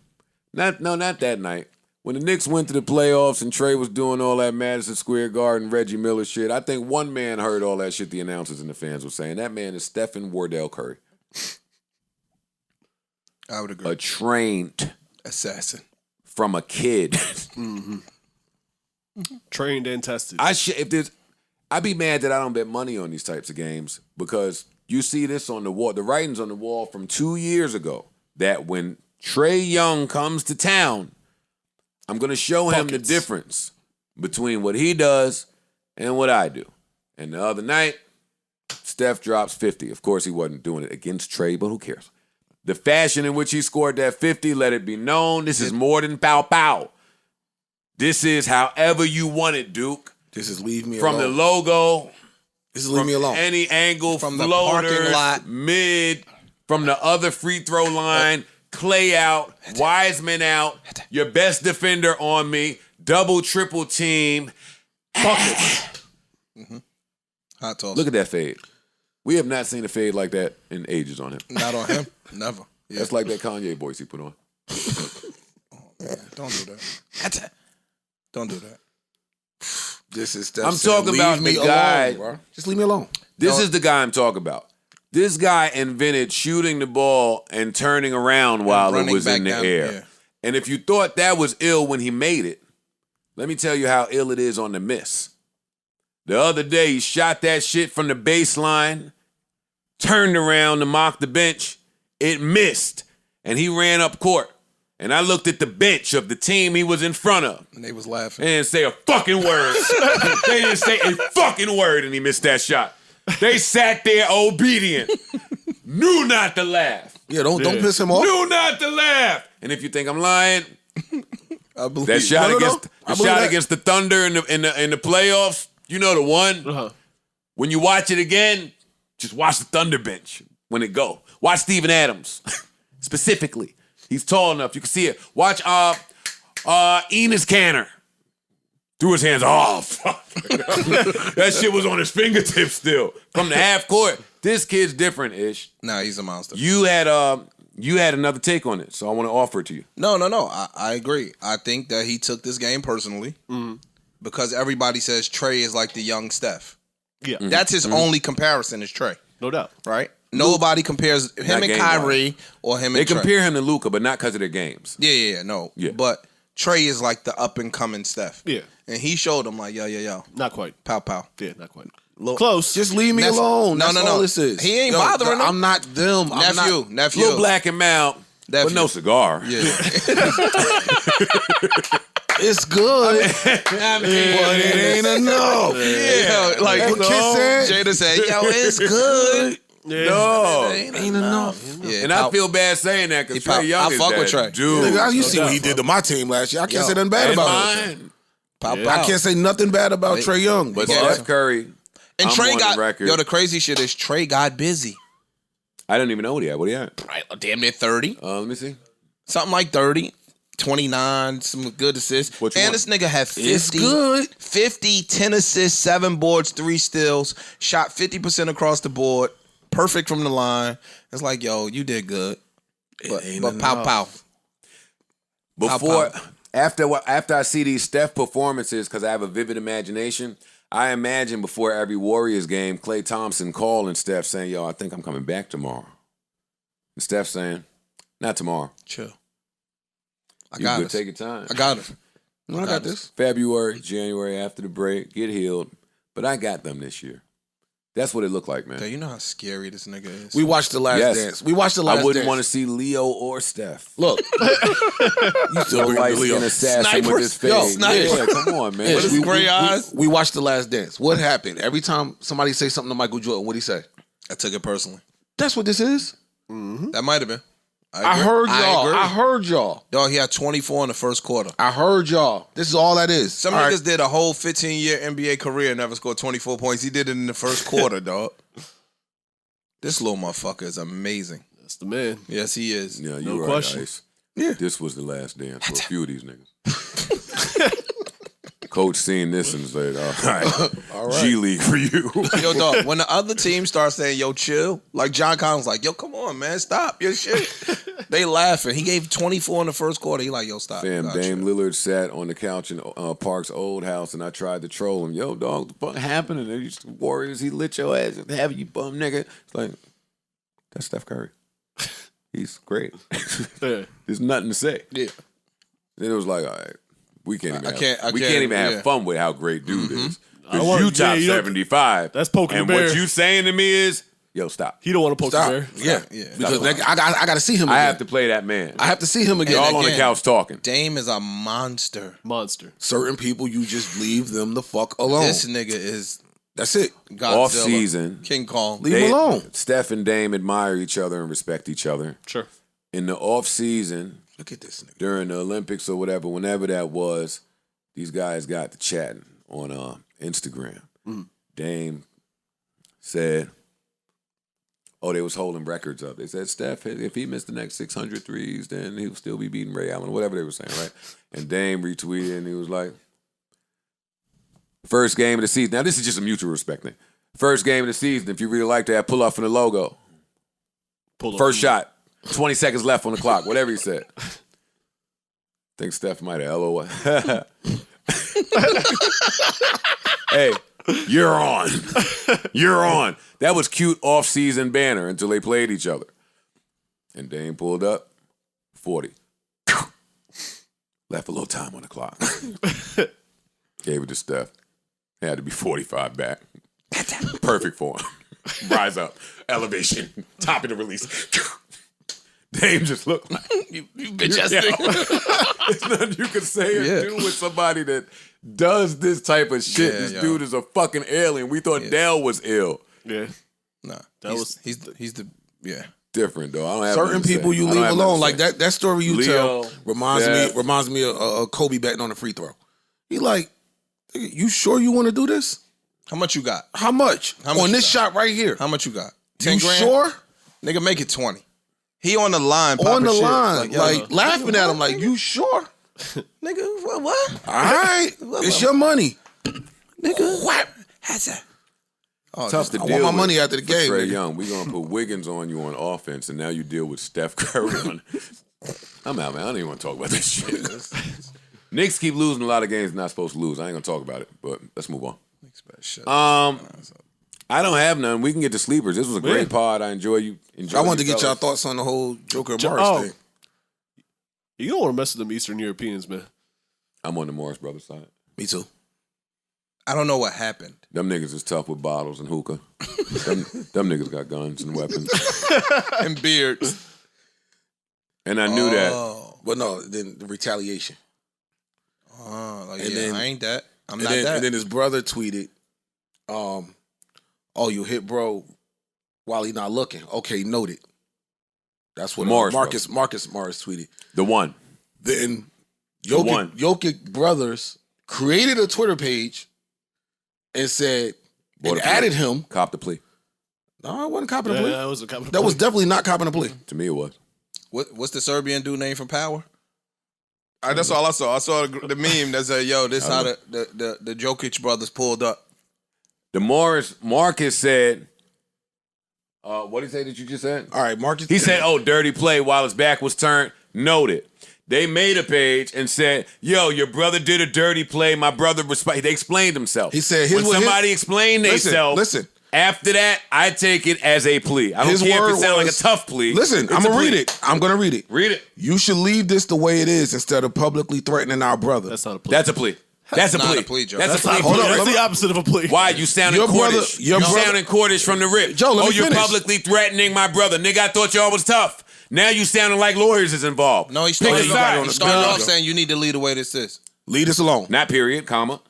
Not that night. When the Knicks went to the playoffs and Trae was doing all that Madison Square Garden, Reggie Miller shit, I think one man heard all that shit the announcers and the fans were saying. That man is Stephen Wardell Curry. I would agree. A trained assassin from a kid. Trained and tested. I'd be mad that I don't bet money on these types of games because you see this on the wall, the writings on the wall from 2 years ago, that when Trae Young comes to town, I'm going to show him the difference between what he does and what I do. And the other night, Steph drops 50. Of course, he wasn't doing it against Trae, but who cares? The fashion in which he scored that 50, let it be known, this is more than pow-pow. This is however you want it, Duke. This is leave me From alone. the logo. This is leave me alone. Any angle, From the floaters, parking lot. mid, from the other free throw line, Clay out, Wiseman out, your best defender on me, double, triple team. Buckets. Hot toss. Look at that fade. We have not seen a fade like that in ages on him. Not on him. Never. Yeah. That's like that Kanye voice he put on. Don't do that. Don't do that. This is. I'm talking about the guy. Bro. Just leave me alone. This is the guy I'm talking about. This guy invented shooting the ball and turning around while it was in the air. Yeah. And if you thought that was ill when he made it, let me tell you how ill it is on the miss. The other day, he shot that shit from the baseline, turned around to mock the bench. It missed. And he ran up court. And I looked at the bench of the team he was in front of. And they was laughing. They didn't say a fucking word. They didn't say a fucking word, and he missed that shot. They sat there obedient. Knew not to laugh. Yeah, don't piss him off. Knew not to laugh. And if you think I'm lying, I believe that shot that. against the Thunder in the playoffs, you know the one. Uh-huh. When you watch it again, just watch the Thunder bench when it go. Watch Steven Adams specifically. He's tall enough. You can see it. Watch Enes Kanter. Threw his hands off. That shit was on his fingertips still. From the half court. This kid's different, Ish. Nah, he's a monster. You had another take on it, so I want to offer it to you. No. I agree. I think that he took this game personally because everybody says Trae is like the young Steph. Yeah. That's his only comparison is Trae, No doubt. right? Nobody compares him Not and game Kyrie or him They and Trae. compare him to Luka, but not because of their games. Yeah, Yeah. But Trae is like the up and coming Steph. Yeah. And he showed him like, yo, Not quite. pow. Yeah, not quite. Close. Just leave me alone. That's all this is. He ain't bothering him. I'm not them. Nephew. Little black and mild, but no cigar. Yeah. It's good, but it ain't enough. Yeah, like what Kid said. Jada said, "Yo, it's good." Yeah. No, ain't enough. Yeah, and I feel bad saying that because Trae Young is fuck with that Trae. dude. Nigga, you see what he did to my team last year. I can't say nothing bad about him. I can't say nothing bad about Trae Young. But Steph Curry and Trae got the crazy shit is Trae got busy. I didn't even know what he had. What he had? Right, damn near 30. Let me see. Something like 30. 29, some good assists. And this nigga had 50, 10 assists, 7 boards, 3 steals, shot 50% across the board, perfect from the line. It's like, yo, you did good. But pow. After I see these Steph performances, because I have a vivid imagination, I imagine before every Warriors game, Klay Thompson calling Steph saying, yo, I think I'm coming back tomorrow. And Steph saying, not tomorrow. Chill. I got it. Take your time. I got it. I got this. February, January, after the break, get healed. But I got them this year. That's what it looked like, man. You know how scary this nigga is. We watched The Last Dance. I wouldn't want to see Leo or Steph. Look. You still bring Leo. Assassin with his face. Yeah, come on, man. With his gray eyes. We watched The Last Dance. What happened? Every time somebody say something to Michael Jordan, what'd he say? I took it personally. That's what this is? Mm-hmm. That might have been. I heard y'all. Dog, he had 24 in the first quarter. I heard y'all. This is all that is. Some niggas did a whole 15-year NBA career and never scored 24 points. He did it in the first quarter, dog. This little motherfucker is amazing. That's the man. Yes, he is. Yeah, no question. Ice. Yeah. This was the last dance for a few of these niggas. Coach seen this and said, all right. G League for you. Yo, dog, when the other team starts saying, yo, chill, like John Collins like, yo, come on, man, stop your shit. They laughing. He gave 24 in the first quarter. He like, yo, stop. Fam, Dame Lillard sat on the couch in Park's old house, and I tried to troll him. Yo, dog, what the fuck happening? These Warriors, he lit your ass. Have you bum nigga? It's like, that's Steph Curry. He's great. There's nothing to say. Yeah. Then it was like, all right. We can't even have fun with how great dude is. Because you top 75. That's poking the bear. And what you saying to me is, yo, stop. He don't want to poke the bear. Yeah. Because I got to see him again. I have to play that man. I have to see him again. Y'all on the couch talking. Dame is a monster. Certain people, you just leave them the fuck alone. This nigga is... That's it. Godzilla. Off season. King Kong. Leave him alone. Steph and Dame admire each other and respect each other. Sure. In the off season... Look at this nigga. During the Olympics or whatever, whenever that was, these guys got to chatting on Instagram. Dame said, they was holding records up. They said, Steph, if he missed the next 600 threes, then he'll still be beating Ray Allen, whatever they were saying, right? And Dame retweeted, and he was like, first game of the season. Now, this is just a mutual respect thing. First game of the season, if you really like that, pull up from the logo. First shot. 20 seconds left on the clock, whatever he said. Think Steph might have LOL. Hey, you're on. You're on. That was cute off-season banner until they played each other. And Dame pulled up, 40. Left a little time on the clock. Gave it to Steph. Had to be 45 back. Perfect for him. Rise up. Elevation. Top of the release. Dame just looked like you bitch ass nigga. There's nothing you can say or do with somebody that does this type of shit. This dude is a fucking alien. We thought Dell was ill. Yeah. Nah. He's the different though. I don't have certain people you leave alone. Like that story you tell reminds me of Kobe betting on a free throw. He like, you sure you want to do this? How much you got? How much on this shot right here? How much you got? 10 grand? Sure? Nigga, make it 20. He on the line, on the shit. line, like laughing at him, like, you sure? Nigga, what? All right, it's your money, nigga. What? How's that? Tough to deal with. I want my money after the game. Trae Young, we gonna put Wiggins on you on offense, and now you deal with Steph Curry on. I'm out, man. I don't even want to talk about this shit. Knicks keep losing a lot of games they're not supposed to lose. I ain't gonna talk about it, but let's move on. I don't have none. We can get to sleepers. This was a great pod. I enjoy you. I wanted to get y'all thoughts on the whole Joker Morris thing. You don't want to mess with them Eastern Europeans, man. I'm on the Morris Brothers side. Me too. I don't know what happened. Them niggas is tough with bottles and hookah. them niggas got guns and weapons. And beards. And I knew that. But no, then the retaliation. Then, I ain't that. I'm not that. And then his brother tweeted, oh, you hit bro while he not looking. Okay, noted. That's what Marcus Morris tweeted. The one. Then Jokic Brothers created a Twitter page and said, and added him. Cop the plea. No, it wasn't copping a plea. That was a copping a That plea. was definitely not copping a plea. To me, it was. What's the Serbian dude name from Power? That's all I saw. I saw the meme that said, "Yo, this how the Jokic brothers pulled up." The Marcus said, what did he say that you just said? All right, Marcus. He said, dirty play while his back was turned. Noted. They made a page and said, yo, your brother did a dirty play. My brother they explained himself. He said, when somebody explained themselves. Listen. After that, I take it as a plea. I don't care if it sounds like a tough plea. Listen, I'm going to read it. I'm going to read it. Read it. You should leave this the way it is instead of publicly threatening our brother. That's not a plea. That's a plea. That's a plea. Not a plea, Joe. That's a plea. Hold on, that's the opposite of a plea. Why? You sounding courtish. You sounding courtish from the rip. Joe, let me you're finish. publicly threatening my brother. Nigga, I thought y'all was tough. Now you sounding like lawyers is involved. No, he Pick a side. started off saying you need to lead the way this is. Leave this alone. Not period, comma.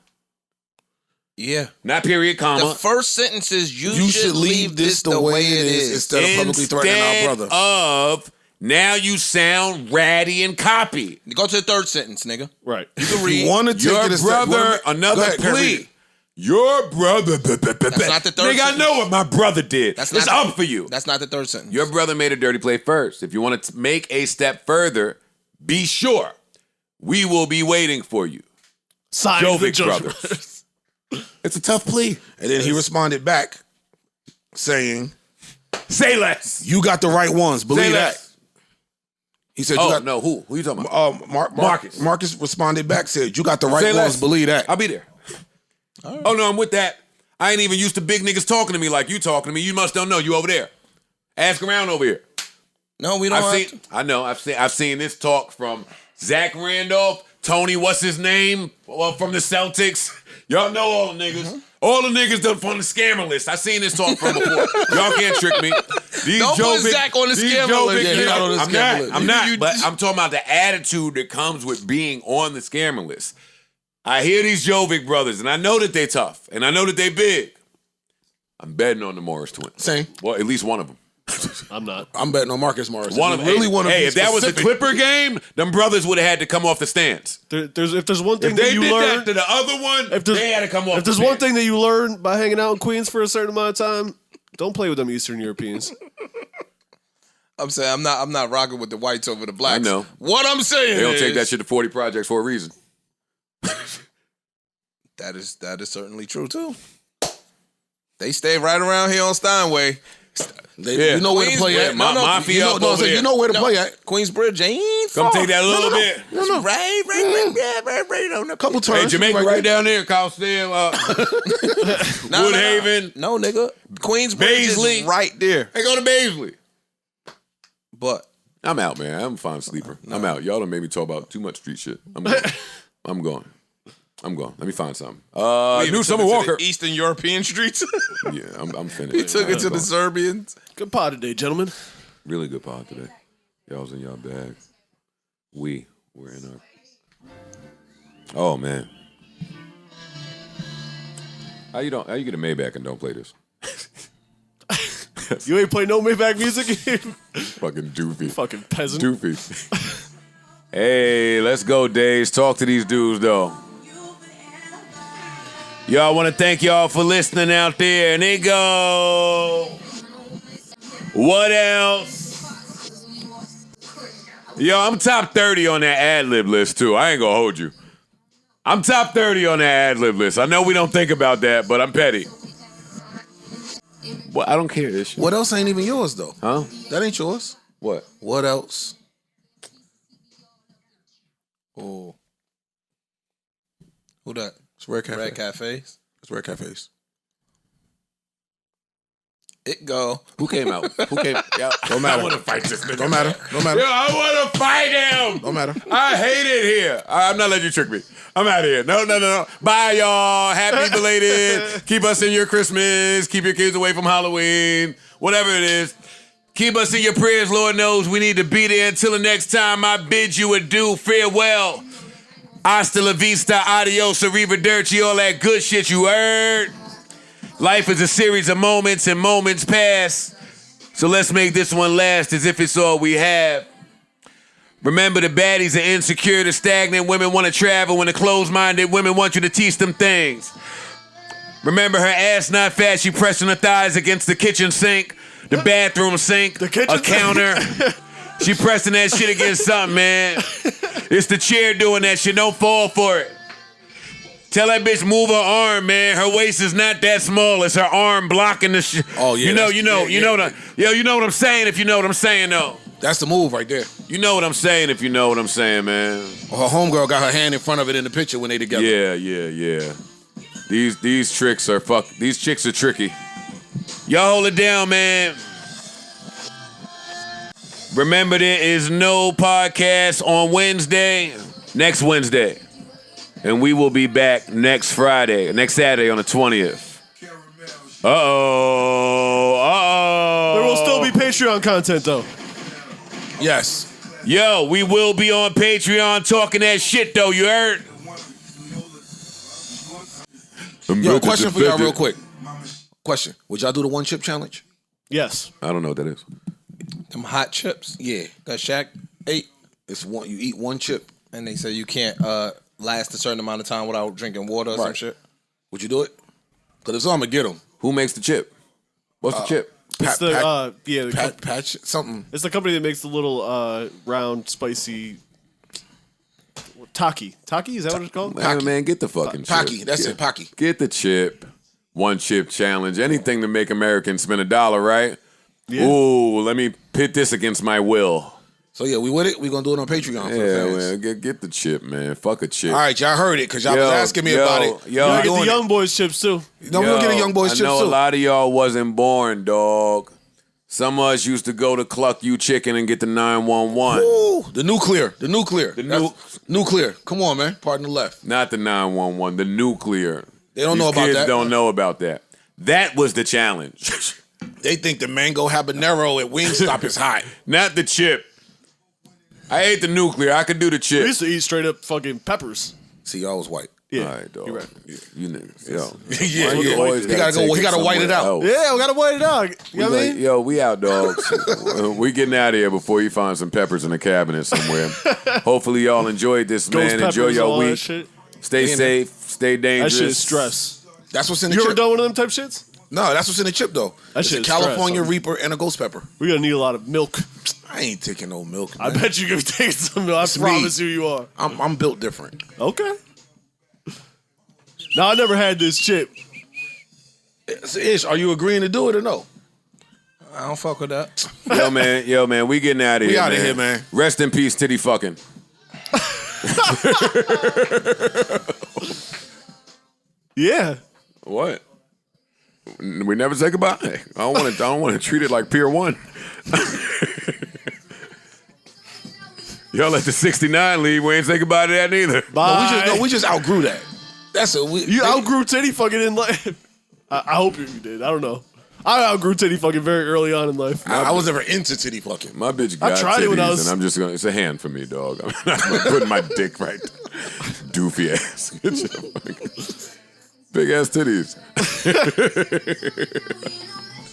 Yeah. Not period, comma. The first sentence is you should leave this the way it is instead of publicly threatening our brother. Of now you sound ratty and copy. Go to the third sentence, nigga. Right. You can read. You want to take Your it a step. brother, another plea. Your brother. That's not the third Nigga, I sentence. know what my brother did. That's It's not up for you. That's not the third sentence. Your brother made a dirty play first. If you want to make a step further, be sure we will be waiting for you. Signed the Jovic brothers. It's a tough plea. And then he responded back saying, Say less. you got the right ones. Believe Say that. less. He said, Oh, you got, no, who? Who you talking about? Marcus. Marcus responded back, said, you got the right Say ones. less. Believe that. I'll be there. Right. Oh, no, I'm with that. I ain't even used to big niggas talking to me like you talking to me. You must don't know. You over there. Ask around over here. No, we don't have to. I know. I've seen this talk from Zach Randolph, Tony, what's his name, from the Celtics. Y'all know all the niggas. Mm-hmm. All the niggas done from the scammer list. I seen this talk from before. Y'all can't trick me. Don't put Zach on the scammer list. Yeah, he's not on the scammer list. I'm not. But I'm talking about the attitude that comes with being on the scammer list. I hear these Jovic brothers, and I know that they tough, and I know that they big. I'm betting on the Morris twins. Same. Well, at least one of them. I'm not. I'm betting on Marcus Morris. One of them. If that was a Clipper game, them brothers would have had to come off the stands. If there's one thing If they that you did learn, that to the other one, they had to come off. If there's one thing that you learn by hanging out in Queens for a certain amount of time, don't play with them Eastern Europeans. I'm saying I'm not rocking with the whites over the blacks. I know. What I'm saying They don't is, take that shit to 40 projects for a reason. That is certainly true too. They stay right around here on Steinway. You know where to play at. You know where to play at. Queensbridge ain't Come far. take that a little bit. No. Right on the Couple turns. Hey, Jamaica right down there, Costell, Woodhaven. No, nigga. Queensbridge Baisley. is right there. Hey, go to Baisley. But I'm out, man. I'm a fine sleeper. I'm out. Y'all done made me talk about too much street shit. I'm going. Let me find something. New Summer Walker. Eastern European streets. Yeah, I'm finished. He took it to the Serbians. Good pod today, gentlemen. Really good pod today. Y'all was in y'all bag. We're in our. Oh man. How you get a Maybach and don't play this? You ain't play no Maybach music? Fucking doofy. Fucking peasant. Doofy. Hey, let's go, Days. Talk to these dudes though. Y'all want to thank y'all for listening out there. And they go. What else? Yo, I'm top 30 on that ad-lib list, too. I ain't going to hold you. I'm top 30 on that ad-lib list. I know we don't think about that, but I'm petty. Well, I don't care this shit. What else ain't even yours, though? Huh? That ain't yours. What? What else? Oh. Who that? It's Rare Cafe. Red Cafes. It's Rare Cafes. It go. Who came out? Yeah. Don't matter. I want to fight this nigga. Don't matter. Don't matter. Yo, I want to fight him. Don't matter. I hate it here. I'm not letting you trick me. I'm out of here. No. Bye, y'all. Happy belated. Keep us in your Christmas. Keep your kids away from Halloween. Whatever it is. Keep us in your prayers. Lord knows we need to be there. Until the next time, I bid you adieu. Farewell. Hasta la vista. Adios. Arrivederci. All that good shit you heard. Life is a series of moments and moments pass. So let's make this one last as if it's all we have. Remember, the baddies are insecure, the stagnant women want to travel, when the closed-minded women want you to teach them things. Remember, her ass not fat, she pressing her thighs against the kitchen sink, the bathroom sink, a counter. She pressing that shit against something, man. It's the chair doing that shit, don't fall for it. Tell that bitch move her arm, man. Her waist is not that small. It's her arm blocking the shit. Oh yeah. You know what I'm saying. If you know what I'm saying, though. That's the move right there. You know what I'm saying. If you know what I'm saying, man. Her homegirl got her hand in front of it in the picture when they together. Yeah. These tricks are These chicks are tricky. Y'all hold it down, man. Remember, there is no podcast on next Wednesday. And we will be back next Saturday on the 20th. There will still be Patreon content, though. Yes. Yo, we will be on Patreon talking that shit, though, you heard? Yo, question for y'all real quick. Question. Would y'all do the one chip challenge? Yes. I don't know what that is. Them hot chips. Yeah. That Shaq ate. It's one. You eat one chip. And they say you can't last a certain amount of time without drinking water or some shit. Would you do it? Because if so, I'm going to get them. Who makes the chip? What's the chip? It's Patch something. It's the company that makes the little round, spicy Taki. Taki? Is that what it's called? Man, get the fucking chip. Paki. That's it. Paki. Get the chip. One chip challenge. Anything to make Americans spend $1, right? Yeah. Ooh, let me pit this against my will. So yeah, we with it. We gonna do it on Patreon. For the fans. Man, get the chip, man. Fuck a chip. All right, y'all heard it because y'all was asking me about it. You get the Young Boys chips too. No, we'll get the Young Boys chips too. I know a lot of y'all wasn't born, dog. Some of us used to go to Cluck You Chicken and get the 911. Ooh, the nuclear. Nuclear. Come on, man. Pardon the left. Not the 911. The nuclear. They don't know about that. Kids don't know about that. That was the challenge. They think the mango habanero at Wingstop is hot. Not the chip. I ate the nuclear. I could do the chip. We used to eat straight up fucking peppers. See, y'all was white. Yeah. All right, dog. You're right. You niggas. Yo. Yeah. He gotta white it out. Else. Yeah, we gotta white it out. You know what I mean? Yo, we out, dogs. We getting out of here before you find some peppers in the cabinet somewhere. Hopefully y'all enjoyed this, man. Enjoy your week. Stay safe. Stay dangerous. That shit is stress. That's what's in the chip. chip. You ever done one of them type shits? No, that's what's in the chip, though. That it's shit a is California stress, Reaper and a ghost pepper. We're gonna need a lot of milk. I ain't taking no milk, man. I bet you can take some milk. I promise you are. I'm built different. Okay. No, I never had this chip. Ish, are you agreeing to do it or no? I don't fuck with that. Yo, man, we getting out of here. We out of here, man. Rest in peace, titty fucking. Yeah. What? We never say goodbye. I don't want to treat it like Pier 1. Y'all let the 69 leave. We ain't say goodbye to that neither. Bye. No, we just outgrew that. That's a you outgrew titty fucking in life. I hope you did. I don't know. I outgrew titty fucking very early on in life. I was never into titty fucking. My bitch got tried titties, it when I was... and I'm just gonna. It's a hand for me, dog. I'm not putting my dick right. Doofy ass. Get your fucking big ass titties.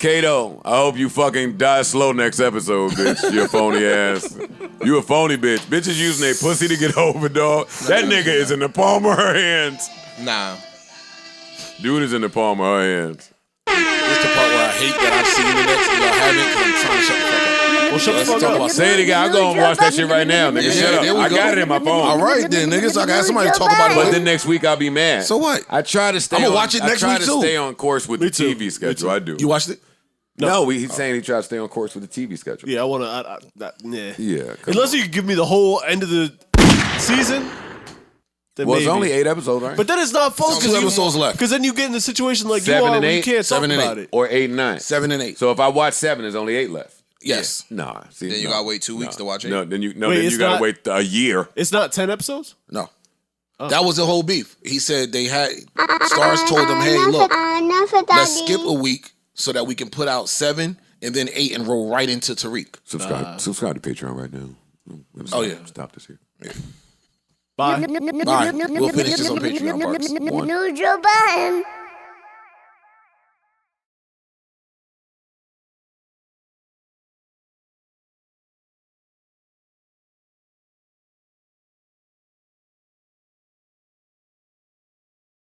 Kato, I hope you fucking die slow next episode, bitch. You phony ass. You a phony bitch. Bitches using their pussy to get over, dog. That nigga is in the palm of her hands. Nah. Dude is in the palm of her hands. This is the part where I hate that I've seen the next and y'all haven't because I'm trying to shut the fuck up. Well, shut the fuck up. Say it again. I'll go and watch that shit right now, nigga. Shut up. I got it in my phone. All right, then, niggas. I got somebody to talk about it. But then next week I'll be mad. So what? I try to stay. I'm gonna watch it next week too. I try to stay on course with the TV schedule. I do. You watched it? No, he's saying he tries to stay on course with the TV schedule. Yeah, I want to. Nah. Yeah. Unless you give me the whole end of the season. Well, it's only 8 episodes, right? But then it's not fun. 2 episodes left. Because then you get in a situation like 7 you are and where you 8, can't talk 7 and about 8. it. Or 8 and 9. 7 and 8. So if I watch 7, there's only 8 left. Yes. Nah. See, Then you gotta wait 2 weeks to watch it. No, then you Wait, it's gotta not- wait a year. It's not 10 episodes? No. That was the whole beef. He said they had Starz told them, hey, look, let's skip a week so that we can put out 7 and then 8 and roll right into Tariq. Subscribe to Patreon right now. Oh, yeah. Stop this here. Yeah. Bye. Bye. We'll finish this on Patreon, Parks. Neutral button.